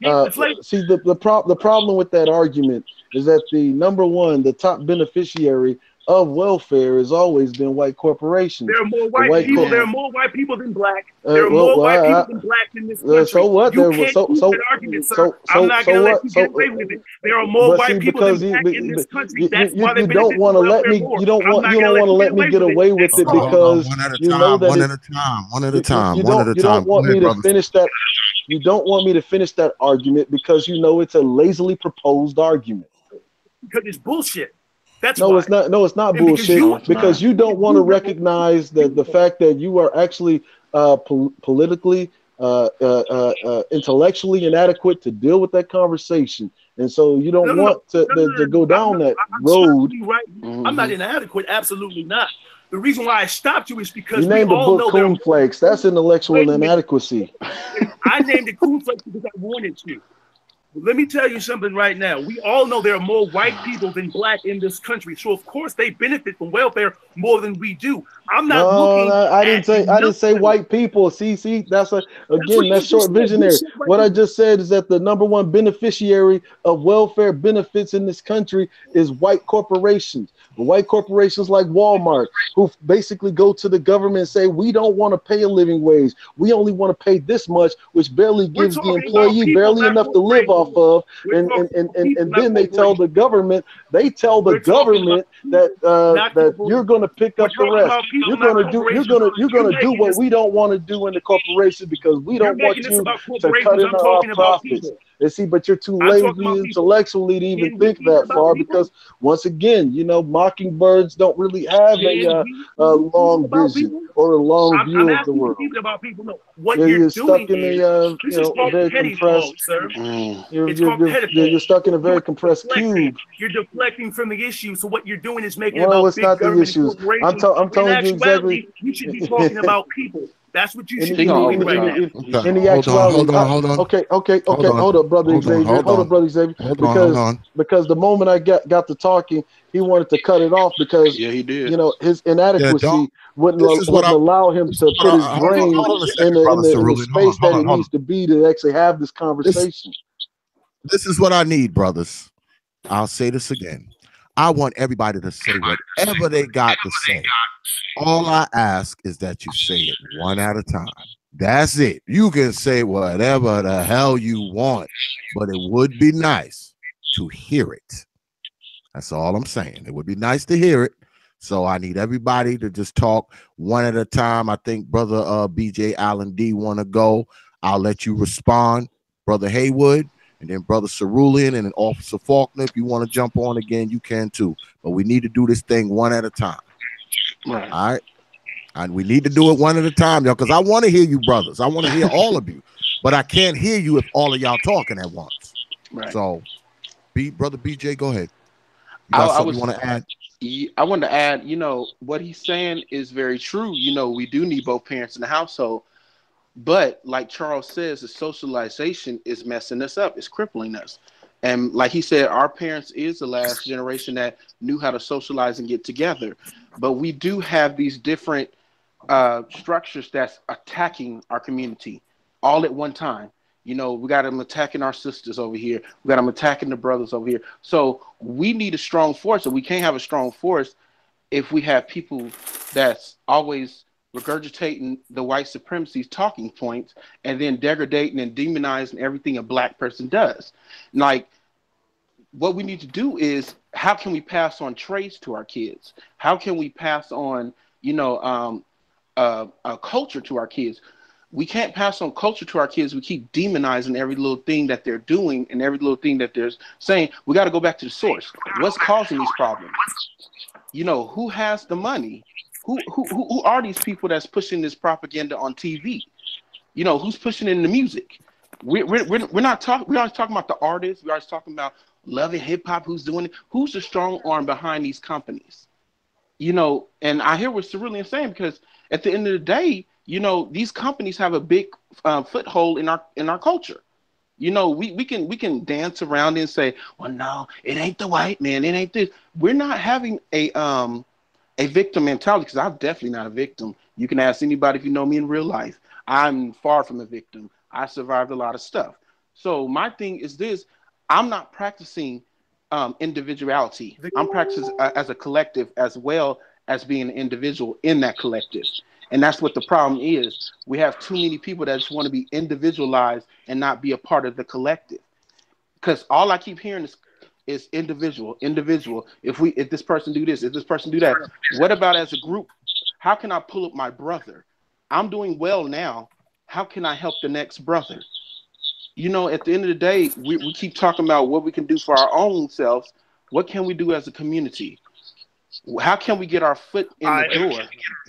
the problem with that argument is that the top beneficiary of welfare has always been white corporations. There are more white people. There are more white people than Black. There are more white people than Black in this country. So what? You can't use that argument, sir. I'm not going to let you get away with it. There are more white people than Black in this country. That's why they don't want to let me. You don't want to let me get away with it because you know that one at a time. You don't want me to finish that. You don't want me to finish that argument because you know it's a lazily proposed argument. Because it's bullshit. That's no, why. it's not. No, it's not bullshit. Because you don't want to recognize that the fact that you are actually politically, intellectually inadequate to deal with that conversation, and so you don't want to go down that road. Right. I'm not inadequate. Absolutely not. The reason why I stopped you is because you named the book Coonflakes. That's intellectual inadequacy. I named it Coonflakes because I wanted to. Let me tell you something right now. We all know there are more white people than Black in this country, so of course they benefit from welfare more than we do. I'm not looking. I didn't say white people. See, that's short visionary. What I just said is that the number one beneficiary of welfare benefits in this country is white corporations. White corporations like Walmart, who basically go to the government and say, we don't want to pay a living wage. We only want to pay this much, which barely gives the employee barely enough to live off of. And then they tell the government, that you're going to pick up the rest. You're going to do what we don't want to do in the corporation because we don't want you to cut in our profits. And see, but you're too lazy intellectually to even think that far because once again, mockingbirds don't really have a long vision or a long view of the world. What you're stuck in a very compressed. You're stuck in a very compressed cube. You're deflecting from the issue. So what you're doing is making about big government and corporations. I'm telling you exactly. You should be talking about people. That's what you should be doing right now. In the actuality, hold on. Okay. Hold up, brother Xavier. Because the moment I got to talking, he wanted to cut it off because he did. His inadequacy wouldn't allow him to put his brain in the space that it needs to be to actually have this conversation. This is what I need, brothers. I'll say this again. I want everybody to say whatever they got to say. All I ask is that you say it one at a time. That's it. You can say whatever the hell you want, but it would be nice to hear it. That's all I'm saying. It would be nice to hear it. So I need everybody to just talk one at a time. I think brother BjAllenD want to go. I'll let you respond, Brother Haywood, and then Brother Cerulean, and then Officer Faulkner. If you want to jump on again, you can too. But we need to do this thing one at a time. Right. All right. And we need to do it one at a time, y'all, because I want to hear you, brothers. I want to hear all of you. But I can't hear you if all of y'all talking at once. Right. So, Brother BJ, go ahead. You got something you want to add? I wanted to add, you know, what he's saying is very true. You know, we do need both parents in the household. But like Charles says, the socialization is messing us up. It's crippling us. And like he said, our parents is the last generation that knew how to socialize and get together. But we do have these different structures that's attacking our community all at one time. You know, we got them attacking our sisters over here. We got them attacking the brothers over here. So we need a strong force, and we can't have a strong force if we have people that's always regurgitating the white supremacy's talking points and then degrading and demonizing everything a black person does. Like, what we need to do is, how can we pass on traits to our kids? How can we pass on, you know, a culture to our kids? We can't pass on culture to our kids. We keep demonizing every little thing that they're doing and every little thing that they're saying. We got to go back to the source. What's causing these problems? You know, who has the money? Who are these people that's pushing this propaganda on TV? You know, who's pushing in the music? We're not talking. We're always talking about the artists. We're always talking about love and hip hop. Who's doing it? Who's the strong arm behind these companies? You know, and I hear what Cerulean saying, because at the end of the day, you know, these companies have a big foothold in our culture. You know, we can dance around and say, well, no, it ain't the white man. It ain't this. We're not having a victim mentality, because I'm definitely not a victim. You can ask anybody if you know me in real life. I'm far from a victim. I survived a lot of stuff. So my thing is this: I'm not practicing individuality. I'm practicing as a collective, as well as being an individual in that collective. And that's what the problem is. We have too many people that just want to be individualized and not be a part of the collective. Because all I keep hearing is individual. If this person do this, if this person do that, what about as a group? How can I pull up my brother? I'm doing well now. How can I help the next brother? You know, at the end of the day, we keep talking about what we can do for our own selves. What can we do as a community? How can we get our foot in the door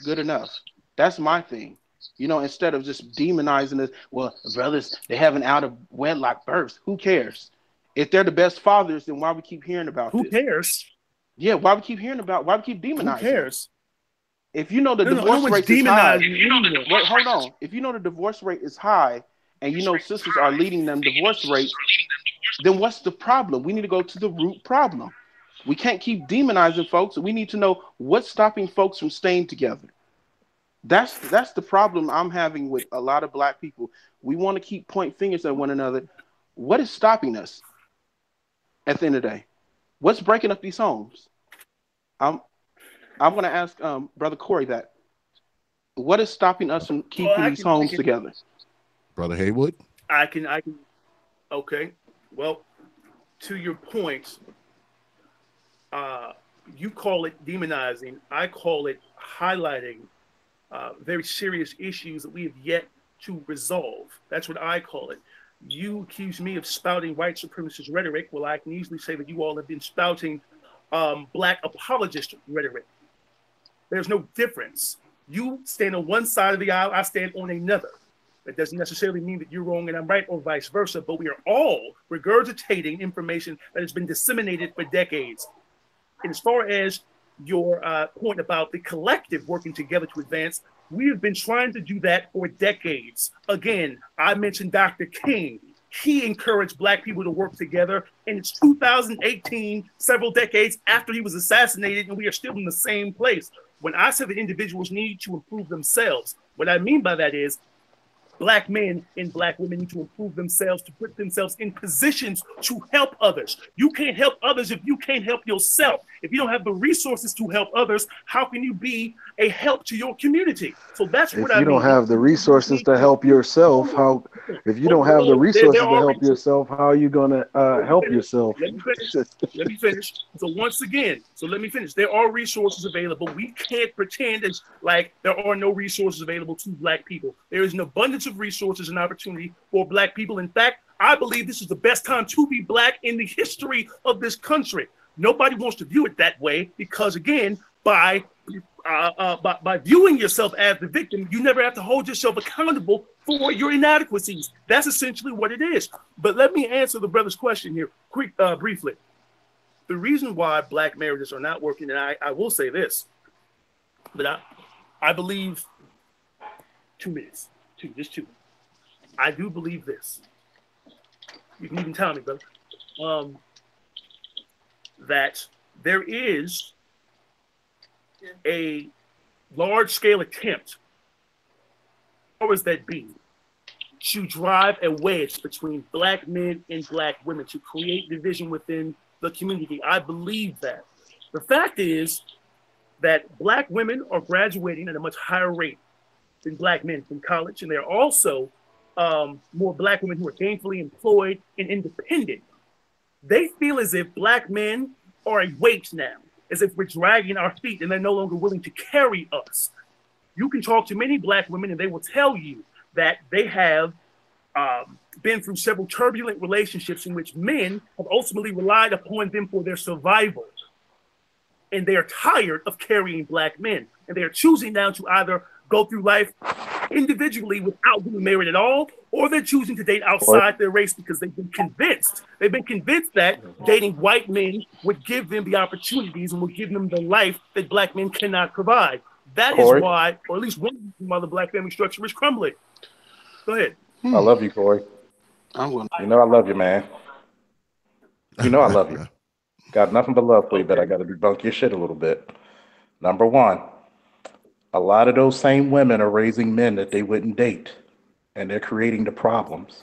good enough? That's my thing. You know, instead of just demonizing us, well, brothers, they have an out of wedlock birth. Who cares? If they're the best fathers, then why we keep hearing about this? Who cares? Yeah, why we keep hearing about? Why we keep demonizing? Who cares? If you know the divorce rate is high, wait, hold on. If you know the divorce rate is high, and you know sisters are leading them divorce rates, then what's the problem? We need to go to the root problem. We can't keep demonizing folks. We need to know what's stopping folks from staying together. That's the problem I'm having with a lot of black people. We want to keep pointing fingers at one another. What is stopping us at the end of the day? What's breaking up these homes? I'm going to ask Brother Cory that. What is stopping us from keeping these homes together? Brother Haywood? I can. Okay. Well, to your point, you call it demonizing. I call it highlighting very serious issues that we have yet to resolve. That's what I call it. You accuse me of spouting white supremacist rhetoric. Well, I can easily say that you all have been spouting black apologist rhetoric. There's no difference. You stand on one side of the aisle, I stand on another. That doesn't necessarily mean that you're wrong and I'm right, or vice versa, but we are all regurgitating information that has been disseminated for decades. And as far as your point about the collective working together to advance, we have been trying to do that for decades. Again, I mentioned Dr. King. He encouraged black people to work together, and it's 2018, several decades after he was assassinated, and we are still in the same place. When I say that individuals need to improve themselves, what I mean by that is black men and black women need to improve themselves, to put themselves in positions to help others. You can't help others if you can't help yourself. If you don't have the resources to help others, how can you be a help to your community? So that's what I mean. If you don't have the resources to help yourself, how are you going to help yourself? Let me finish. So once again, let me finish. There are resources available. We can't pretend as like there are no resources available to black people. There is an abundance of resources and opportunity for Black people. In fact, I believe this is the best time to be Black in the history of this country. Nobody wants to view it that way because, again, by viewing yourself as the victim, you never have to hold yourself accountable for your inadequacies. That's essentially what it is. But let me answer the brother's question here briefly. The reason why Black marriages are not working, and I will say this, but I believe 2 minutes, just two. I do believe this. You can even tell me, brother, that there is a large-scale attempt, powers that be, to drive a wedge between Black men and Black women to create division within the community. I believe that. The fact is that Black women are graduating at a much higher rate than Black men from college, and there are also more Black women who are gainfully employed and independent. They feel as if Black men are a weight now, as if we're dragging our feet and they're no longer willing to carry us. You can talk to many Black women and they will tell you that they have been through several turbulent relationships in which men have ultimately relied upon them for their survival. And they are tired of carrying Black men. And they are choosing now to either go through life individually without being married at all, or they're choosing to date outside their race because they've been convinced. They've been convinced that dating white men would give them the opportunities and would give them the life that Black men cannot provide. That is why, or at least one reason why the Black family structure is crumbling. Go ahead. I love you, Cory. You know I love you, man. You know I love you. Got nothing but love for you, but I got to debunk your shit a little bit. Number one, a lot of those same women are raising men that they wouldn't date, and they're creating the problems.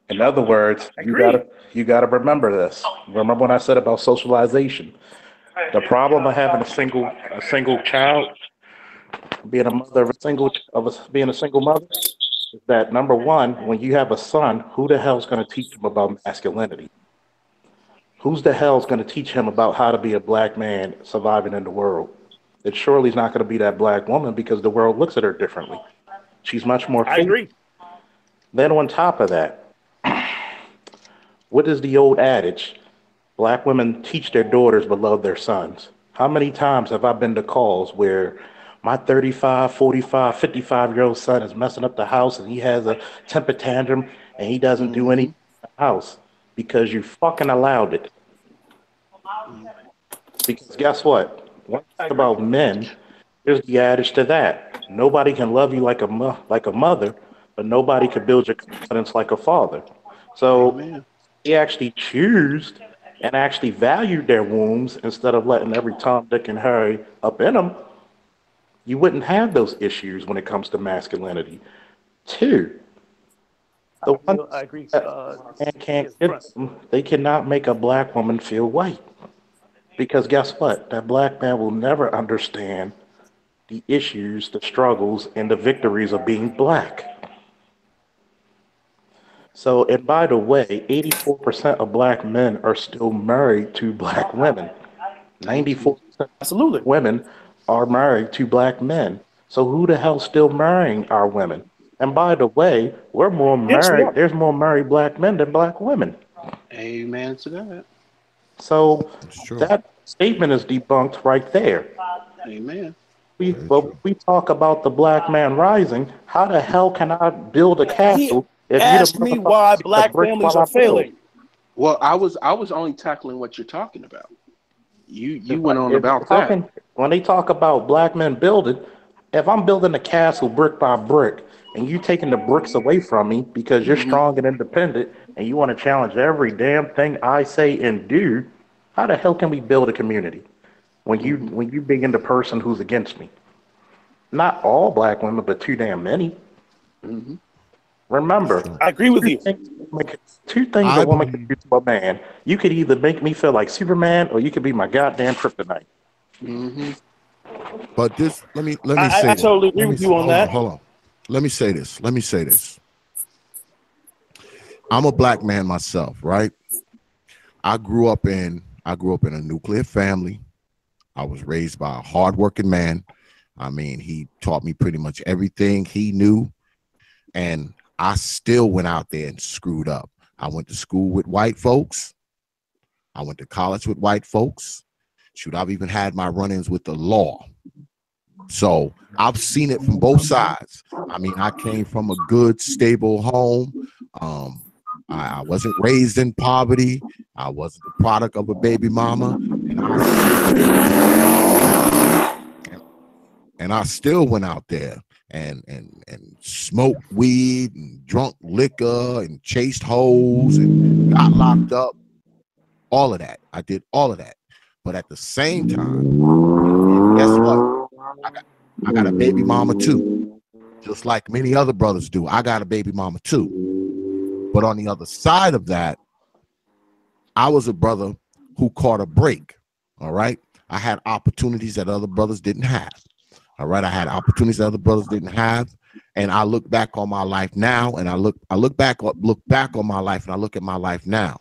In other words, you gotta remember this. Remember when I said about socialization? The problem of having a single child, being a mother of being a single mother, is that number one, when you have a son, who the hell's going to teach him about masculinity? Who's the hell's going to teach him about how to be a Black man surviving in the world? It surely is not going to be that Black woman because the world looks at her differently. She's much more I agree. Then on top of that, what is the old adage? Black women teach their daughters but love their sons. How many times have I been to calls where my 35, 45, 55-year-old son is messing up the house and he has a temper tantrum and he doesn't do anything in the house because you fucking allowed it. Because guess what? When you talk about men, there's the adage to that. Nobody can love you like a mother, but nobody can build your confidence like a father. So they actually choose and actually valued their wombs instead of letting every Tom, Dick, and Harry up in them. You wouldn't have those issues when it comes to masculinity. Two, the one I agree. man can't get them, they cannot make a Black woman feel white. Because guess what? That Black man will never understand the issues, the struggles, and the victories of being Black. So, and by the way, 84% of Black men are still married to Black women. 94% of women are married to Black men. So who the hell's still marrying our women? And by the way, we're more married. There's more married Black men than Black women. Amen to that. So that statement is debunked right there. Amen. We talk about the Black man rising. How the hell can I build a castle? Ask me why Black families are failing. Well, I was only tackling what you're talking about. You went on about that. When they talk about Black men building, if I'm building a castle brick by brick and you taking the bricks away from me because you're strong and independent and you want to challenge every damn thing I say and do, how the hell can we build a community when you begin the person who's against me? Not all Black women, but too damn many. Remember, I agree with you. Two things a woman can do to a man. You could either make me feel like Superman, or you could be my goddamn kryptonite. But this, let me say I totally agree with you on that. Hold on. Let me say this. I'm a Black man myself, right? I grew up in a nuclear family. I was raised by a hardworking man. I mean, he taught me pretty much everything he knew. And I still went out there and screwed up. I went to school with white folks. I went to college with white folks. Shoot, I've even had my run-ins with the law. So I've seen it from both sides. I mean, I came from a good, stable home. I wasn't raised in poverty. I wasn't the product of a baby mama. And I still went out there and smoked weed and drunk liquor and chased hoes and got locked up. All of that. I did all of that. But at the same time, guess what? I got a baby mama too. Just like many other brothers do. I got a baby mama too. But on the other side of that, I was a brother who caught a break. All right. I had opportunities that other brothers didn't have. All right. I had opportunities that other brothers didn't have. And I look back on my life now, and I look back on my life, and I look at my life now.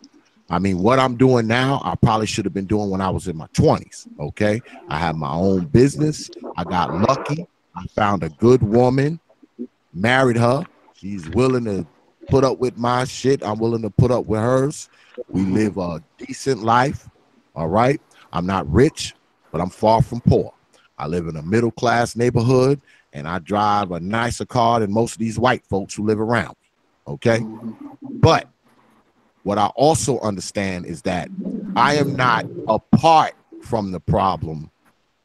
I mean, what I'm doing now, I probably should have been doing when I was in my 20s. Okay. I have my own business. I got lucky. I found a good woman, married her. She's willing to put up with my shit. I'm willing to put up with hers. We live a decent life. All right. I'm not rich, but I'm far from poor. I live in a middle class neighborhood, and I drive a nicer car than most of these white folks who live around me. Okay. But what I also understand is that I am not apart from the problem.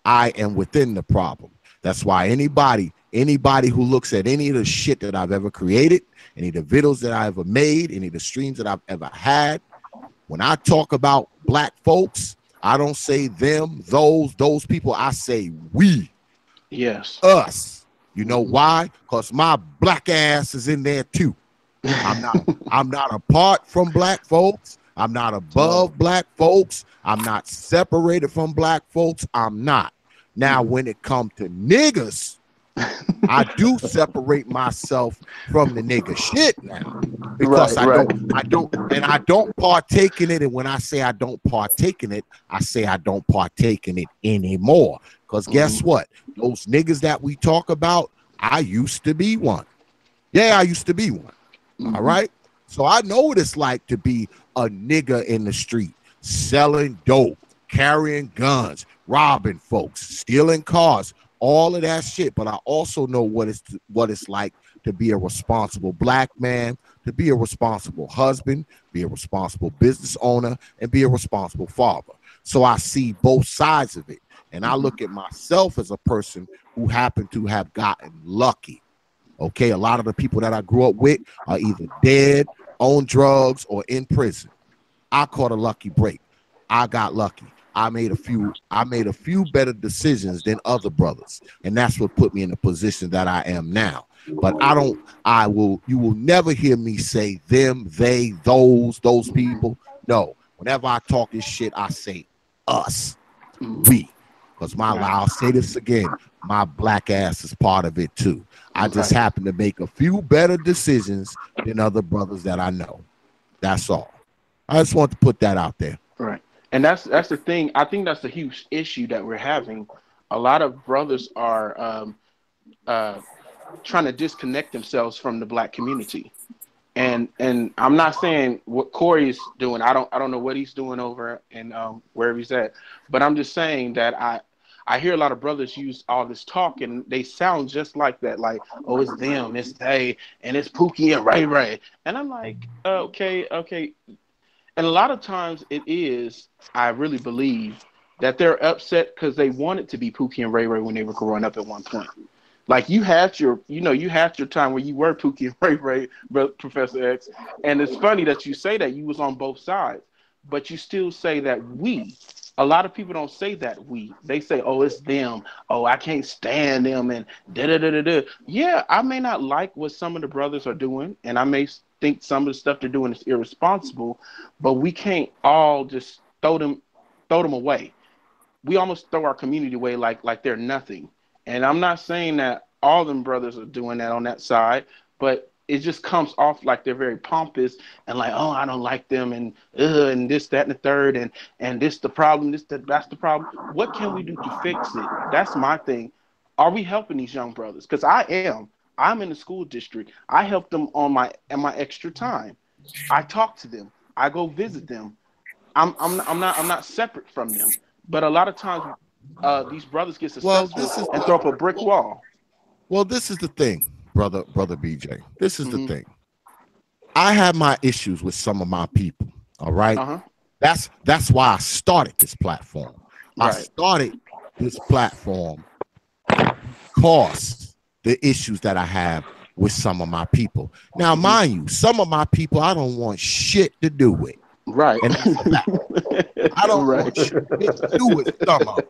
I am within the problem. That's why anybody who looks at any of the shit that I've ever created, any of the videos that I ever made, any of the streams that I've ever had, when I talk about black folks, I don't say them, those people. I say we. Yes. Us. You know why? Because my black ass is in there too. I'm not apart from black folks. I'm not above black folks. I'm not separated from black folks. I'm not. Now, when it comes to niggas, I do separate myself from the nigga shit now, because I don't partake in it. And when I say I don't partake in it, I say I don't partake in it anymore. Because guess what? Those niggas that we talk about, I used to be one. Yeah, I used to be one. All right. So I know what it's like to be a nigga in the street, selling dope, carrying guns, robbing folks, stealing cars, all of that shit. But I also know what it's like to be a responsible black man, to be a responsible husband, be a responsible business owner, and be a responsible father. So I see both sides of it. And I look at myself as a person who happened to have gotten lucky. Okay, a lot of the people that I grew up with are either dead, on drugs, or in prison. I caught a lucky break. I got lucky. I made a few better decisions than other brothers, and that's what put me in the position that I am now. But you will never hear me say them, they, those people. No, whenever I talk this shit, I say us, we. Because I'll say this again, my black ass is part of it too. I just happen to make a few better decisions than other brothers that I know. That's all. I just want to put that out there. Right. And that's the thing. I think that's a huge issue that we're having. A lot of brothers are trying to disconnect themselves from the black community. And I'm not saying what Cory's doing. I don't know what he's doing over and wherever he's at. But I'm just saying that I hear a lot of brothers use all this talk, and they sound just like that. Like, oh, it's them, it's they, and it's Pookie and Ray Ray. And I'm like, okay. And a lot of times it is, I really believe, that they're upset because they wanted to be Pookie and Ray Ray when they were growing up at one point. Like you had your time where you were Pookie and Ray Ray, Professor X. And it's funny that you say that you was on both sides, but you still say that we. A lot of people don't say that we. They say, oh, it's them. Oh, I can't stand them. And da-da-da-da-da. Yeah, I may not like what some of the brothers are doing, and I may think some of the stuff they're doing is irresponsible, but we can't all just throw them away. We almost throw our community away like they're nothing. And I'm not saying that all them brothers are doing that on that side, but it just comes off like they're very pompous and like, oh, I don't like them and this, that, and the third, and this the problem, that's the problem. What can we do to fix it? That's my thing. Are we helping these young brothers? Because I am. I'm in the school district. I help them on my extra time. I talk to them. I go visit them. I'm not separate from them. But a lot of times, these brothers get successful and throw up a brick wall. Well, this is the thing, brother BJ. This is the thing. I have my issues with some of my people. All right. That's why I started this platform. I started this platform because the issues that I have with some of my people. Now, mind you, some of my people I don't want shit to do with. Right. And that's a fact. I don't want shit to do with some of them.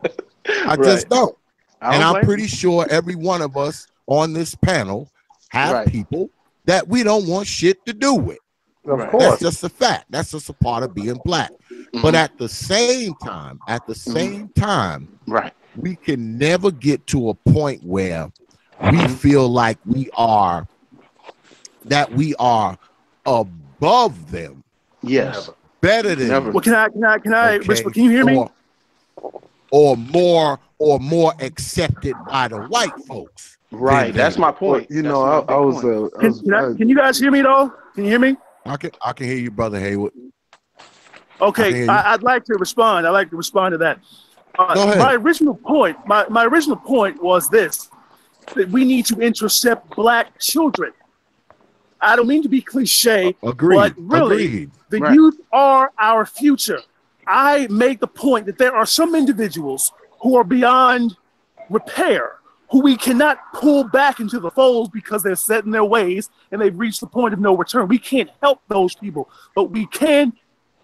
I just don't. And I'm pretty sure every one of us on this panel have people that we don't want shit to do with. Of course. That's just a fact. That's just a part of being black. But at the same time, we can never get to a point where we feel like we are above them. Yes. Better than them. Well, can I whisper? Can you hear me? Or more accepted by the white folks. Right. That's my point. Well, can you guys hear me though? Can you hear me? I can hear you, Brother Haywood. Okay, I'd like to respond. I'd like to respond to that. Go ahead. My original point was this: that we need to intercept black children. I don't mean to be cliche, but really, the youth are our future. I make the point that there are some individuals who are beyond repair, who we cannot pull back into the fold because they're set in their ways and they've reached the point of no return. We can't help those people, but we can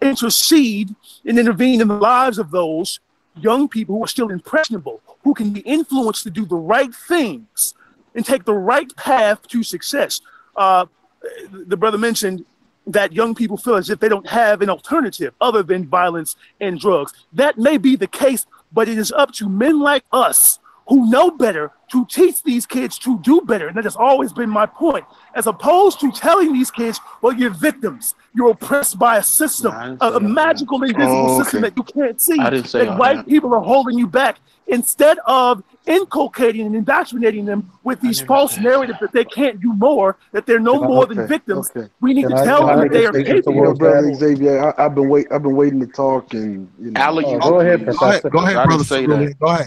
intercede and intervene in the lives of those young people who are still impressionable, who can be influenced to do the right things and take the right path to success. The brother mentioned that young people feel as if they don't have an alternative other than violence and drugs. That may be the case, but it is up to men like us who know better to teach these kids to do better. And that has always been my point, as opposed to telling these kids, well, you're victims. You're oppressed by a system, a magical, invisible system that you can't see, that white people are holding you back, instead of inculcating and indoctrinating them with these false narratives that they can't do more, that they're no more than victims. We need to tell them that they are capable. Brother Xavier, I've been waiting to talk, and go ahead, Professor. Go ahead, Brother Cerulean. Go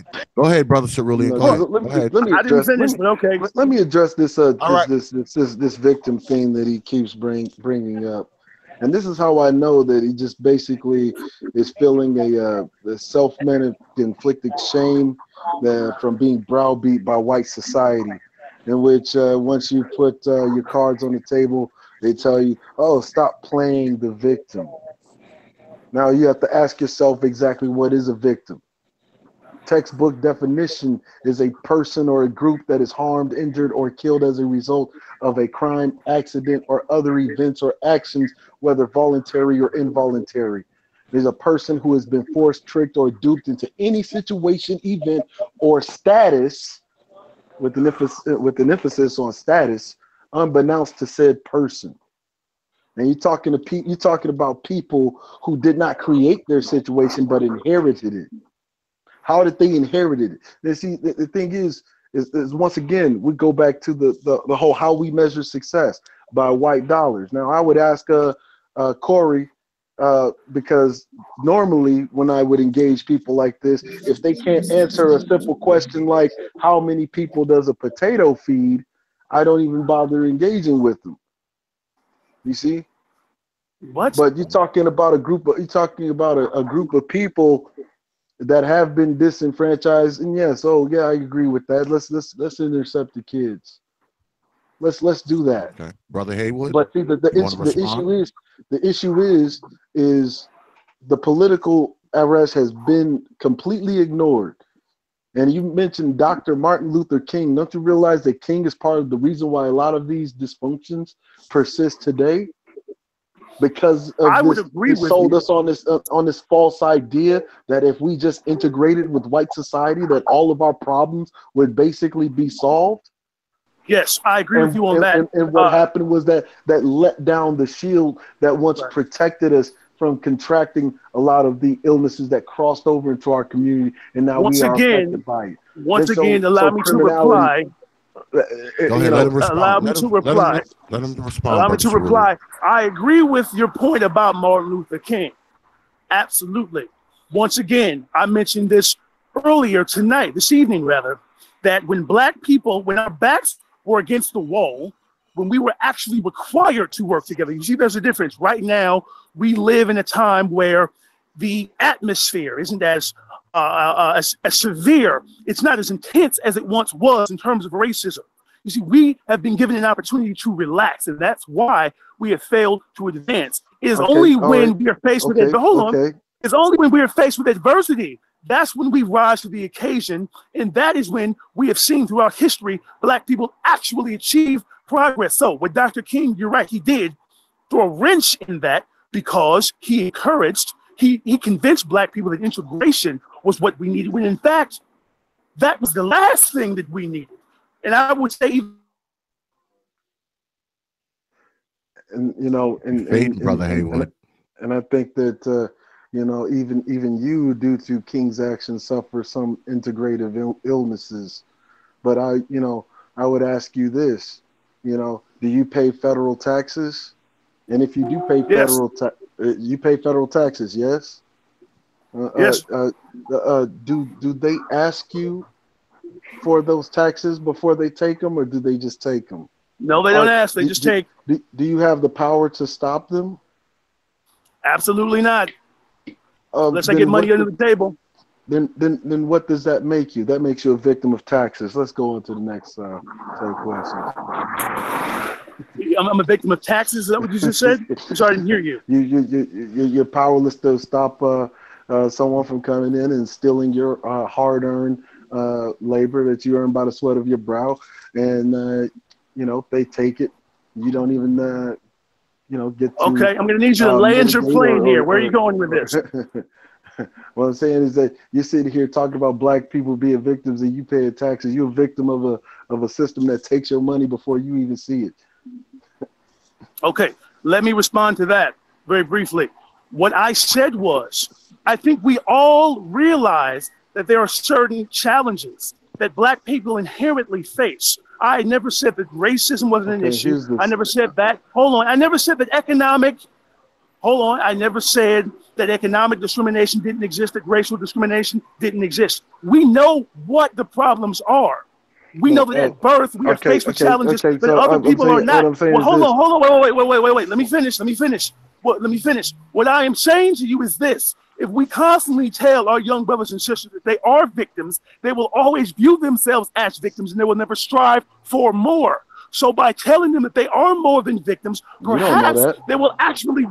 ahead, Brother Cerulean. Let me address this this victim thing that he keeps bringing up. And this is how I know that he just basically is feeling a self-inflicted shame from being browbeat by white society, in which once you put your cards on the table, they tell you, oh, stop playing the victim. Now you have to ask yourself exactly what is a victim. Textbook definition is a person or a group that is harmed, injured, or killed as a result of a crime, accident, or other events or actions, whether voluntary or involuntary. There's a person who has been forced, tricked, or duped into any situation, event, or status, with an emphasis on status, unbeknownst to said person. And you're talking about people who did not create their situation but inherited it. How did they inherit it? Now, see, the thing is once again, we go back to the whole how we measure success by white dollars. Now, I would ask Cory, because normally when I would engage people like this, if they can't answer a simple question like how many people does a potato feed, I don't even bother engaging with them. You see? What? But you're talking about a group of people that have been disenfranchised, and yes, I agree with that. Let's intercept the kids. Let's do that. Okay. Brother Haywood. But see, the issue is the political arrest has been completely ignored. And you mentioned Dr. Martin Luther King. Don't you realize that King is part of the reason why a lot of these dysfunctions persist today? Because of sold us on this false idea that if we just integrated with white society, that all of our problems would basically be solved. Yes, I agree with you on that. And what happened was that let down the shield that once protected us from contracting a lot of the illnesses that crossed over into our community, and now we are affected by it. Once again, allow me to reply. Go ahead, you let know, him respond. Allow me to reply. Let him respond. Allow me Brother to Cerulean. reply. I agree with your point about Martin Luther King. Absolutely. Once again, I mentioned this earlier tonight, this evening rather, that when black people, when our backs were against the wall, when we were actually required to work together, you see there's a difference. Right now, we live in a time where the atmosphere isn't as severe. It's not as intense as it once was in terms of racism. You see, we have been given an opportunity to relax, and that's why we have failed to advance. It is only when we are faced with it. But hold on. It's only when we are faced with adversity, that's when we rise to the occasion. And that is when we have seen throughout history, black people actually achieve progress. So with Dr. King, you're right, he did throw a wrench in that because he encouraged, he convinced black people that integration was what we needed, when in fact, that was the last thing that we needed. And I would say, and you know, Brother Haywood, and I think that you know, even you, due to King's actions, suffer some integrative illnesses. But I would ask you this, you know, do you pay federal taxes? And if you do pay you pay federal taxes, yes? Yes. Do they ask you for those taxes before they take them, or do they just take them? No, they don't ask. They just take. Do you have the power to stop them? Absolutely not. Unless I get money under the table. Then what does that make you? That makes you a victim of taxes. Let's go on to the next set of questions. I'm a victim of taxes. Is that what you just said? I'm sorry, I didn't hear you. You're powerless to stop someone from coming in and stealing your hard-earned labor that you earn by the sweat of your brow, and you know, they take it. You don't even get to. Okay, I'm going to need you to land your plane here. Where are you going with this? What I'm saying is that you're sitting here talking about black people being victims and you paying taxes. You're a victim of a system that takes your money before you even see it. Okay, let me respond to that very briefly. What I said was, I think we all realize that there are certain challenges that black people inherently face. I never said that racism wasn't an issue. I never said that. Hold on. I never said that I never said that economic discrimination didn't exist, that racial discrimination didn't exist. We know what the problems are. We know that at birth we are faced with challenges that other people are not. Well, hold on, wait. Let me finish. What I am saying to you is this. If we constantly tell our young brothers and sisters that they are victims, they will always view themselves as victims and they will never strive for more. So by telling them that they are more than victims, perhaps they will actually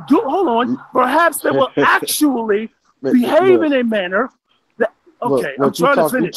perhaps they will actually behave in a manner that, I'm trying to finish.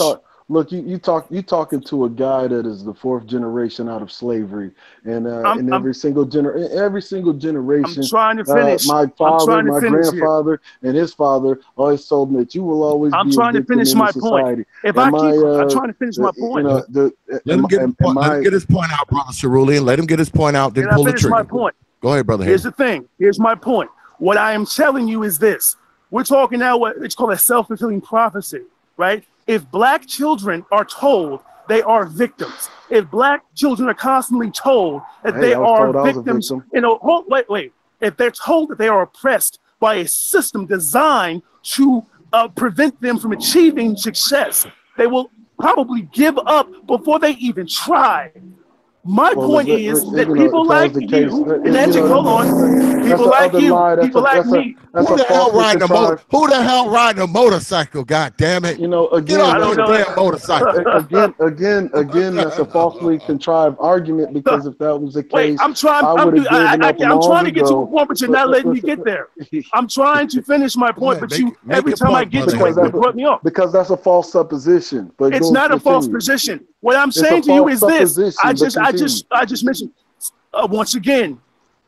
Look, you talking to a guy that is the fourth generation out of slavery, and in every single generation, I'm trying to finish. My father, my grandfather, and his father always told me that you will always be a victim in society. If I'm trying to finish my point. Let him get his point out, Brother Cerulean. Let him get his point out, then pull the trigger. My point. Go ahead, Brother. Here's the thing. Here's my point. What I am telling you is this. We're talking now what it's called a self-fulfilling prophecy, right? If black children are told they are victims, if black children are constantly told that they are victims, if they're told that they are oppressed by a system designed to prevent them from achieving success, they will probably give up before they even try. My point is that people like you, people like you, people like me. Who the hell riding a motorcycle? God damn it! Get on the damn motorcycle. Again, that's a falsely contrived argument, because if that was the case, I'm trying to get to a point, but you're not letting me get there. I'm trying to finish my point, but every time I get to it, you cut me off. Because that's a false supposition. But it's not a false position. What I'm saying to you is this. I just mentioned once again,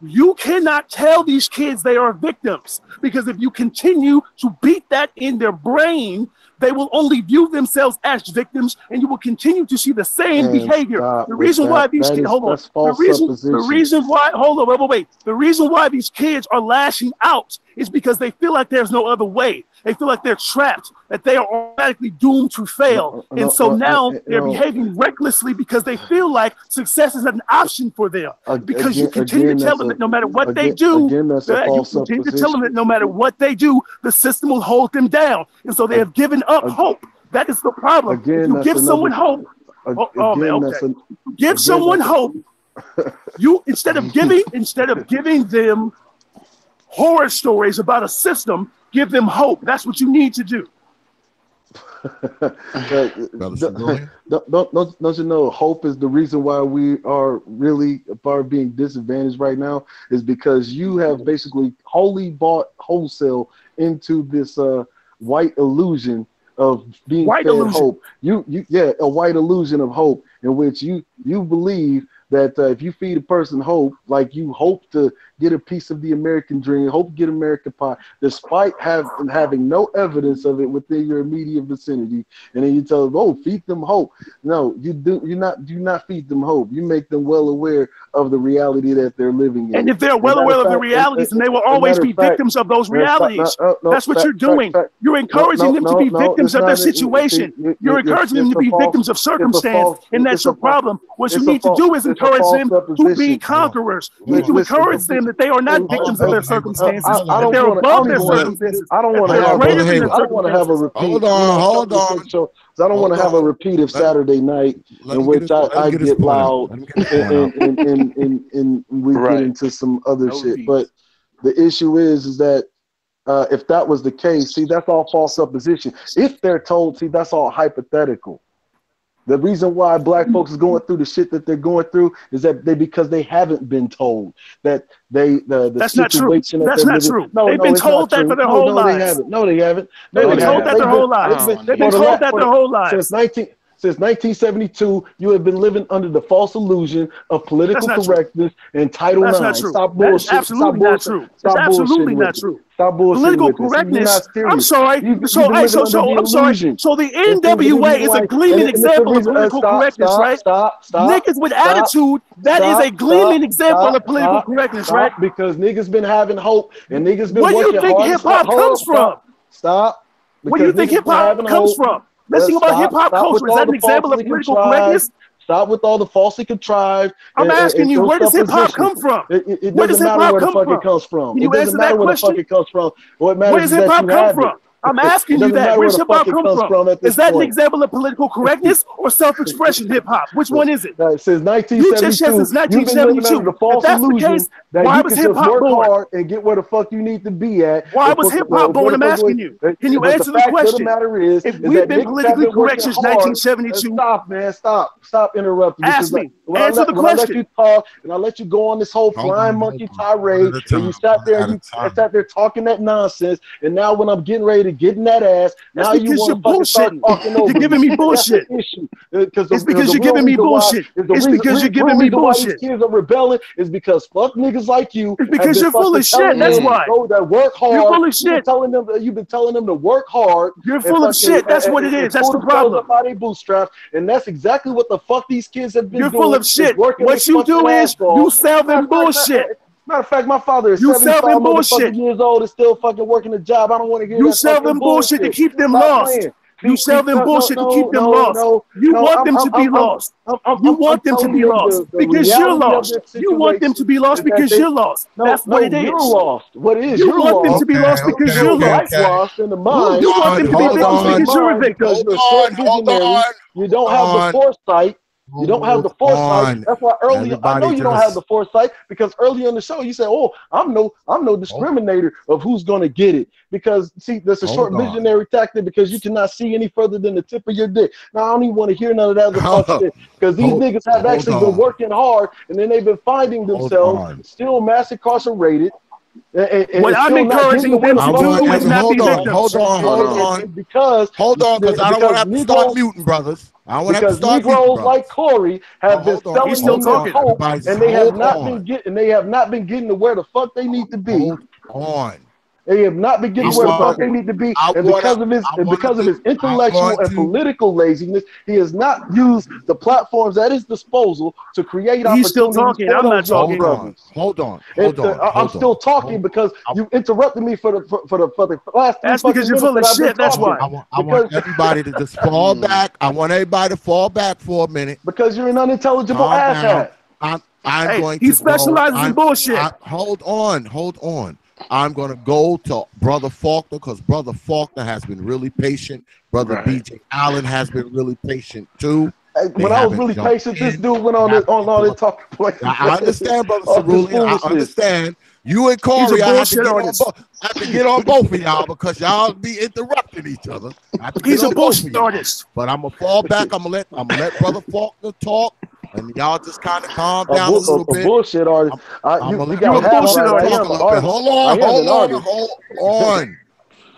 you cannot tell these kids they are victims, because if you continue to beat that in their brain, they will only view themselves as victims, and you will continue to see the same And behavior. stop The with reason why that. these That kids, is, hold on, that's false the supposition. reason why, hold on, wait. The reason why these kids are lashing out is because they feel like there's no other way. They feel like they're trapped, that they are automatically doomed to fail. And so now they're behaving recklessly because they feel like success is an option for them. Because you continue to tell them that no matter what they do, you continue to tell them that no matter what they do, the system will hold them down. And so they have given up hope. That is the problem. If you give someone hope, give someone hope. You instead of giving them horror stories about a system, give them hope. That's what you need to do. Don't you know hope is the reason why we are really being disadvantaged right now is because you have basically wholly bought wholesale into this white illusion of being fed hope. A white illusion of hope in which you believe that if you feed a person hope, like you hope to get a piece of the American dream, hope to get American pie, despite having no evidence of it within your immediate vicinity, and then you tell them, "Oh, feed them hope." No, you do not feed them hope. You make them well aware of the reality that they're living in. And if they're well aware of the realities, then they will always be victims of those realities. That's what you're doing. You're encouraging them to be victims of their situation. You're encouraging them to be victims of circumstance, and that's your problem. What you need to do is encourage them to be conquerors. You need to encourage them that they are not victims of their circumstances, that they're above their circumstances. I don't want to have a repeat. Hold on. I don't want to have a repeat of Saturday night in which I get loud and we get into some other shit. But the issue is that if that was the case, see, that's all false supposition. If they're told, see, that's all hypothetical. The reason why black folks is going through the shit that they're going through is that because they haven't been told that that's situation. That's not true. They've been told that for their whole lives. No, they haven't. They've been told that their whole lives. They've been told that their whole lives. Since 1972, you have been living under the false illusion of political correctness and Title IX. Stop bullshit. That's absolutely not true. That's absolutely not true. Stop bullshitting. Political correctness. I'm sorry. I'm sorry. So the NWA is a gleaming example of political correctness, right? Stop. Niggas with attitude. That is a gleaming example of political correctness, right? Because niggas been having hope and niggas been working hard. Where do you think hip hop comes from? Stop. Where do you think hip hop comes from? Let's think about hip hop culture. Is that an example of political correctness? Stop with all the falsely contrived. I'm asking you, where does hip hop come from? It doesn't matter where the fuck it comes from. It doesn't matter where the fuck it comes from. What matters is that you have it. Where does hip hop come from? I'm asking you that. Where's hip hop come from? Is that an example of political correctness or self-expression hip hop? Which one is it? Since 1972, you just said since 1972. The false illusion that you can just work hard and get where the fuck you need to be at. Why was hip hop born? I'm asking you. Can you answer the question? The matter is, if we've been politically correct since 1972, stop, man, stop interrupting. Ask me. Answer the question. I let you talk and I let you go on this whole flying monkey tirade, and you sat there talking that nonsense, and now when I'm getting ready to get in that ass, now you want to start talking over. You're giving me bullshit. It's because you're giving me bullshit. It's because you're giving me bullshit. Kids are rebelling is because fuck niggas like you. It's because you're full of shit. That's why. That work hard. You're full of shit. You've been telling them to work hard. You're full of shit. That's what it is. That's the problem. Bootstraps, and that's exactly what the fuck these kids have been doing. You're full of shit. What you do is you sell them bullshit. Matter of fact, my father is 75 motherfucking years old and still fucking working a job. I don't want to hear that. You sell them bullshit to keep them lost. You sell them bullshit to keep them lost. You want them to be lost. You want them to be lost because you're lost. You want them to be lost because you're lost. That's what it is. You're lost. What is? You want them to be lost because you're lost in the mind. You want them to be victims because you're a victim. You don't have the foresight. You don't have the foresight. That's why earlier I know you don't have the foresight because earlier in the show you said, "Oh, I'm no discriminator of who's going to get it." Because see, that's a short visionary tactic because you cannot see any further than the tip of your dick. Now I don't even want to hear none of that other fuck shit because these niggas have actually been working hard and then they've been finding themselves still mass incarcerated. What I'm encouraging them to do is not be victims. Hold on. Because I don't want to have to start muting, brothers. I want to have to start muting, Negroes like Corey have been selling hope, and they have not been getting to where the fuck they need to be. Hold on. They have not been getting He's where the still fuck they talking. need to be, I and wanna- because of his I wanna do- I'm intellectual going and to- political laziness, he has not used the platforms at his disposal to create He's still opportunities talking. for I'm not those young talking. brothers. Hold on. I'm still talking because you interrupted me for the last 3 That's fucking because you're minutes full of that I've been shit. That's talking. why. I want everybody to just fall back. I want everybody to fall back for a minute. Because you're an unintelligible Calm down. asshat. I'm Hey, going he to specializes go. in bullshit. Hold on. I'm going to go to Brother Faulkner because Brother Faulkner has been really patient. Brother Right. BjAllenD has been really patient too. When I was really patient, this dude went on all his talking points. I understand, Brother All this Cerulean. I foolishness. understand. You and He's a Corey, I bullshit artist. have to get on both of y'all because y'all be interrupting each other. I have to He's get a on both of bullshit y'all. artist. But I'm gonna fall back. I'm gonna let Brother Faulkner talk, and y'all just kind of calm A down a little a bit. bullshit artist. I'm You gonna let got You're a half bullshit right. I artist. am talk a an little bit. artist. Hold I am an on.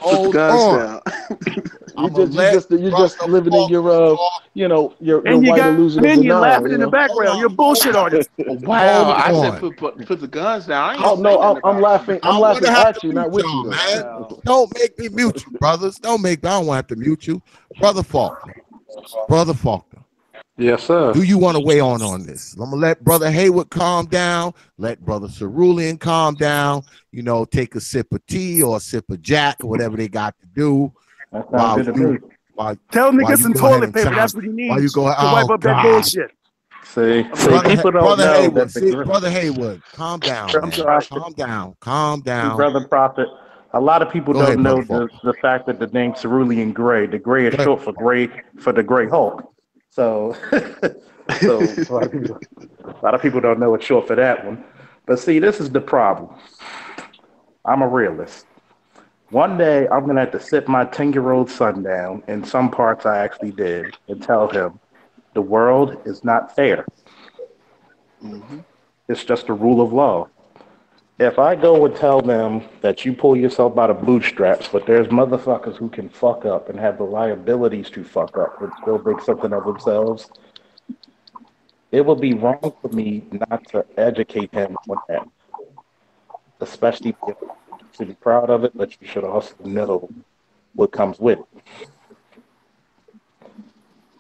Put the Hold guns on. down. You're just living in your your And you white got illusion of Minion denial. laughing in the You know? background. You're a bullshit artist. Wow, I Hold said on. put the guns down. I ain't Oh say no, nothing I'm about laughing. I'm I'm laughing gonna have at to you, not mute with y'all, you. man. Wow. Don't make me mute you, brothers. Don't make. I don't want to have to mute you, Brother Faulkner. Brother Faulkner. Yes, sir. Do you want to weigh on this? I'm gonna let Brother Haywood calm down. Let Brother Cerulean calm down. Take a sip of tea or a sip of Jack or whatever they got to do. That sounds While good to me. Tell him to get you some go ahead toilet and paper. chime. That's what he While you needs go, to wipe oh up that God, bullshit. See, Brother, people don't Brother know Haywood, that Brother Haywood, calm down, I'm man. sorry. Calm down. Brother Prophet, a lot of people Go don't ahead, know Brother the fact that the name Cerulean Gray, the gray is Go ahead. short for the Gray Hulk. So, so a lot of people don't know it's short for that one. But see, this is the problem. I'm a realist. One day, I'm going to have to sit my 10-year-old son down, in some parts I actually did, and tell him the world is not fair. It's just a rule of law. If I go and tell them that you pull yourself by the bootstraps, but there's motherfuckers who can fuck up and have the liabilities to fuck up and still make something of themselves, it would be wrong for me not to educate him on that. Especially if you should be proud of it, but you should also know what comes with it.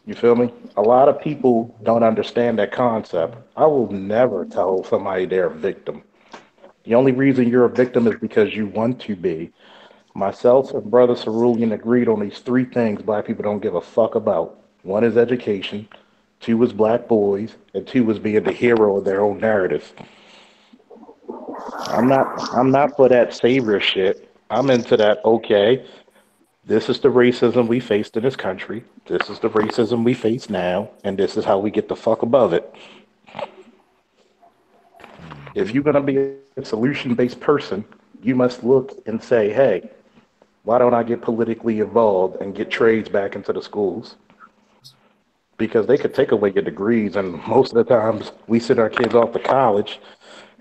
You feel me? A lot of people don't understand that concept. I will never tell somebody they're a victim. The only reason you're a victim is because you want to be. Myself and Brother Cerulean agreed on these three things black people don't give a fuck about. One is education, two is black boys, and two is being the hero of their own narrative. I'm not for that savior shit. I'm into that, okay, this is the racism we faced in this country. This is the racism we face now, and this is how we get the fuck above it. If you're going to be a solution-based person, you must look and say, hey, why don't I get politically involved and get trades back into the schools? Because they could take away your degrees, and most of the times we send our kids off to college,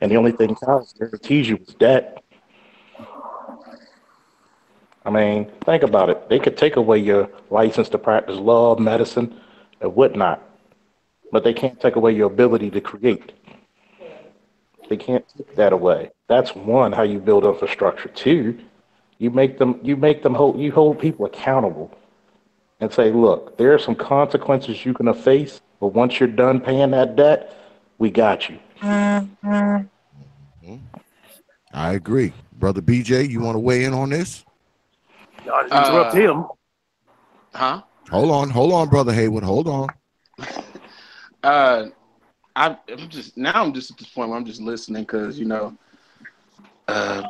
and the only thing college guarantees you is debt. I mean, think about it. They could take away your license to practice law, medicine, and whatnot, but they can't take away your ability to create. They can't take that away. That's one, how you build infrastructure. Two, you hold people accountable and say, look, there are some consequences you're gonna face, but once you're done paying that debt, we got you. I agree. Brother BJ, you want to weigh in on this? Y'all didn't interrupt him. Huh? Hold on, Brother Haywood. Hold on. I'm just at this point where I'm just listening because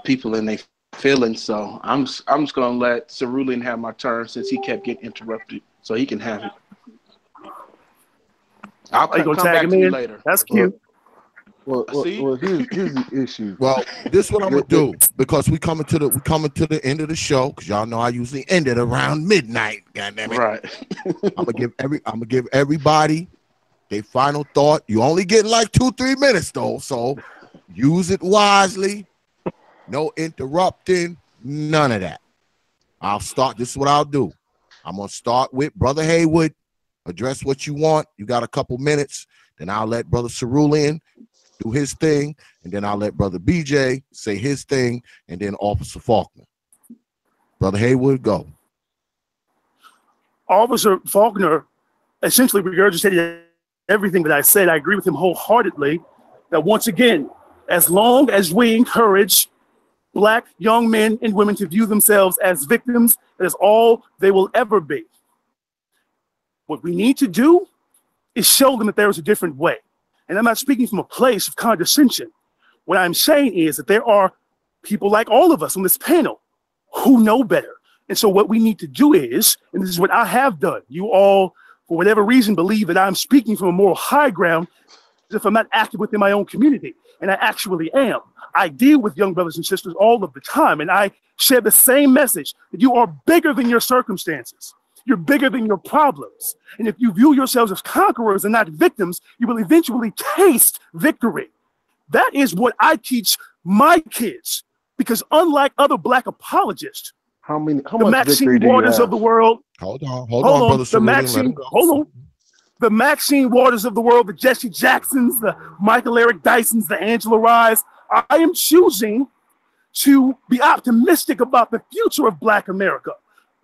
people in their feelings. So I'm just gonna let Cerulean have my turn since he kept getting interrupted, so he can have it. I'll come back to you later. That's cute. Well, here's the issue. Well, this is what I'm gonna do because we coming to the end of the show because y'all know I usually end it around midnight. God damn it! Right. I'm gonna give everybody their final thought. You only get like 2-3 minutes though, so use it wisely. No interrupting, none of that. I'll start. This is what I'll do. I'm gonna start with Brother Haywood. Address what you want. You got a couple minutes. Then I'll let Brother Cerulean do his thing, and then I'll let Brother BJ say his thing, and then Officer Faulkner. Brother Haywood, go. Officer Faulkner essentially regurgitated everything that I said. I agree with him wholeheartedly that once again, as long as we encourage Black young men and women to view themselves as victims, that is all they will ever be. What we need to do is show them that there is a different way. And I'm not speaking from a place of condescension. What I'm saying is that there are people like all of us on this panel who know better. And so what we need to do is, and this is what I have done, you all, for whatever reason, believe that I'm speaking from a moral high ground as if I'm not active within my own community. And I actually am. I deal with young brothers and sisters all of the time, and I share the same message that you are bigger than your circumstances. You're bigger than your problems. And if you view yourselves as conquerors and not victims, you will eventually taste victory. That is what I teach my kids, because unlike other Black apologists, How much the Maxine victory do you Waters have? of the world, Hold on, Brother Cerulean. The Maxine Waters of the world, the Jesse Jacksons, the Michael Eric Dysons, the Angela Rye's. I am choosing to be optimistic about the future of Black America,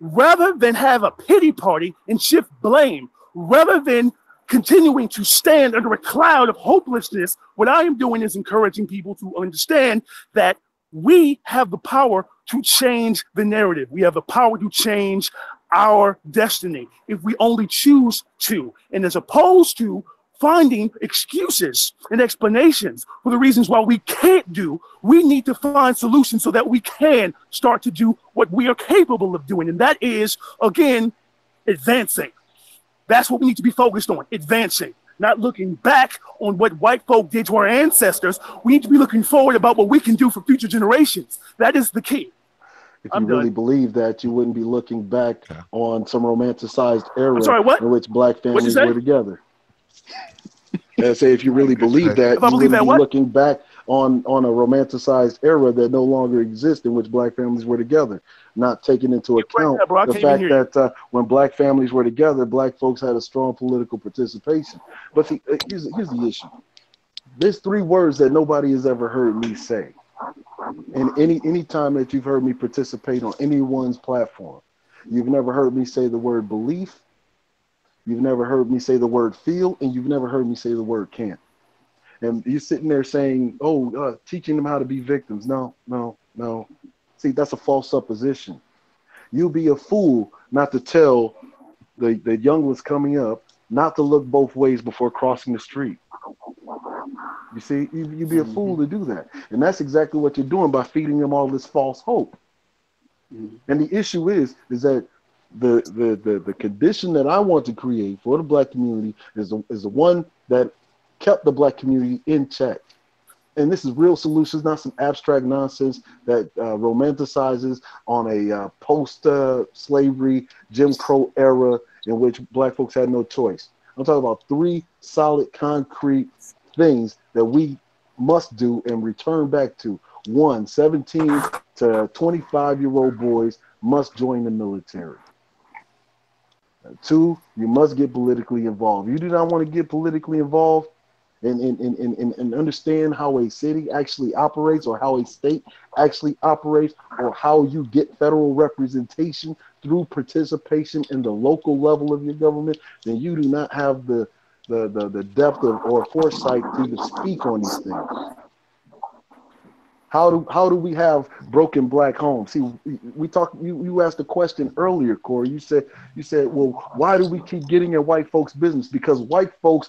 rather than have a pity party and shift blame, rather than continuing to stand under a cloud of hopelessness. What I am doing is encouraging people to understand that we have the power to change the narrative. We have the power to change our destiny if we only choose to. And as opposed to finding excuses and explanations for the reasons why we can't do, we need to find solutions so that we can start to do what we are capable of doing. And that is, again, advancing. That's what we need to be focused on, advancing. Not looking back on what white folk did to our ancestors. We need to be looking forward about what we can do for future generations. That is the key. If you really believe that, you wouldn't be looking back on some romanticized era in which Black families were together. I say, if you really believe that, you wouldn't be looking back on a romanticized era that no longer exists in which Black families were together, not taking into account the fact that when Black families were together, Black folks had a strong political participation. But here's the issue. There's three words that nobody has ever heard me say. And any time that you've heard me participate on anyone's platform, you've never heard me say the word belief, you've never heard me say the word feel, and you've never heard me say the word can't. And you're sitting there saying, teaching them how to be victims. No. See, that's a false supposition. You'll be a fool not to tell the young ones coming up not to look both ways before crossing the street. You see, you'd be a fool to do that. And that's exactly what you're doing by feeding them all this false hope. And the issue is that the condition that I want to create for the Black community is the one that kept the Black community in check. And this is real solutions, not some abstract nonsense that romanticizes on a post-slavery Jim Crow era in which Black folks had no choice. I'm talking about three solid, concrete things that we must do and return back to. 1, 17 to 25-year-old boys must join the military. 2, you must get politically involved. You do not want to get politically involved and understand how a city actually operates, or how a state actually operates, or how you get federal representation through participation in the local level of your government, then you do not have the depth or foresight to speak on these things. How do we have broken Black homes? See, we talked. You asked a question earlier, Corey. You said, well, why do we keep getting in white folks' business? Because white folks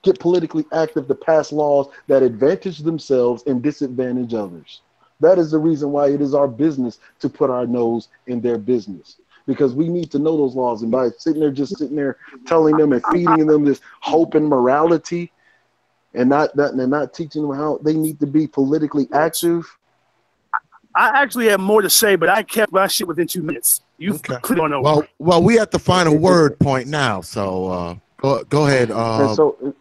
get politically active to pass laws that advantage themselves and disadvantage others. That is the reason why it is our business to put our nose in their business, because we need to know those laws. And by sitting there telling them and feeding them this hope and morality, and not teaching them how they need to be politically active. I actually have more to say, but I kept my shit within 2 minutes. You click on over. Well, we at the final word point now, so go ahead. The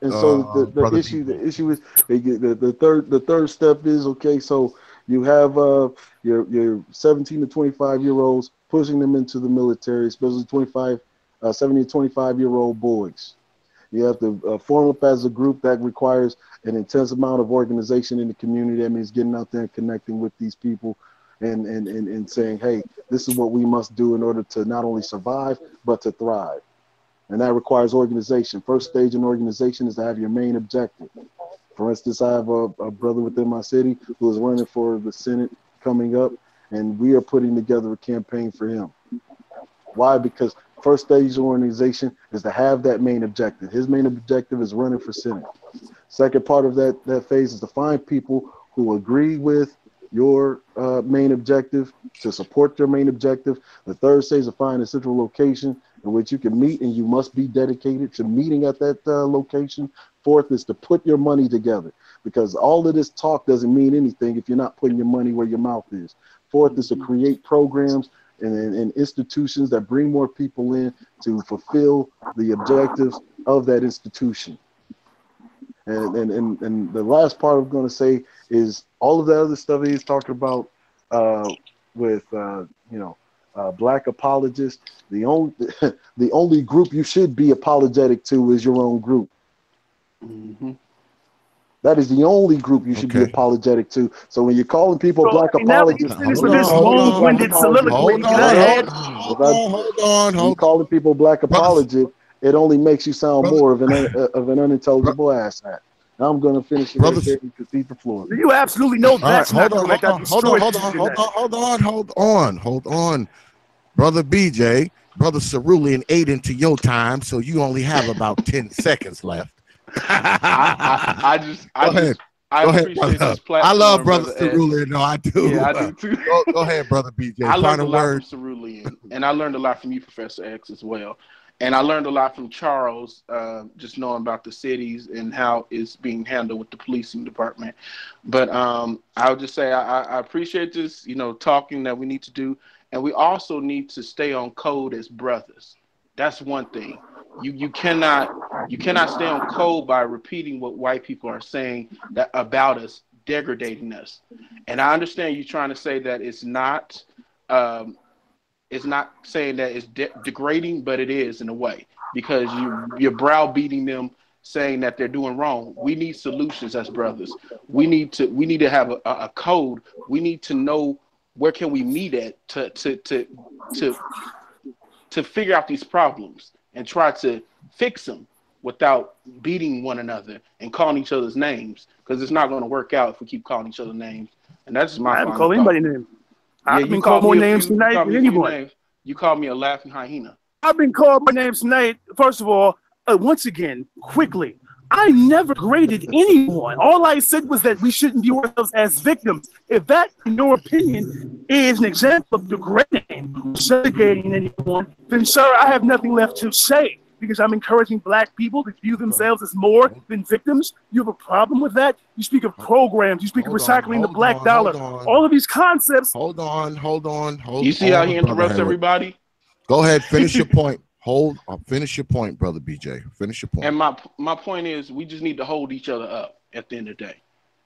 issue is the third step is, okay, so you have your 17 to 25-year-olds pushing them into the military, especially 17 to 25-year-old boys. You have to form up as a group. That requires an intense amount of organization in the community. That means getting out there and connecting with these people and saying, hey, this is what we must do in order to not only survive, but to thrive. And that requires organization. First stage in organization is to have your main objective. For instance, I have a brother within my city who is running for the Senate coming up, and we are putting together a campaign for him. Why? Because first stage organization is to have that main objective. His main objective is running for Senate. Second part of that phase is to find people who agree with your main objective, to support your main objective. The third stage is to find a central location in which you can meet, and you must be dedicated to meeting at that location. Fourth is to put your money together, because all of this talk doesn't mean anything if you're not putting your money where your mouth is. Fourth is to create programs and institutions that bring more people in to fulfill the objectives of that institution. And the last part I'm going to say is all of that other stuff he's talking about with black apologists. The only group you should be apologetic to is your own group. Mm-hmm. That is the only group you should be apologetic to. So when you're calling people black apologists, Finish with this long-winded soliloquy. Hold on. Calling people black apologists, it only makes you sound more of an unintelligible asshat. Now I'm going to finish it right there and concede the floor. You absolutely know that's not correct. Hold on. Brother BJ, Brother Cerulean ate into your time, so you only have about 10 seconds left. I appreciate this platform. I love Brother Cerulean. No, I do. Yeah, I do too. Go ahead, Brother BJ. I learned a lot from Cerulean, and I learned a lot from you, Professor X, as well. And I learned a lot from Charles, just knowing about the cities and how it's being handled with the policing department. But I would just say I appreciate this, talking that we need to do. And we also need to stay on code as brothers. That's one thing. You cannot stay on code by repeating what white people are saying about us, degrading us. And I understand you trying to say that it's not saying that it's degrading, but it is in a way, because you're browbeating them, saying that they're doing wrong. We need solutions as brothers. We need to have a code. We need to know where can we meet at to figure out these problems and try to fix them without beating one another and calling each other's names, because it's not going to work out if we keep calling each other names. And that's just my I haven't called anybody name. I've been called more names tonight than anyone. You called me a laughing hyena. I've been called by names tonight. First of all, once again, quickly, I never graded anyone. All I said was that we shouldn't view ourselves as victims. If that, in your opinion, is an example of degrading, segregating anyone, then, sir, I have nothing left to say, because I'm encouraging black people to view themselves as more than victims. You have a problem with that? You speak of programs. You speak of recycling the black dollar. All of these concepts. Hold on. You see how he interrupts everybody? Go ahead. Finish your point. Finish your point, Brother BJ. Finish your point. And my point is, we just need to hold each other up at the end of the day.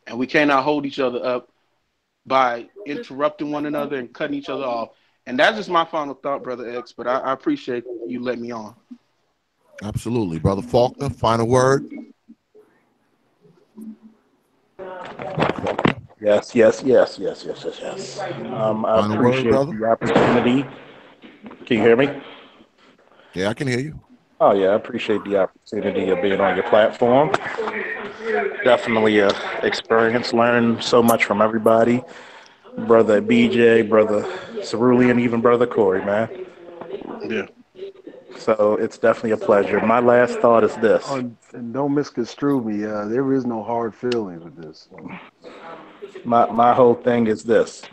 And we cannot hold each other up by interrupting one another and cutting each other off. And that's just my final thought, Brother X. But I appreciate you letting me on. Absolutely. Brother Faulkner, final word. Yes. I appreciate the opportunity. Can you hear me? Yeah, I can hear you. Oh, yeah, I appreciate the opportunity of being on your platform. Definitely a experience. Learned so much from everybody. Brother BJ, Brother Cerulean, even Brother Cory, man. Yeah. So it's definitely a pleasure. My last thought is this. And don't misconstrue me. There is no hard feelings with this. My whole thing is this.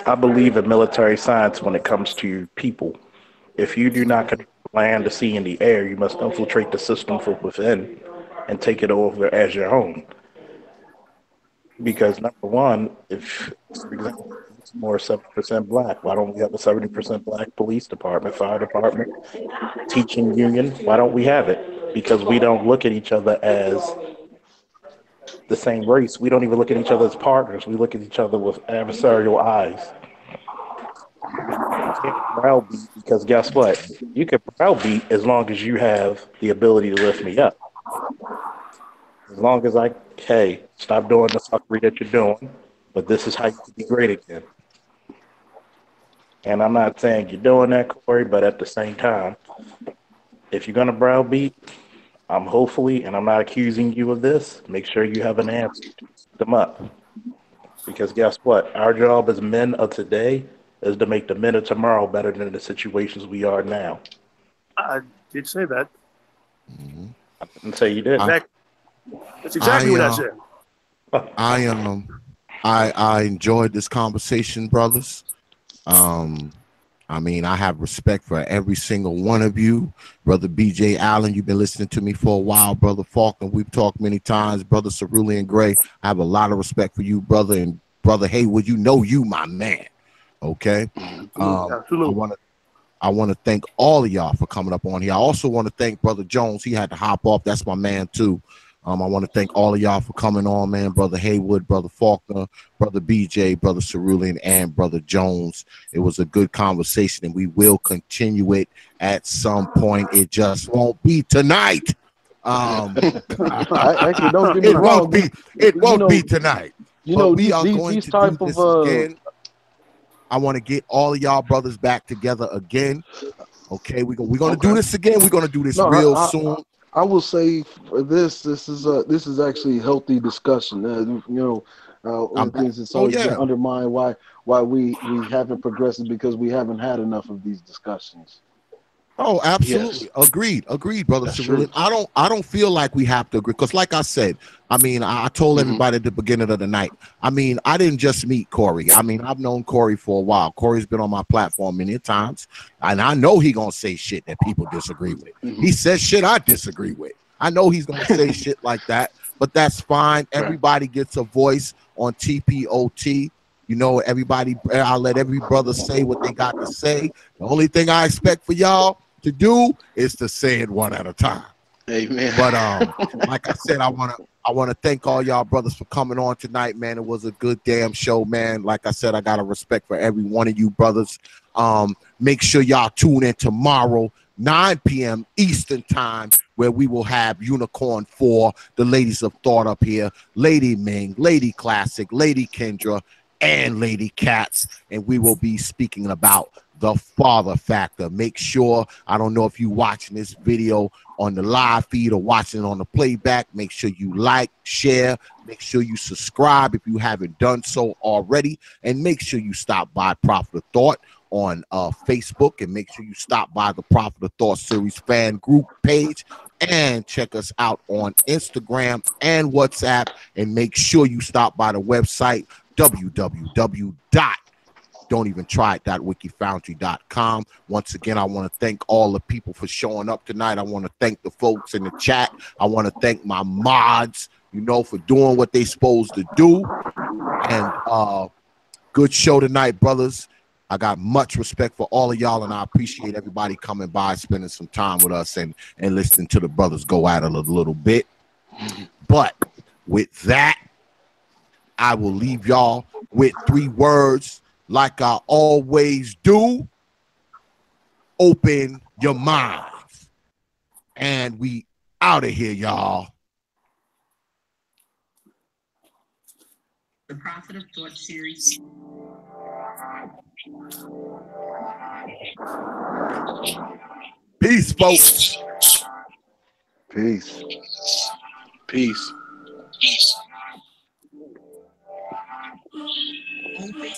I believe in military science when it comes to people. If you do not control the land, the sea, and the air, you must infiltrate the system from within and take it over as your own. Because number one, if, for example, it's more 70% black, why don't we have a 70% black police department, fire department, teaching union? Why don't we have it? Because we don't look at each other as the same race. We don't even look at each other as partners. We look at each other with adversarial eyes. can't browbeat because guess what? You can browbeat as long as you have the ability to lift me up. As long as hey, stop doing the fuckery that you're doing, but this is how you can be great again. And I'm not saying you're doing that, Corey, but at the same time, if you're gonna browbeat, I'm hopefully, and I'm not accusing you of this, make sure you have an answer. Them up. Because guess what? Our job as men of today is to make the men of tomorrow better than the situations we are now. I did say that. Mhm. I didn't say you did. That's exactly what I said. I enjoyed this conversation, brothers. I mean, I have respect for every single one of you. Brother BjAllenD, you've been listening to me for a while. Brother Faulkner, we've talked many times. Brother Cerulean Gray, I have a lot of respect for you, brother. And Brother Haywood, you my man. Okay. Absolutely. I want to thank all of y'all for coming up on here. I also want to thank Brother Jones. He had to hop off. That's my man too. I want to thank all of y'all for coming on, man. Brother Haywood, Brother Faulkner, Brother BJ, Brother Cerulean, and Brother Jones. It was a good conversation, and we will continue it at some point. It just won't be tonight. Actually, don't get me it wrong. won't be tonight. We are going these to type do this of again. I want to get all of y'all brothers back together again. Okay, we're gonna do this again. We're gonna do this real soon. I will say for this is actually healthy discussion. Things that's always been undermined why we haven't progressed because we haven't had enough of these discussions. Oh, absolutely. Yes. Agreed, Brother Cerulean. I don't feel like we have to agree because, like I said, I mean, I told everybody at the beginning of the night. I mean, I didn't just meet Corey. I mean, I've known Corey for a while. Corey's been on my platform many times, and I know he gonna say shit that people disagree with. He says shit I disagree with. I know he's gonna say shit like that, but that's fine. Everybody gets a voice on T.P.O.T. You know, everybody. I'll let every brother say what they got to say. The only thing I expect for y'all to do is to say it one at a time. Amen. But like I said, I want to thank all y'all brothers for coming on tonight, man. It was a good damn show, man. Like I said, I got a respect for every one of you brothers. Make sure y'all tune in tomorrow, 9 p.m. Eastern time, where we will have Unicorn 4, the ladies of thought up here, Lady Ming, Lady Classic, Lady Kendra, and Lady Cats, and we will be speaking about the father factor. Make sure, I don't know if you watching this video on the live feed or watching it on the playback, make sure you like, share, make sure you subscribe if you haven't done so already, and make sure you stop by Prophet of Thought on Facebook, and make sure you stop by the Prophet of Thought series fan group page, and check us out on Instagram and WhatsApp, and make sure you stop by the website www.don'teventryi.wikifoundry.com. Once again, I want to thank all the people for showing up tonight. I want to thank the folks in the chat. I want to thank my mods, for doing what they supposed to do. And good show tonight, brothers. I got much respect for all of y'all, and I appreciate everybody coming by, spending some time with us, and listening to the brothers go at it a little bit. But with that, I will leave y'all with 3 words like I always do. Open your minds. And we out of here, y'all. The Prophet of Thought series. Peace, folks. Peace. Peace. Open.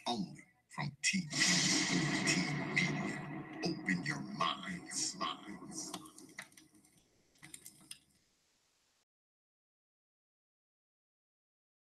only from T.P.O.T.